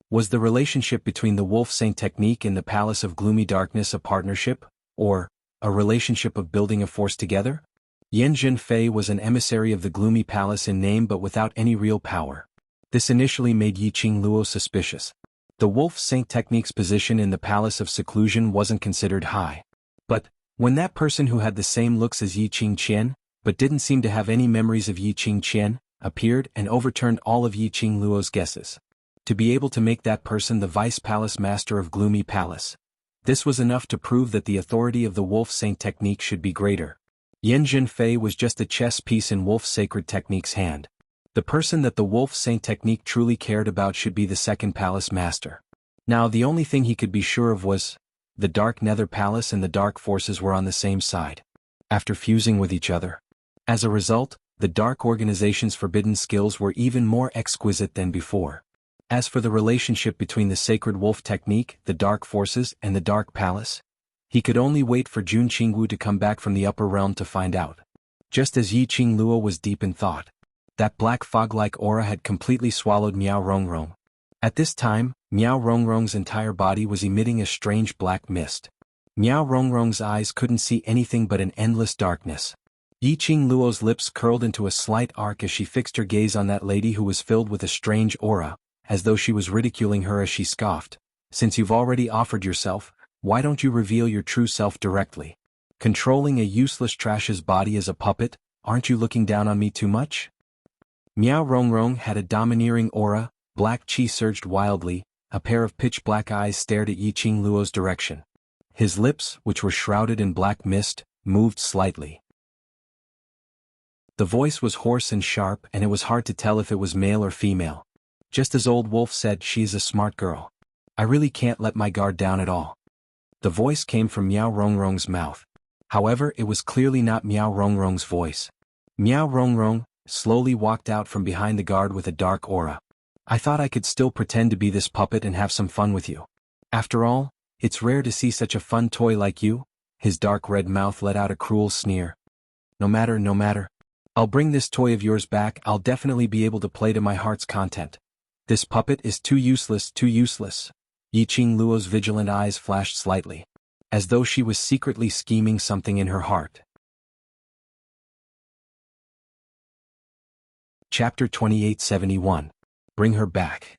was the relationship between the Wolf Saint Technique and the Palace of Gloomy Darkness a partnership, or a relationship of building a force together? Yan Zhenfei was an emissary of the Gloomy Palace in name but without any real power. This initially made Yiqing Luo suspicious. The Wolf Saint Technique's position in the Palace of Seclusion wasn't considered high. But when that person who had the same looks as Yiqing Qian, but didn't seem to have any memories of Yiqing Qian, appeared and overturned all of Yiqing Luo's guesses. To be able to make that person the Vice Palace Master of Gloomy Palace. This was enough to prove that the authority of the Wolf Saint Technique should be greater. Yan Zhenfei was just a chess piece in Wolf Sacred Technique's hand. The person that the Wolf Saint Technique truly cared about should be the second Palace Master. Now the only thing he could be sure of was, the Dark Nether Palace and the Dark Forces were on the same side. After fusing with each other. As a result, the Dark Organization's forbidden skills were even more exquisite than before. As for the relationship between the Sacred Wolf Technique, the Dark Forces, and the Dark Palace, he could only wait for Jun Qingwu to come back from the upper realm to find out. Just as Yiqing Luo was deep in thought, that black fog-like aura had completely swallowed Miao Rongrong. At this time, Miao Rongrong's entire body was emitting a strange black mist. Miao Rongrong's eyes couldn't see anything but an endless darkness. Yiqing Luo's lips curled into a slight arc as she fixed her gaze on that lady who was filled with a strange aura, as though she was ridiculing her as she scoffed. Since you've already offered yourself, why don't you reveal your true self directly? Controlling a useless trash's body as a puppet, aren't you looking down on me too much? Miao Rongrong had a domineering aura, black qi surged wildly, a pair of pitch-black eyes stared at Yiqing Luo's direction. His lips, which were shrouded in black mist, moved slightly. The voice was hoarse and sharp and it was hard to tell if it was male or female. Just as Old Wolf said, she's a smart girl. I really can't let my guard down at all. The voice came from Miao Rongrong's mouth. However, it was clearly not Miao Rongrong's voice. Miao Rongrong slowly walked out from behind the guard with a dark aura. I thought I could still pretend to be this puppet and have some fun with you. After all, it's rare to see such a fun toy like you. His dark red mouth let out a cruel sneer. No matter. I'll bring this toy of yours back. I'll definitely be able to play to my heart's content. This puppet is too useless. Yiqing Luo's vigilant eyes flashed slightly, as though she was secretly scheming something in her heart. Chapter 2871. Bring her back.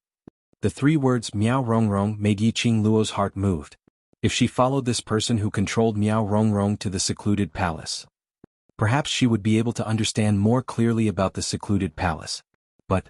The three words Miao Rongrong made Yiqing Luo's heart moved. If she followed this person who controlled Miao Rongrong to the secluded palace, perhaps she would be able to understand more clearly about the secluded palace. But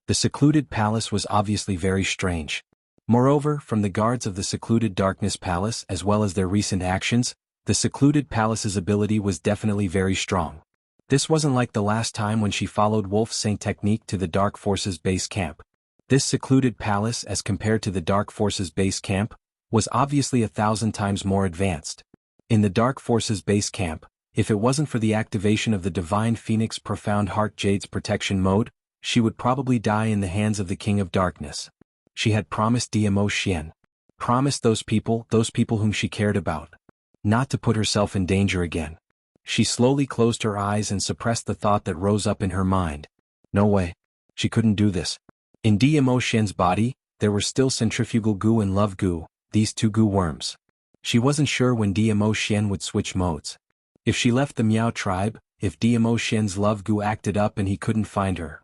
the secluded palace was obviously very strange. Moreover, from the guards of the secluded darkness palace as well as their recent actions, the secluded palace's ability was definitely very strong. This wasn't like the last time when she followed Wolf Saint Technique to the Dark Forces base camp. This secluded palace, as compared to the Dark Forces base camp, was obviously 1,000 times more advanced. In the Dark Forces base camp, if it wasn't for the activation of the Divine Phoenix Profound Heart Jade's protection mode, she would probably die in the hands of the King of Darkness. She had promised Dmo Xian. Promised those people whom she cared about, not to put herself in danger again. She slowly closed her eyes and suppressed the thought that rose up in her mind. No way. She couldn't do this. In Dmo Xian's body, there were still centrifugal goo and love goo, these two goo worms. She wasn't sure when Dmo Xian would switch modes. If she left the Miao tribe, if Dmo Xian's love goo acted up and he couldn't find her,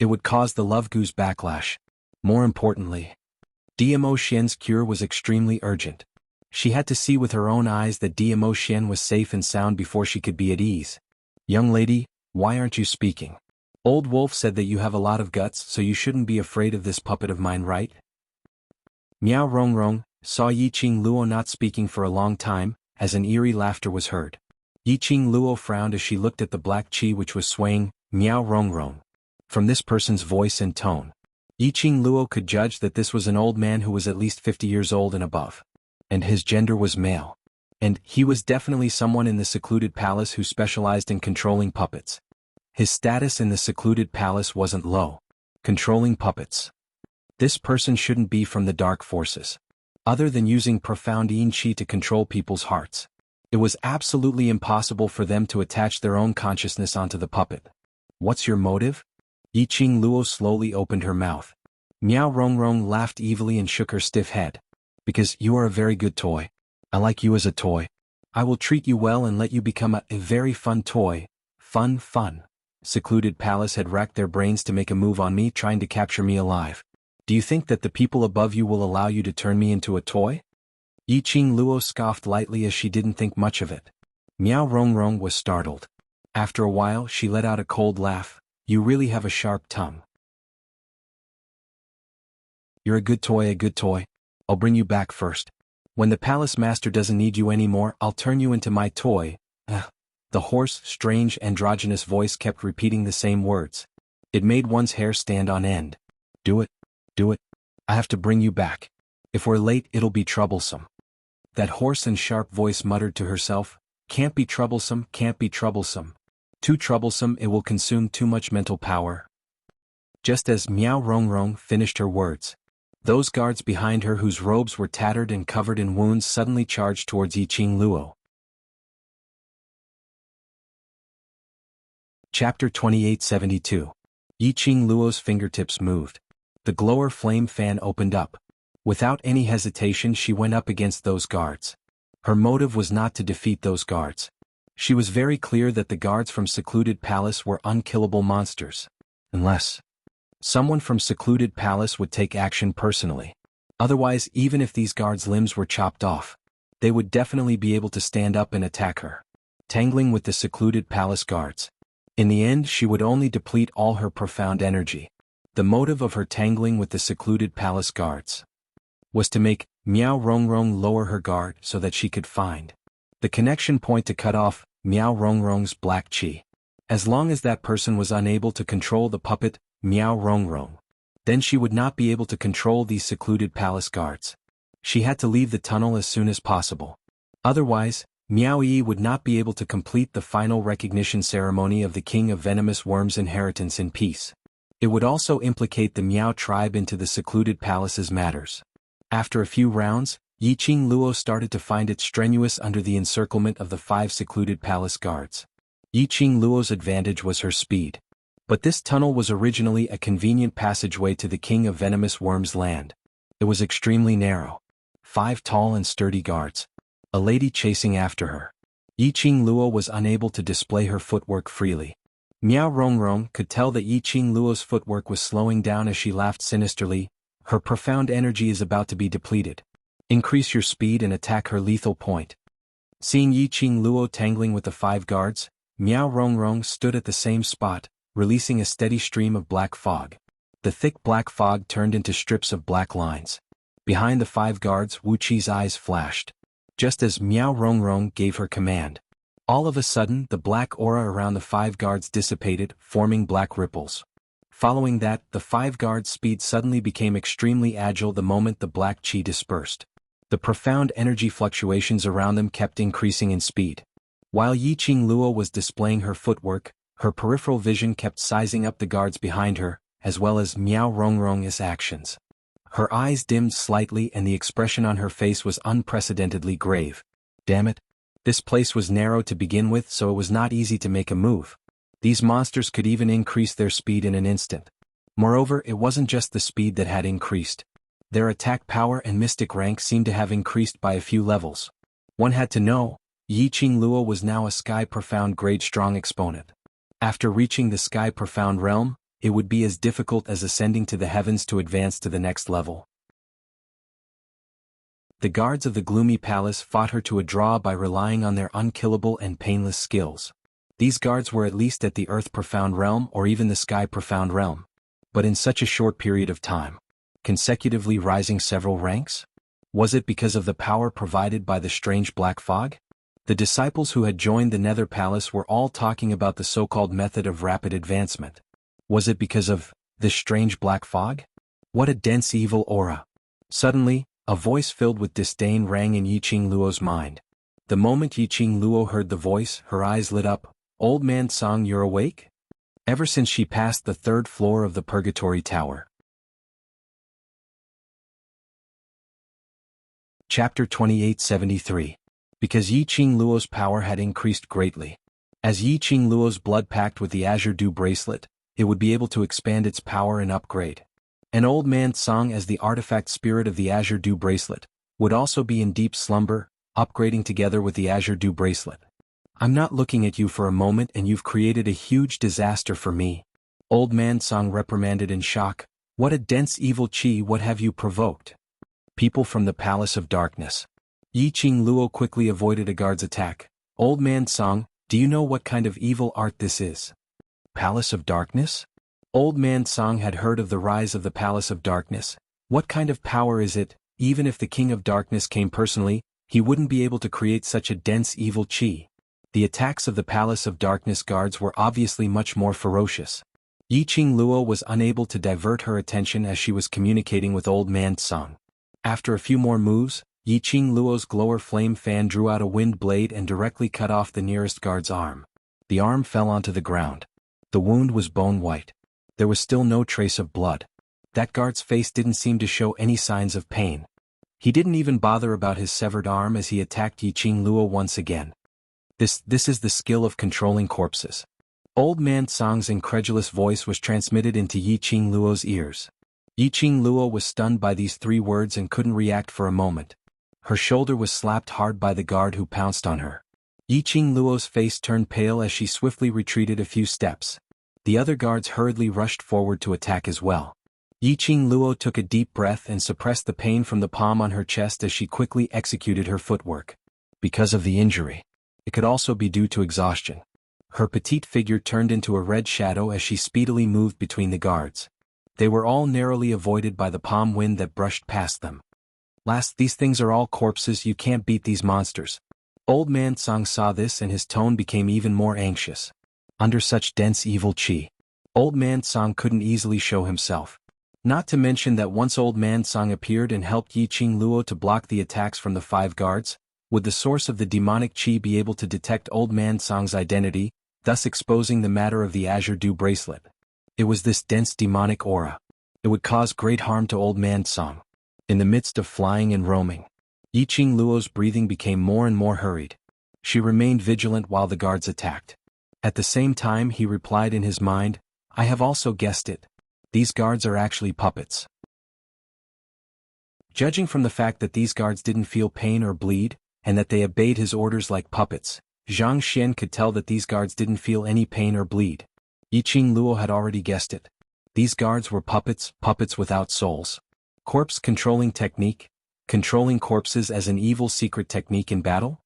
it would cause the love goo's backlash. More importantly, Dmo Xian's cure was extremely urgent. She had to see with her own eyes that Dmo Xian was safe and sound before she could be at ease. Young lady, why aren't you speaking? Old Wolf said that you have a lot of guts, so you shouldn't be afraid of this puppet of mine, right? Miao Rongrong saw Yiqing Luo not speaking for a long time, as an eerie laughter was heard. Yiqing Luo frowned as she looked at the black qi which was swaying Miao Rongrong. From this person's voice and tone, Yiqing Luo could judge that this was an old man who was at least 50 years old and above. And his gender was male. And he was definitely someone in the secluded palace who specialized in controlling puppets. His status in the secluded palace wasn't low. Controlling puppets. This person shouldn't be from the dark forces. Other than using profound yin qi to control people's hearts, it was absolutely impossible for them to attach their own consciousness onto the puppet. What's your motive? Yiqing Luo slowly opened her mouth. Miao Rongrong laughed evilly and shook her stiff head. Because you are a very good toy. I like you as a toy. I will treat you well and let you become a very fun toy. Fun. Secluded palace had racked their brains to make a move on me, trying to capture me alive. Do you think that the people above you will allow you to turn me into a toy? Yiqing Luo scoffed lightly as she didn't think much of it. Miao Rongrong was startled. After a while she let out a cold laugh. You really have a sharp tongue. You're a good toy. I'll bring you back first. When the palace master doesn't need you anymore, I'll turn you into my toy. The hoarse, strange, androgynous voice kept repeating the same words. It made one's hair stand on end. Do it. I have to bring you back. If we're late, it'll be troublesome. That hoarse and sharp voice muttered to herself, can't be troublesome. Too troublesome, it will consume too much mental power. Just as Miao Rongrong finished her words, those guards behind her whose robes were tattered and covered in wounds suddenly charged towards Yiqing Luo. Chapter 2872. Yiqing Luo's fingertips moved. The glower flame fan opened up. Without any hesitation she went up against those guards. Her motive was not to defeat those guards. She was very clear that the guards from Secluded Palace were unkillable monsters. Unless someone from Secluded Palace would take action personally. Otherwise, even if these guards' limbs were chopped off, they would definitely be able to stand up and attack her. Tangling with the Secluded Palace guards. In the end, she would only deplete all her profound energy. The motive of her tangling with the Secluded Palace guards was to make Miao Rongrong lower her guard so that she could find the connection point to cut off Miao Rongrong's black qi. As long as that person was unable to control the puppet, Miao Rongrong, then she would not be able to control these Secluded Palace guards. She had to leave the tunnel as soon as possible. Otherwise, Miao Yi would not be able to complete the final recognition ceremony of the King of Venomous Worms' inheritance in peace. It would also implicate the Miao tribe into the Secluded Palace's matters. After a few rounds, Yiqing Luo started to find it strenuous under the encirclement of the 5 Secluded Palace guards. Yiqing Luo's advantage was her speed. But this tunnel was originally a convenient passageway to the King of Venomous Worms' land. It was extremely narrow. 5 tall and sturdy guards. A lady chasing after her. Yiqing Luo was unable to display her footwork freely. Miao Rongrong could tell that Yiqing Luo's footwork was slowing down as she laughed sinisterly. Her profound energy is about to be depleted. Increase your speed and attack her lethal point. Seeing Yiqing Luo tangling with the 5 guards, Miao Rongrong stood at the same spot, releasing a steady stream of black fog. The thick black fog turned into strips of black lines. Behind the 5 guards, Wu Qi's eyes flashed. Just as Miao Rongrong gave her command, all of a sudden the black aura around the 5 guards dissipated, forming black ripples. Following that, the 5 guards' speed suddenly became extremely agile the moment the black qi dispersed. The profound energy fluctuations around them kept increasing in speed. While Yiqing Luo was displaying her footwork, her peripheral vision kept sizing up the guards behind her, as well as Miao Rongrong's actions. Her eyes dimmed slightly and the expression on her face was unprecedentedly grave. Damn it. This place was narrow to begin with, so it was not easy to make a move. These monsters could even increase their speed in an instant. Moreover, it wasn't just the speed that had increased. Their attack power and mystic rank seemed to have increased by a few levels. One had to know, Yiqing Luo was now a Sky Profound Grade Strong exponent. After reaching the Sky Profound realm, it would be as difficult as ascending to the heavens to advance to the next level. The guards of the gloomy palace fought her to a draw by relying on their unkillable and painless skills. These guards were at least at the Earth Profound realm or even the Sky Profound realm. But in such a short period of time, consecutively rising several ranks? Was it because of the power provided by the strange black fog? The disciples who had joined the Nether Palace were all talking about the so-called method of rapid advancement. Was it because of this strange black fog? What a dense evil aura. Suddenly, a voice filled with disdain rang in Yiqing Luo's mind. The moment Yiqing Luo heard the voice, her eyes lit up. Old man Song, you're awake? Ever since she passed the third floor of the Purgatory Tower. Chapter 2873. Because Yiqing Luo's power had increased greatly. As Yiqing Luo's blood packed with the Azure Dew bracelet, it would be able to expand its power and upgrade. An old man Song, as the artifact spirit of the Azure Dew bracelet, would also be in deep slumber, upgrading together with the Azure Dew bracelet. I'm not looking at you for a moment and you've created a huge disaster for me. Old man Song reprimanded in shock. What a dense evil qi, what have you provoked? People from the Palace of Darkness. Yiqing Luo quickly avoided a guard's attack. Old man Song, do you know what kind of evil art this is? Palace of Darkness? Old man Song had heard of the rise of the Palace of Darkness. What kind of power is it? Even if the King of Darkness came personally, he wouldn't be able to create such a dense evil qi. The attacks of the Palace of Darkness guards were obviously much more ferocious. Yiqing Luo was unable to divert her attention as she was communicating with old man Song. After a few more moves, Yiqing Luo's glower flame fan drew out a wind blade and directly cut off the nearest guard's arm. The arm fell onto the ground. The wound was bone white. There was still no trace of blood. That guard's face didn't seem to show any signs of pain. He didn't even bother about his severed arm as he attacked Yiqing Luo once again. This is the skill of controlling corpses. Old man Song's incredulous voice was transmitted into Yiqing Luo's ears. Yiqing Luo was stunned by these three words and couldn't react for a moment. Her shoulder was slapped hard by the guard who pounced on her. Yiqing Luo's face turned pale as she swiftly retreated a few steps. The other guards hurriedly rushed forward to attack as well. Yiqing Luo took a deep breath and suppressed the pain from the palm on her chest as she quickly executed her footwork. Because of the injury. It could also be due to exhaustion. Her petite figure turned into a red shadow as she speedily moved between the guards. They were all narrowly avoided by the palm wind that brushed past them. These things are all corpses, you can't beat these monsters. Old man Song saw this and his tone became even more anxious. Under such dense evil qi, old man Song couldn't easily show himself. Not to mention that once old man Song appeared and helped Yiqing Luo to block the attacks from the 5 guards, would the source of the demonic qi be able to detect old man Song's identity, thus exposing the matter of the Azure Dew bracelet? It was this dense demonic aura. It would cause great harm to old man Song. In the midst of flying and roaming, Yiqing Luo's breathing became more and more hurried. She remained vigilant while the guards attacked. At the same time he replied in his mind, I have also guessed it. These guards are actually puppets. Judging from the fact that these guards didn't feel pain or bleed, and that they obeyed his orders like puppets, Zhang Xian could tell that these guards didn't feel any pain or bleed. Yiqing Luo had already guessed it. These guards were puppets without souls. Corpse controlling technique? Controlling corpses as an evil secret technique in battle?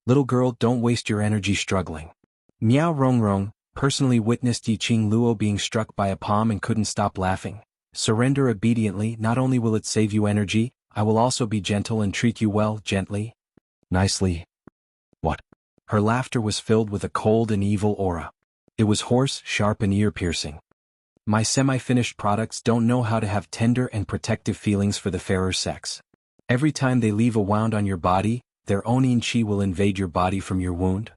Little girl, don't waste your energy struggling. Miao Rongrong personally witnessed Yiqing Luo being struck by a palm and couldn't stop laughing. Surrender obediently, not only will it save you energy, I will also be gentle and treat you well, gently. Nicely. What? Her laughter was filled with a cold and evil aura. It was hoarse, sharp and ear-piercing. My semi-finished products don't know how to have tender and protective feelings for the fairer sex. Every time they leave a wound on your body, their own qi will invade your body from your wound.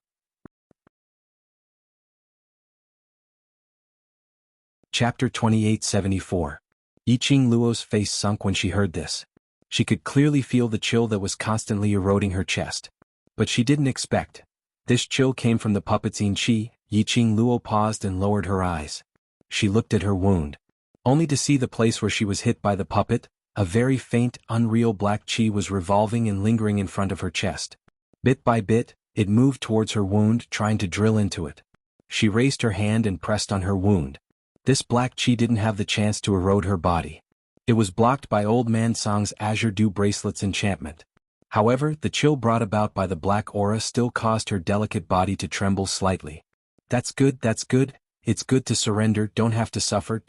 Chapter 2874. Yiqing Luo's face sunk when she heard this. She could clearly feel the chill that was constantly eroding her chest. But she didn't expect. This chill came from the puppet's qi. Yiqing Luo paused and lowered her eyes. She looked at her wound. Only to see the place where she was hit by the puppet, a very faint, unreal black qi was revolving and lingering in front of her chest. Bit by bit, it moved towards her wound, trying to drill into it. She raised her hand and pressed on her wound. This black qi didn't have the chance to erode her body. It was blocked by old man Song's Azure Dew bracelet's enchantment. However, the chill brought about by the black aura still caused her delicate body to tremble slightly. That's good, it's good to surrender, don't have to suffer,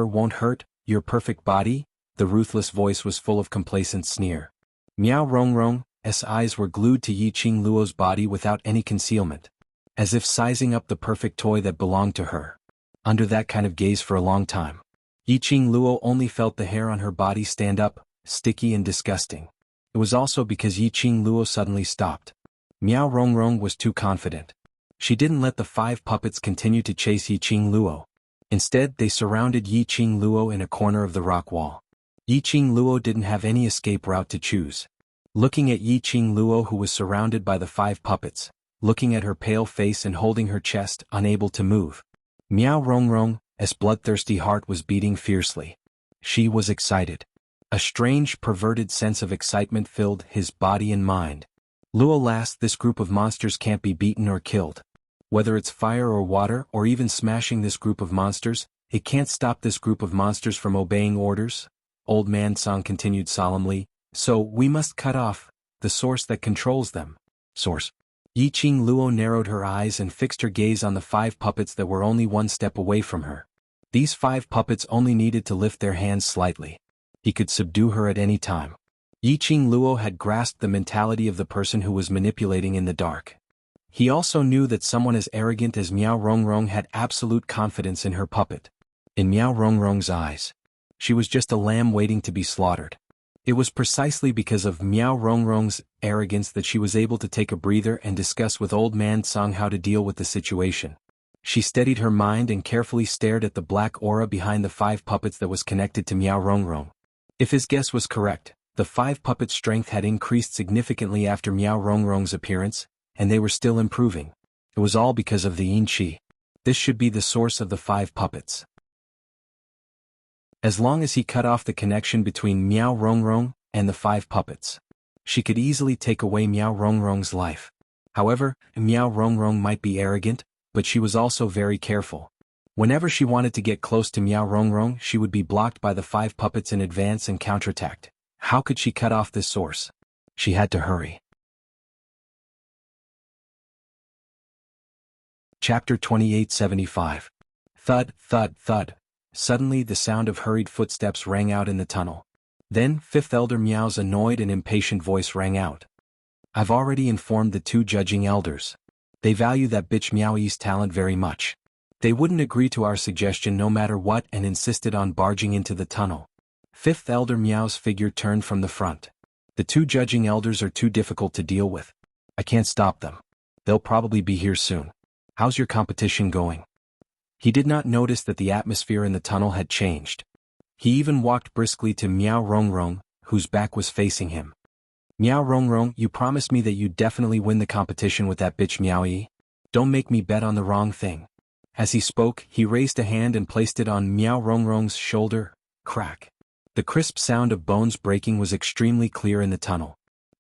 won't hurt, your perfect body? The ruthless voice was full of complacent sneer. Miao Rongrong's eyes were glued to Yiqing Luo's body without any concealment. As if sizing up the perfect toy that belonged to her. Under that kind of gaze for a long time. Yiqing Luo only felt the hair on her body stand up, sticky and disgusting. It was also because Yiqing Luo suddenly stopped. Miao Rongrong was too confident. She didn't let the 5 puppets continue to chase Yiqing Luo. Instead, they surrounded Yiqing Luo in a corner of the rock wall. Yiqing Luo didn't have any escape route to choose. Looking at Yiqing Luo, who was surrounded by the 5 puppets, looking at her pale face and holding her chest, unable to move, Miao Rongrong's bloodthirsty heart was beating fiercely. She was excited. A strange, perverted sense of excitement filled his body and mind. Luo last, this group of monsters can't be beaten or killed. Whether it's fire or water or even smashing this group of monsters, it can't stop this group of monsters from obeying orders. Old Man Song continued solemnly, so we must cut off the source that controls them. Source. Yiqing Luo narrowed her eyes and fixed her gaze on the 5 puppets that were only 1 step away from her. These 5 puppets only needed to lift their hands slightly. He could subdue her at any time. Yiqing Luo had grasped the mentality of the person who was manipulating in the dark. He also knew that someone as arrogant as Miao Rongrong had absolute confidence in her puppet. In Miao Rongrong's eyes, she was just a lamb waiting to be slaughtered. It was precisely because of Miao Rongrong's arrogance that she was able to take a breather and discuss with Old Man Song how to deal with the situation. She steadied her mind and carefully stared at the black aura behind the 5 puppets that was connected to Miao Rongrong. If his guess was correct, the 5 puppets' strength had increased significantly after Miao Rongrong's appearance, and they were still improving. It was all because of the Yin Qi. This should be the source of the 5 puppets. As long as he cut off the connection between Miao Rongrong and the 5 puppets, she could easily take away Miao Rongrong's life. However, Miao Rongrong might be arrogant, but she was also very careful. Whenever she wanted to get close to Miao Rongrong, she would be blocked by the 5 puppets in advance and counterattacked. How could she cut off this source? She had to hurry. Chapter 2875. Thud, thud, thud. Suddenly the sound of hurried footsteps rang out in the tunnel. Then, 5th Elder Miao's annoyed and impatient voice rang out. I've already informed the 2 judging elders. They value that bitch Miao Yi's talent very much. They wouldn't agree to our suggestion no matter what and insisted on barging into the tunnel. 5th Elder Miao's figure turned from the front. The 2 judging elders are too difficult to deal with. I can't stop them. They'll probably be here soon. How's your competition going? He did not notice that the atmosphere in the tunnel had changed. He even walked briskly to Miao Rongrong, whose back was facing him. Miao Rongrong, you promised me that you'd definitely win the competition with that bitch Miao Yi. Don't make me bet on the wrong thing. As he spoke, he raised a hand and placed it on Miao Rongrong's shoulder. Crack. The crisp sound of bones breaking was extremely clear in the tunnel.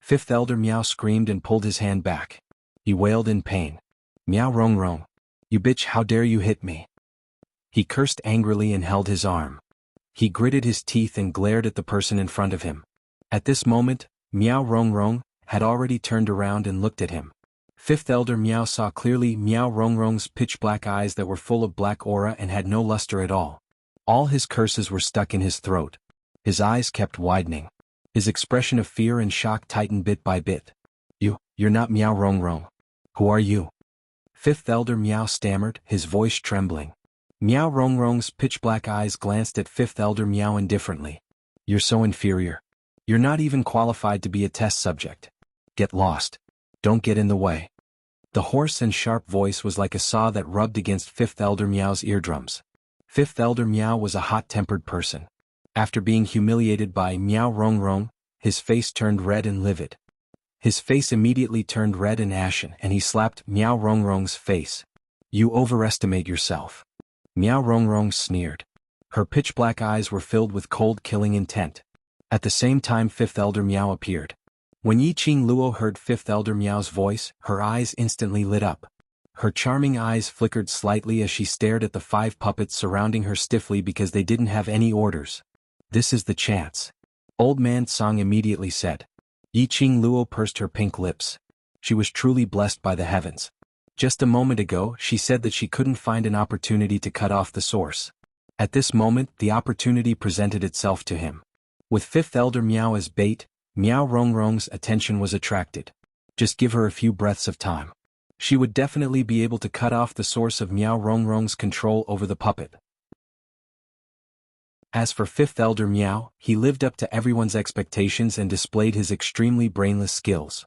5th Elder Miao screamed and pulled his hand back. He wailed in pain. Miao Rongrong. You bitch, how dare you hit me? He cursed angrily and held his arm. He gritted his teeth and glared at the person in front of him. At this moment, Miao Rongrong had already turned around and looked at him. 5th Elder Miao saw clearly Miao Rongrong's pitch-black eyes that were full of black aura and had no luster at all. All his curses were stuck in his throat. His eyes kept widening. His expression of fear and shock tightened bit by bit. You're not Miao Rongrong. Who are you? 5th Elder Miao stammered, his voice trembling. Miao Rongrong's pitch-black eyes glanced at 5th Elder Miao indifferently. You're so inferior. You're not even qualified to be a test subject. Get lost. Don't get in the way. The hoarse and sharp voice was like a saw that rubbed against 5th Elder Miao's eardrums. 5th Elder Miao was a hot-tempered person. After being humiliated by Miao Rongrong, his face turned red and livid. His face immediately turned red and ashen, and he slapped Miao Rongrong's face. You overestimate yourself. Miao Rongrong sneered. Her pitch-black eyes were filled with cold killing intent. At the same time 5th Elder Miao appeared. When Yiqing Luo heard 5th Elder Miao's voice, her eyes instantly lit up. Her charming eyes flickered slightly as she stared at the 5 puppets surrounding her stiffly because they didn't have any orders. This is the chance. Old Man Song immediately said. Yiqing Luo pursed her pink lips. She was truly blessed by the heavens. Just a moment ago, she said that she couldn't find an opportunity to cut off the source. At this moment, the opportunity presented itself to him. With 5th Elder Miao as bait, Miao Rongrong's attention was attracted. Just give her a few breaths of time. She would definitely be able to cut off the source of Miao Rongrong's control over the puppet. As for Fifth Elder Meow, he lived up to everyone's expectations and displayed his extremely brainless skills.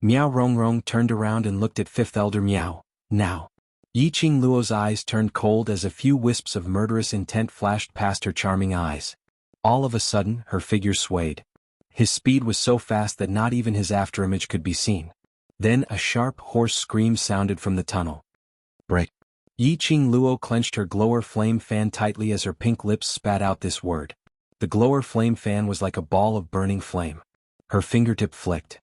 Meow Rongrong turned around and looked at Fifth Elder Meow. Now. Yiqing Luo's eyes turned cold as a few wisps of murderous intent flashed past her charming eyes. All of a sudden, her figure swayed. His speed was so fast that not even his afterimage could be seen. Then a sharp, hoarse scream sounded from the tunnel. Break. Yiqing Luo clenched her glower flame fan tightly as her pink lips spat out this word. The glower flame fan was like a ball of burning flame. Her fingertip flicked.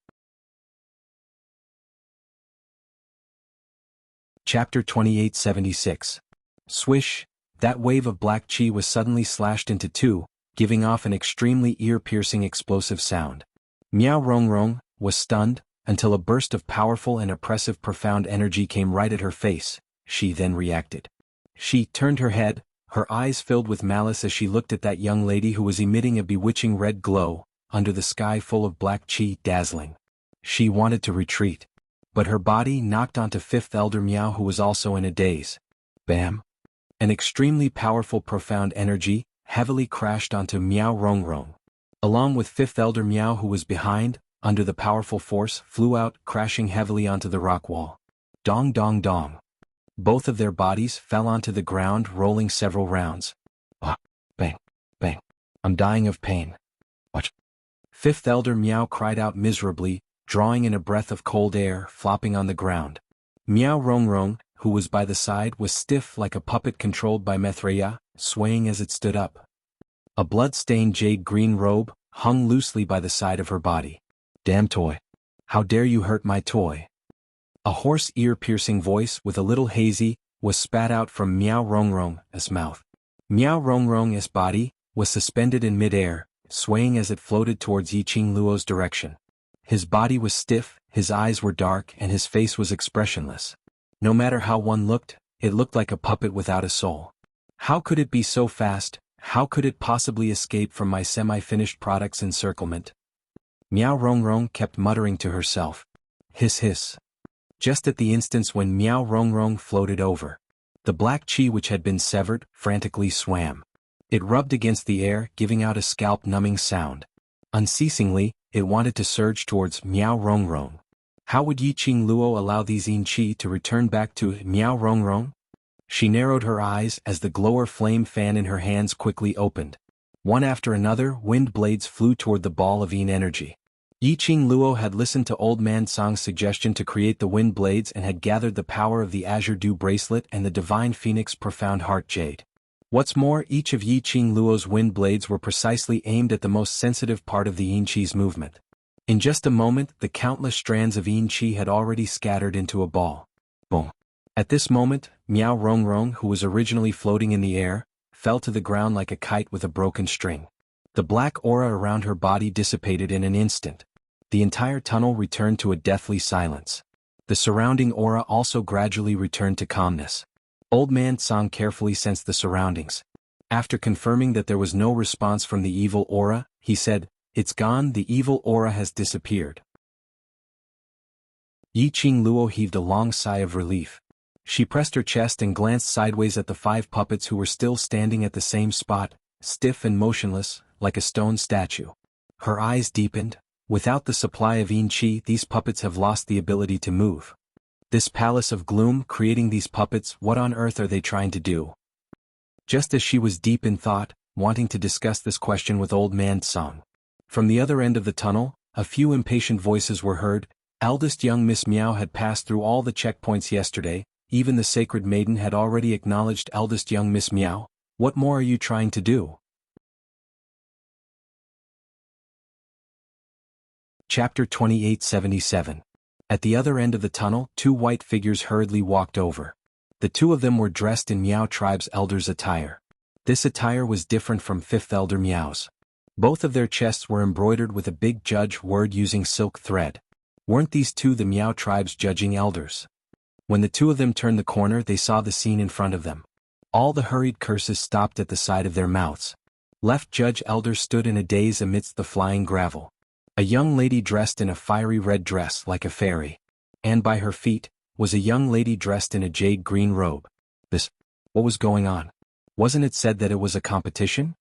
Chapter 2876. Swish, that wave of black chi was suddenly slashed into two, giving off an extremely ear-piercing explosive sound. Meow Rongrong was stunned, until a burst of powerful and oppressive profound energy came right at her face. She then reacted. She turned her head, her eyes filled with malice as she looked at that young lady who was emitting a bewitching red glow, under the sky full of black chi dazzling. She wanted to retreat. But her body knocked onto Fifth Elder Meow, who was also in a daze. Bam! An extremely powerful profound energy heavily crashed onto Meow Rongrong. Along with Fifth Elder Meow, who was behind, under the powerful force, flew out, crashing heavily onto the rock wall. Dong dong dong. Both of their bodies fell onto the ground, rolling several rounds. Ah, bang, bang. I'm dying of pain. What? Fifth Elder Meow cried out miserably, drawing in a breath of cold air, flopping on the ground. Meow Rongrong, who was by the side, was stiff like a puppet controlled by Mithreya, swaying as it stood up. A blood-stained jade-green robe hung loosely by the side of her body. Damn toy. How dare you hurt my toy? A hoarse ear-piercing voice with a little hazy was spat out from Meow Rongrong's mouth. Meow Rongrong's body was suspended in mid-air, swaying as it floated towards Yiqing Luo's direction. His body was stiff, his eyes were dark, and his face was expressionless. No matter how one looked, it looked like a puppet without a soul. How could it be so fast? How could it possibly escape from my semi-finished product's encirclement? Meow Rongrong kept muttering to herself. Hiss hiss. Just at the instance when Meow Rongrong floated over, the black chi which had been severed frantically swam. It rubbed against the air, giving out a scalp-numbing sound. Unceasingly, it wanted to surge towards Meow Rongrong. How would Yiqing Luo allow these yin chi to return back to Meow Rongrong? She narrowed her eyes as the glower flame fan in her hands quickly opened. One after another, wind blades flew toward the ball of yin energy. Yiqing Luo had listened to Old Man Song's suggestion to create the wind blades and had gathered the power of the Azure Dew Bracelet and the Divine Phoenix Profound Heart Jade. What's more, each of Yiqing Luo's wind blades were precisely aimed at the most sensitive part of the yin chi's movement. In just a moment, the countless strands of yin chi had already scattered into a ball. Boom. At this moment, Meow Rongrong, who was originally floating in the air, fell to the ground like a kite with a broken string. The black aura around her body dissipated in an instant. The entire tunnel returned to a deathly silence. The surrounding aura also gradually returned to calmness. Old Man Song carefully sensed the surroundings. After confirming that there was no response from the evil aura, he said, "It's gone, the evil aura has disappeared." Yiqing Luo heaved a long sigh of relief. She pressed her chest and glanced sideways at the 5 puppets who were still standing at the same spot, stiff and motionless, like a stone statue. Her eyes deepened. Without the supply of yin chi, these puppets have lost the ability to move. This palace of gloom creating these puppets, what on earth are they trying to do? Just as she was deep in thought, wanting to discuss this question with Old Man Song. From the other end of the tunnel, a few impatient voices were heard. Eldest young Miss Meow had passed through all the checkpoints yesterday, even the sacred maiden had already acknowledged eldest young Miss Meow. What more are you trying to do? Chapter 2877. At the other end of the tunnel, 2 white figures hurriedly walked over. The 2 of them were dressed in Meow Tribe's elders' attire. This attire was different from Fifth Elder Meow's. Both of their chests were embroidered with a big judge word using silk thread. Weren't these 2 the Meow Tribe's judging elders? When the 2 of them turned the corner, they saw the scene in front of them. All the hurried curses stopped at the side of their mouths. Left judge elder stood in a daze amidst the flying gravel. A young lady dressed in a fiery red dress like a fairy. And by her feet, was a young lady dressed in a jade-green robe. What was going on? Wasn't it said that it was a competition?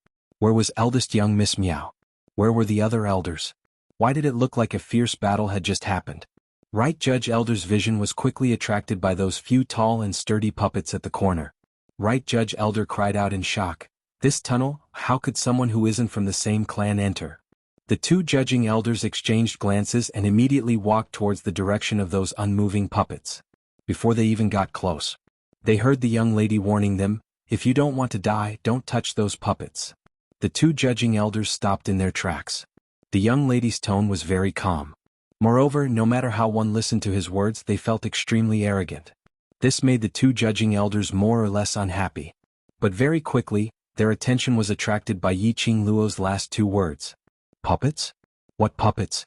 Where was eldest young Miss Meow? Where were the other elders? Why did it look like a fierce battle had just happened? Right Judge Elder's vision was quickly attracted by those few tall and sturdy puppets at the corner. Right Judge Elder cried out in shock. This tunnel, how could someone who isn't from the same clan enter? The two judging elders exchanged glances and immediately walked towards the direction of those unmoving puppets. Before they even got close, they heard the young lady warning them, "If you don't want to die, don't touch those puppets." The two judging elders stopped in their tracks. The young lady's tone was very calm. Moreover, no matter how one listened to his words, they felt extremely arrogant. This made the two judging elders more or less unhappy. But very quickly, their attention was attracted by Yiqing Luo's last two words. Puppets? What puppets?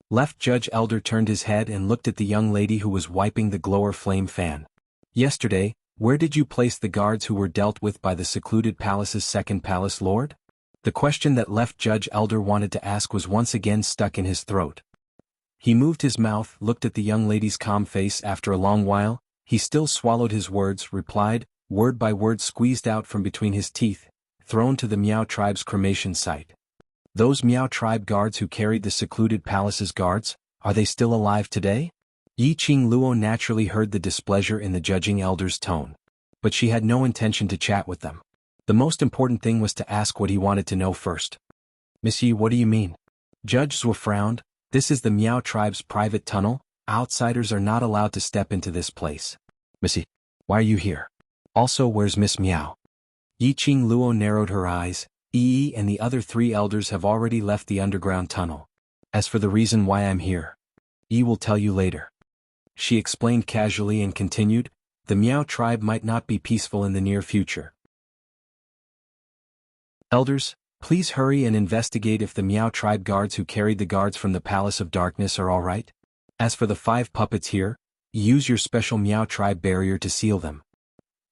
Left Judge Elder turned his head and looked at the young lady who was wiping the glower flame fan. Yesterday, where did you place the guards who were dealt with by the secluded palace's second palace lord? The question that Left Judge Elder wanted to ask was once again stuck in his throat. He moved his mouth, looked at the young lady's calm face. After a long while, he still swallowed his words, replied, word by word squeezed out from between his teeth, thrown to the Miao tribe's cremation site. Those Miao tribe guards who carried the secluded palace's guards, are they still alive today? Yiqing Luo naturally heard the displeasure in the judging elder's tone. But she had no intention to chat with them. The most important thing was to ask what he wanted to know first. Miss Yi, what do you mean? Judge Zhuo frowned. This is the Miao tribe's private tunnel. Outsiders are not allowed to step into this place. Miss Yi, why are you here? Also, where's Miss Meow? Yiqing Luo narrowed her eyes. Yi and the other three elders have already left the underground tunnel. As for the reason why I'm here, Yi will tell you later. She explained casually and continued, the Miao tribe might not be peaceful in the near future. Elders, please hurry and investigate if the Miao tribe guards who carried the guards from the Palace of Darkness are all right. As for the 5 puppets here, use your special Miao tribe barrier to seal them.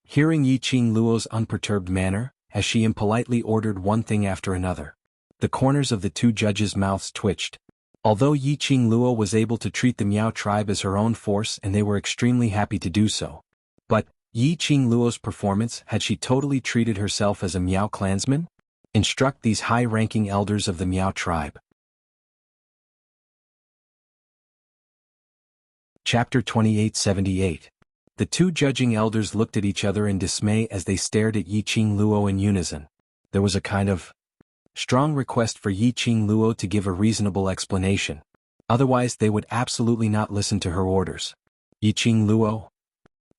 Hearing Yiqing Luo's unperturbed manner, as she impolitely ordered one thing after another, the corners of the two judges' mouths twitched. Although Yiqing Luo was able to treat the Miao tribe as her own force and they were extremely happy to do so. But, Yiqing Luo's performance, had she totally treated herself as a Miao clansman? Instruct these high-ranking elders of the Miao tribe. Chapter 2878. The two judging elders looked at each other in dismay as they stared at Yiqing Luo in unison. There was a kind of strong request for Yiqing Luo to give a reasonable explanation. Otherwise they would absolutely not listen to her orders. Yiqing Luo?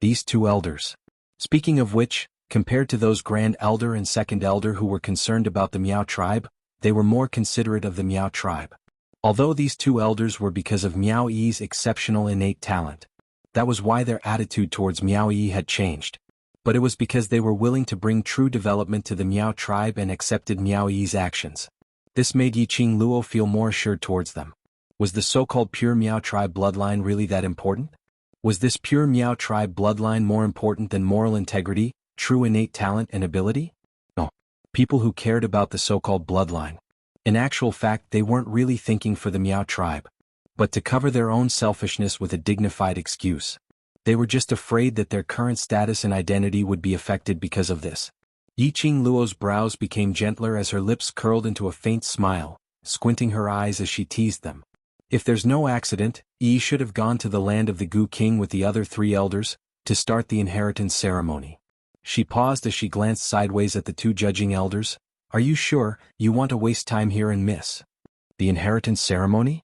These two elders. Speaking of which, compared to those Grand Elder and Second Elder who were concerned about the Miao tribe, they were more considerate of the Miao tribe. Although these two elders were because of Miao Yi's exceptional innate talent. That was why their attitude towards Miao Yi had changed. But it was because they were willing to bring true development to the Miao tribe and accepted Miao Yi's actions. This made Yiqing Luo feel more assured towards them. Was the so-called pure Miao tribe bloodline really that important? Was this pure Miao tribe bloodline more important than moral integrity, true innate talent and ability? No. People who cared about the so-called bloodline. In actual fact, they weren't really thinking for the Miao tribe, but to cover their own selfishness with a dignified excuse. They were just afraid that their current status and identity would be affected because of this. Yiqing Luo's brows became gentler as her lips curled into a faint smile, squinting her eyes as she teased them. If there's no accident, Yi should have gone to the land of the Gu King with the other 3 elders, to start the inheritance ceremony. She paused as she glanced sideways at the 2 judging elders. Are you sure you want to waste time here and miss the inheritance ceremony?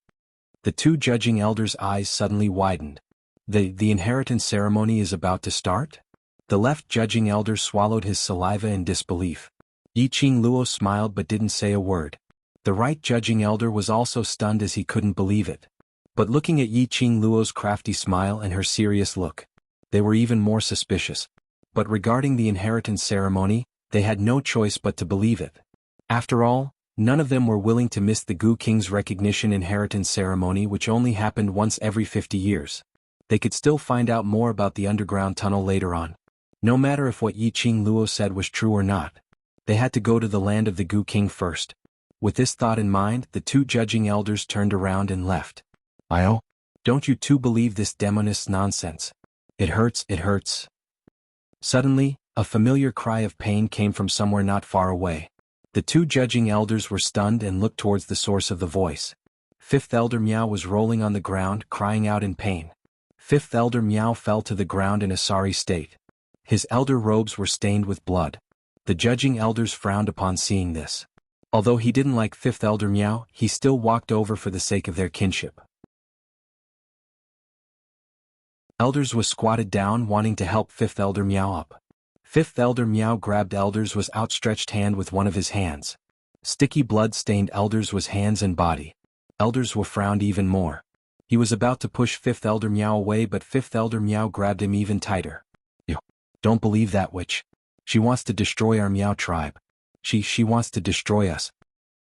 The 2 judging elders' eyes suddenly widened. The inheritance ceremony is about to start? The left judging elder swallowed his saliva in disbelief. Yiqing Luo smiled but didn't say a word. The right judging elder was also stunned as he couldn't believe it. But looking at Yiqing Luo's crafty smile and her serious look, they were even more suspicious. But regarding the inheritance ceremony, they had no choice but to believe it. After all, none of them were willing to miss the Gu King's recognition inheritance ceremony, which only happened once every 50 years. They could still find out more about the underground tunnel later on. No matter if what Yiqing Luo said was true or not, they had to go to the land of the Gu King first. With this thought in mind, the 2 judging elders turned around and left. Io? Don't you two believe this demonist nonsense? It hurts, it hurts. Suddenly, a familiar cry of pain came from somewhere not far away. The two judging elders were stunned and looked towards the source of the voice. Fifth Elder Miao was rolling on the ground, crying out in pain. Fifth Elder Miao fell to the ground in a sorry state. His elder robes were stained with blood. The judging elders frowned upon seeing this. Although he didn't like Fifth Elder Miao, he still walked over for the sake of their kinship. Elders was squatted down, wanting to help Fifth Elder Miao up. Fifth Elder Miao grabbed Elders was outstretched hand with one of his hands. Sticky blood-stained Elders was hands and body. Elders were frowned even more. He was about to push Fifth Elder Miao away, but Fifth Elder Miao grabbed him even tighter. "You don't believe that witch. She wants to destroy our Miao tribe. She wants to destroy us."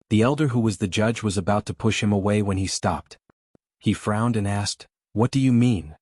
The elder who was the judge was about to push him away when he stopped. He frowned and asked, "What do you mean?"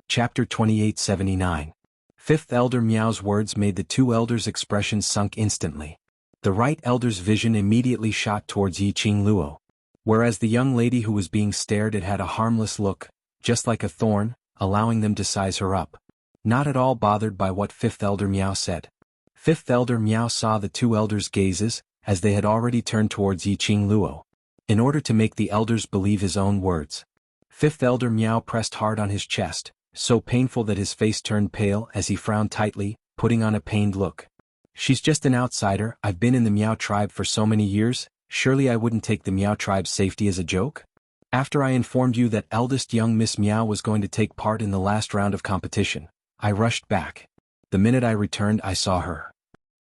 Chapter 2879. Fifth Elder Miao's words made the two elders' expressions sunk instantly. The right elder's vision immediately shot towards Yiqing Luo. Whereas the young lady who was being stared at had a harmless look, just like a thorn, allowing them to size her up. Not at all bothered by what Fifth Elder Miao said. Fifth Elder Miao saw the two elders' gazes, as they had already turned towards Yiqing Luo. In order to make the elders believe his own words, Fifth Elder Miao pressed hard on his chest, so painful that his face turned pale as he frowned tightly, putting on a pained look. "She's just an outsider. I've been in the Miao tribe for so many years, surely I wouldn't take the Miao tribe's safety as a joke? After I informed you that eldest young Miss Miao was going to take part in the last round of competition, I rushed back. The minute I returned, I saw her.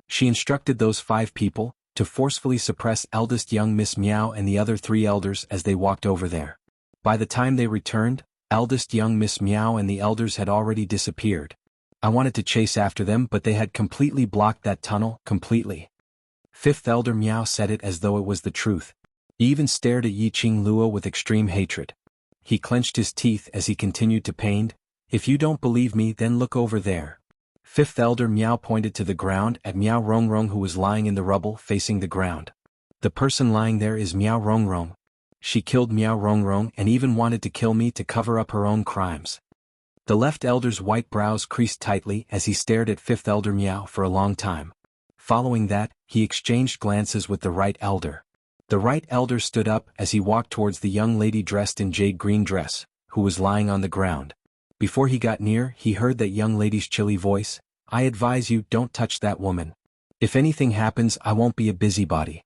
She instructed those 5 people to forcefully suppress eldest young Miss Miao and the other 3 elders as they walked over there. By the time they returned, eldest young Miss Miao and the elders had already disappeared. I wanted to chase after them, but they had completely blocked that tunnel, completely." Fifth Elder Miao said it as though it was the truth. He even stared at Yiqing Luo with extreme hatred. He clenched his teeth as he continued to pain. "If you don't believe me, then look over there." Fifth Elder Miao pointed to the ground at Miao Rongrong, who was lying in the rubble facing the ground. "The person lying there is Miao Rongrong. She killed Miao Rongrong and even wanted to kill me to cover up her own crimes." The left elder's white brows creased tightly as he stared at Fifth Elder Miao for a long time. Following that, he exchanged glances with the right elder. The right elder stood up as he walked towards the young lady dressed in jade green dress, who was lying on the ground. Before he got near, he heard that young lady's chilly voice, "I advise you, don't touch that woman. If anything happens, I won't be a busybody."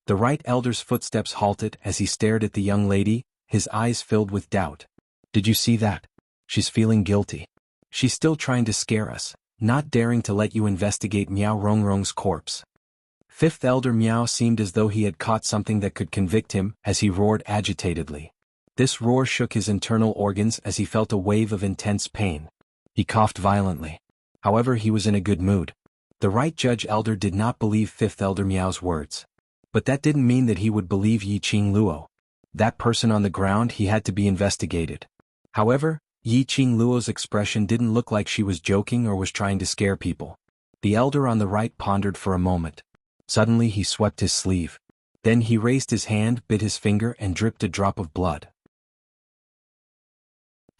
The right elder's footsteps halted as he stared at the young lady, his eyes filled with doubt. "Did you see that? She's feeling guilty. She's still trying to scare us, not daring to let you investigate Miao Rongrong's corpse." Fifth Elder Miao seemed as though he had caught something that could convict him as he roared agitatedly. This roar shook his internal organs as he felt a wave of intense pain. He coughed violently. However, he was in a good mood. The right judge elder did not believe Fifth Elder Miao's words. But that didn't mean that he would believe Yiqing Luo. That person on the ground, he had to be investigated. However, Yiqing Luo's expression didn't look like she was joking or was trying to scare people. The elder on the right pondered for a moment. Suddenly he swept his sleeve. Then he raised his hand, bit his finger, and dripped a drop of blood.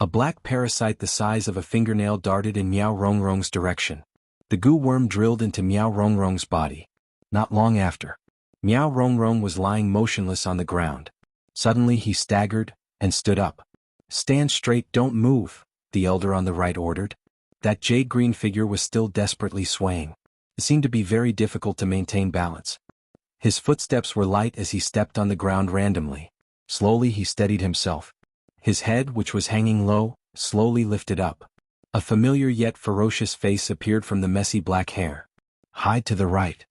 A black parasite the size of a fingernail darted in Miao Rongrong's direction. The goo worm drilled into Miao Rongrong's body. Not long after, Miao Rongrong was lying motionless on the ground. Suddenly he staggered and stood up. "Stand straight, don't move," the elder on the right ordered. That jade-green figure was still desperately swaying. It seemed to be very difficult to maintain balance. His footsteps were light as he stepped on the ground randomly. Slowly he steadied himself. His head, which was hanging low, slowly lifted up. A familiar yet ferocious face appeared from the messy black hair. "Hide to the right."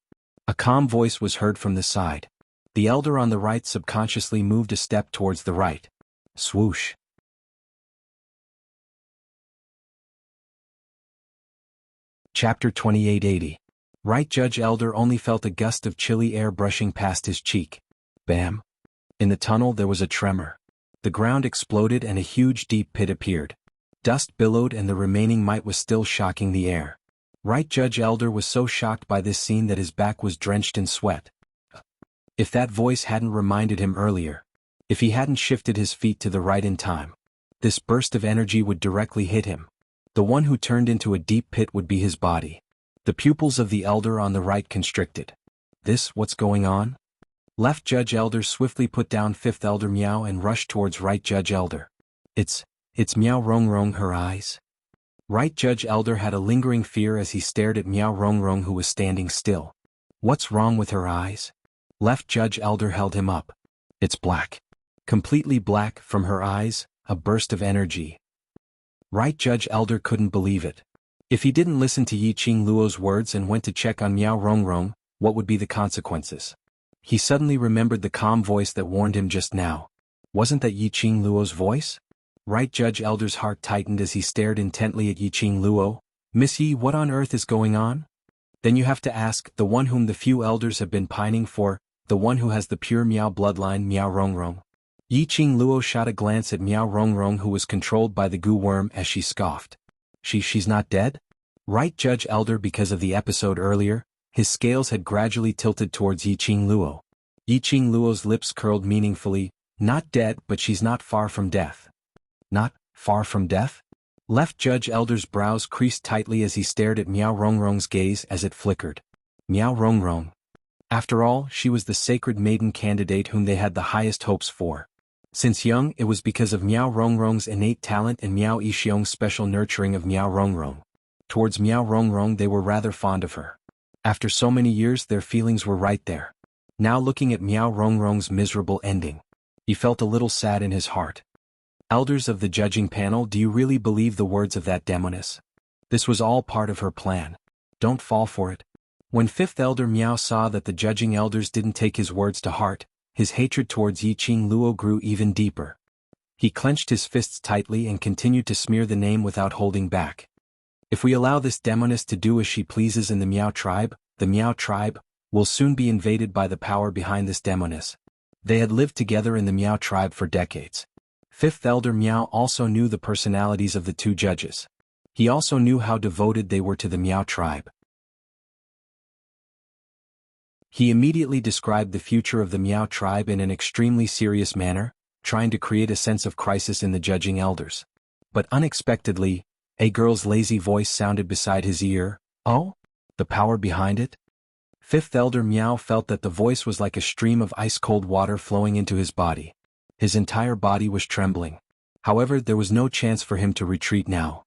A calm voice was heard from the side. The elder on the right subconsciously moved a step towards the right. Swoosh. Chapter 2880. Right Judge Elder only felt a gust of chilly air brushing past his cheek. Bam! In the tunnel there was a tremor. The ground exploded and a huge deep pit appeared. Dust billowed and the remaining mite was still shocking the air. Right Judge Elder was so shocked by this scene that his back was drenched in sweat. If that voice hadn't reminded him earlier, if he hadn't shifted his feet to the right in time, this burst of energy would directly hit him. The one who turned into a deep pit would be his body. The pupils of the elder on the right constricted. What's going on? Left Judge Elder swiftly put down fifth elder Miao and rushed towards right Judge Elder. It's Miao Rongrong, her eyes. Right Judge Elder had a lingering fear as he stared at Miao Rongrong, who was standing still. What's wrong with her eyes? Left Judge Elder held him up. It's black. Completely black from her eyes, a burst of energy. Right Judge Elder couldn't believe it. If he didn't listen to Yi Qing Luo's words and went to check on Miao Rongrong, what would be the consequences? He suddenly remembered the calm voice that warned him just now. Wasn't that Yi Qing Luo's voice? Right Judge Elder's heart tightened as he stared intently at Yi Qing Luo. Miss Yi, what on earth is going on? Then you have to ask, the one whom the few elders have been pining for, the one who has the pure Miao bloodline, Miao Rongrong. Yi Qing Luo shot a glance at Miao Rongrong, who was controlled by the goo worm, as she scoffed. She's not dead? Right Judge Elder, because of the episode earlier, his scales had gradually tilted towards Yi Qing Luo. Yi Qing Luo's lips curled meaningfully. Not dead, but she's not far from death. Not far from death? Left Judge Elder's brows creased tightly as he stared at Miao Rongrong's gaze as it flickered. Miao Rongrong. After all, she was the sacred maiden candidate whom they had the highest hopes for. Since young, it was because of Miao Rongrong's innate talent and Miao Yixiong's special nurturing of Miao Rongrong. Towards Miao Rongrong they were rather fond of her. After so many years their feelings were right there. Now looking at Miao Rongrong's miserable ending, he felt a little sad in his heart. Elders of the judging panel, do you really believe the words of that demoness? This was all part of her plan. Don't fall for it. When fifth elder Miao saw that the judging elders didn't take his words to heart, his hatred towards Yi Qing Luo grew even deeper. He clenched his fists tightly and continued to smear the name without holding back. If we allow this demoness to do as she pleases in the Miao tribe will soon be invaded by the power behind this demoness. They had lived together in the Miao tribe for decades. Fifth elder Miao also knew the personalities of the two judges. He also knew how devoted they were to the Miao tribe. He immediately described the future of the Miao tribe in an extremely serious manner, trying to create a sense of crisis in the judging elders. But unexpectedly, a girl's lazy voice sounded beside his ear. Oh? The power behind it? Fifth elder Miao felt that the voice was like a stream of ice-cold water flowing into his body. His entire body was trembling. However, there was no chance for him to retreat now.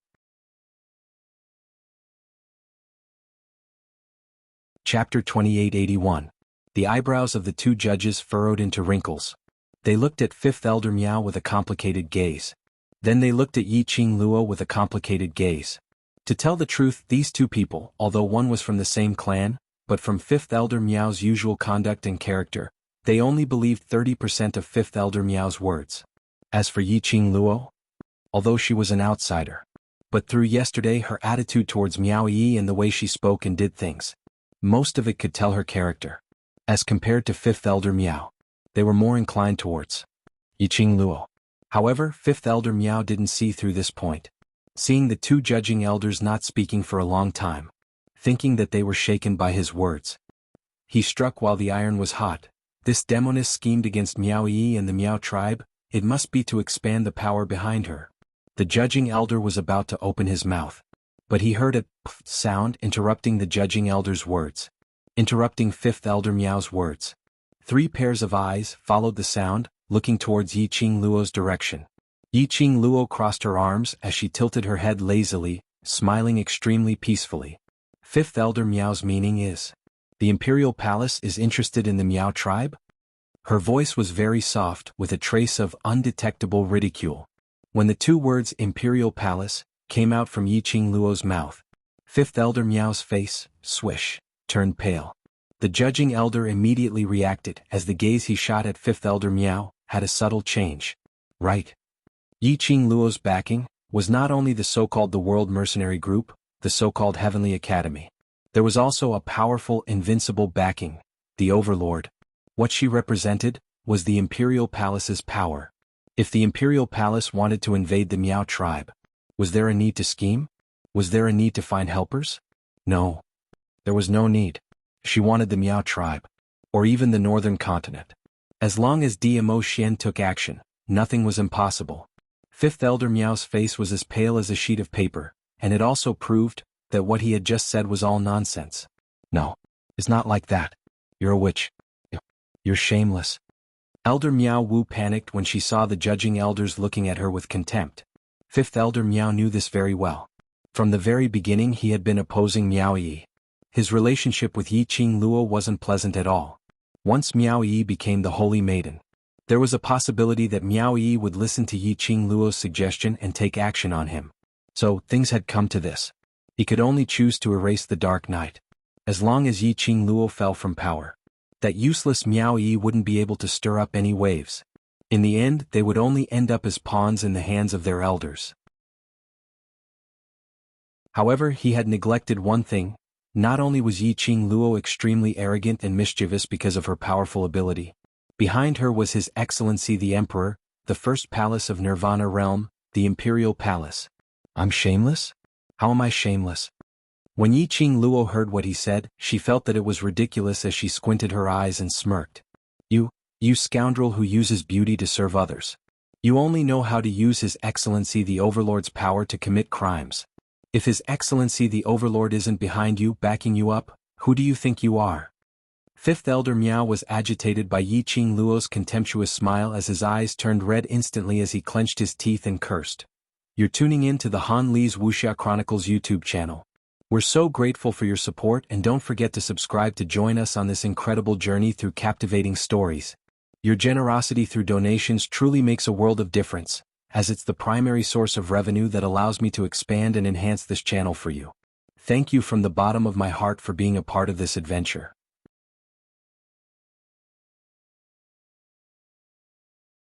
Chapter 2881. The eyebrows of the two judges furrowed into wrinkles. They looked at fifth elder Miao with a complicated gaze. Then they looked at Yi Qing Luo with a complicated gaze. To tell the truth, these two people, although one was from the same clan, but from fifth elder Miao's usual conduct and character, they only believed 30% of fifth elder Miao's words. As for Yi Qing Luo, although she was an outsider, but through yesterday her attitude towards Miao Yi and the way she spoke and did things, most of it could tell her character. As compared to fifth elder Miao, they were more inclined towards Yi Qing Luo. However, fifth elder Miao didn't see through this point. Seeing the two judging elders not speaking for a long time, thinking that they were shaken by his words, he struck while the iron was hot. This demoness schemed against Miao Yi and the Miao tribe. It must be to expand the power behind her. The judging elder was about to open his mouth, but he heard a pff sound interrupting the judging elder's words, interrupting fifth elder Miao's words. 3 pairs of eyes followed the sound, looking towards Yi Qing Luo's direction. Yi Qing Luo crossed her arms as she tilted her head lazily, smiling extremely peacefully. Fifth elder Miao's meaning is, the imperial palace is interested in the Miao tribe? Her voice was very soft with a trace of undetectable ridicule. When the two words imperial palace came out from Yi Qing Luo's mouth, fifth elder Miao's face, swish, turned pale. The judging elder immediately reacted as the gaze he shot at fifth elder Miao had a subtle change. Right. Yi Qing Luo's backing was not only the so-called the World Mercenary Group, the so-called Heavenly Academy. There was also a powerful invincible backing, the Overlord. What she represented was the Imperial Palace's power. If the Imperial Palace wanted to invade the Miao tribe, was there a need to scheme? Was there a need to find helpers? No. There was no need. She wanted the Miao tribe, or even the northern continent. As long as DMO Xian took action, nothing was impossible. Fifth elder Miao's face was as pale as a sheet of paper, and it also proved that what he had just said was all nonsense. No, it's not like that. You're a witch. You're shameless. Elder Miao Wu panicked when she saw the judging elders looking at her with contempt. Fifth Elder Miao knew this very well. From the very beginning he had been opposing Miao Yi. His relationship with Yi Qing Luo wasn't pleasant at all. Once Miao Yi became the Holy Maiden, there was a possibility that Miao Yi would listen to Yi Qing Luo's suggestion and take action on him. So, things had come to this. He could only choose to erase the Dark Knight. As long as Yi Qing Luo fell from power, that useless Miao Yi wouldn't be able to stir up any waves. In the end, they would only end up as pawns in the hands of their elders. However, he had neglected one thing. Not only was Yi Qing Luo extremely arrogant and mischievous because of her powerful ability, behind her was His Excellency the Emperor, the first palace of Nirvana realm, the Imperial Palace. I'm shameless? How am I shameless? When Yi Qing Luo heard what he said, she felt that it was ridiculous as she squinted her eyes and smirked. You scoundrel who uses beauty to serve others. You only know how to use His Excellency the Overlord's power to commit crimes. If His Excellency the Overlord isn't behind you, backing you up, who do you think you are? Fifth Elder Miao was agitated by Yi Qing Luo's contemptuous smile as his eyes turned red instantly as he clenched his teeth and cursed. You're tuning in to the Han Li's Wuxia Chronicles YouTube channel. We're so grateful for your support, and don't forget to subscribe to join us on this incredible journey through captivating stories. Your generosity through donations truly makes a world of difference, as it's the primary source of revenue that allows me to expand and enhance this channel for you. Thank you from the bottom of my heart for being a part of this adventure.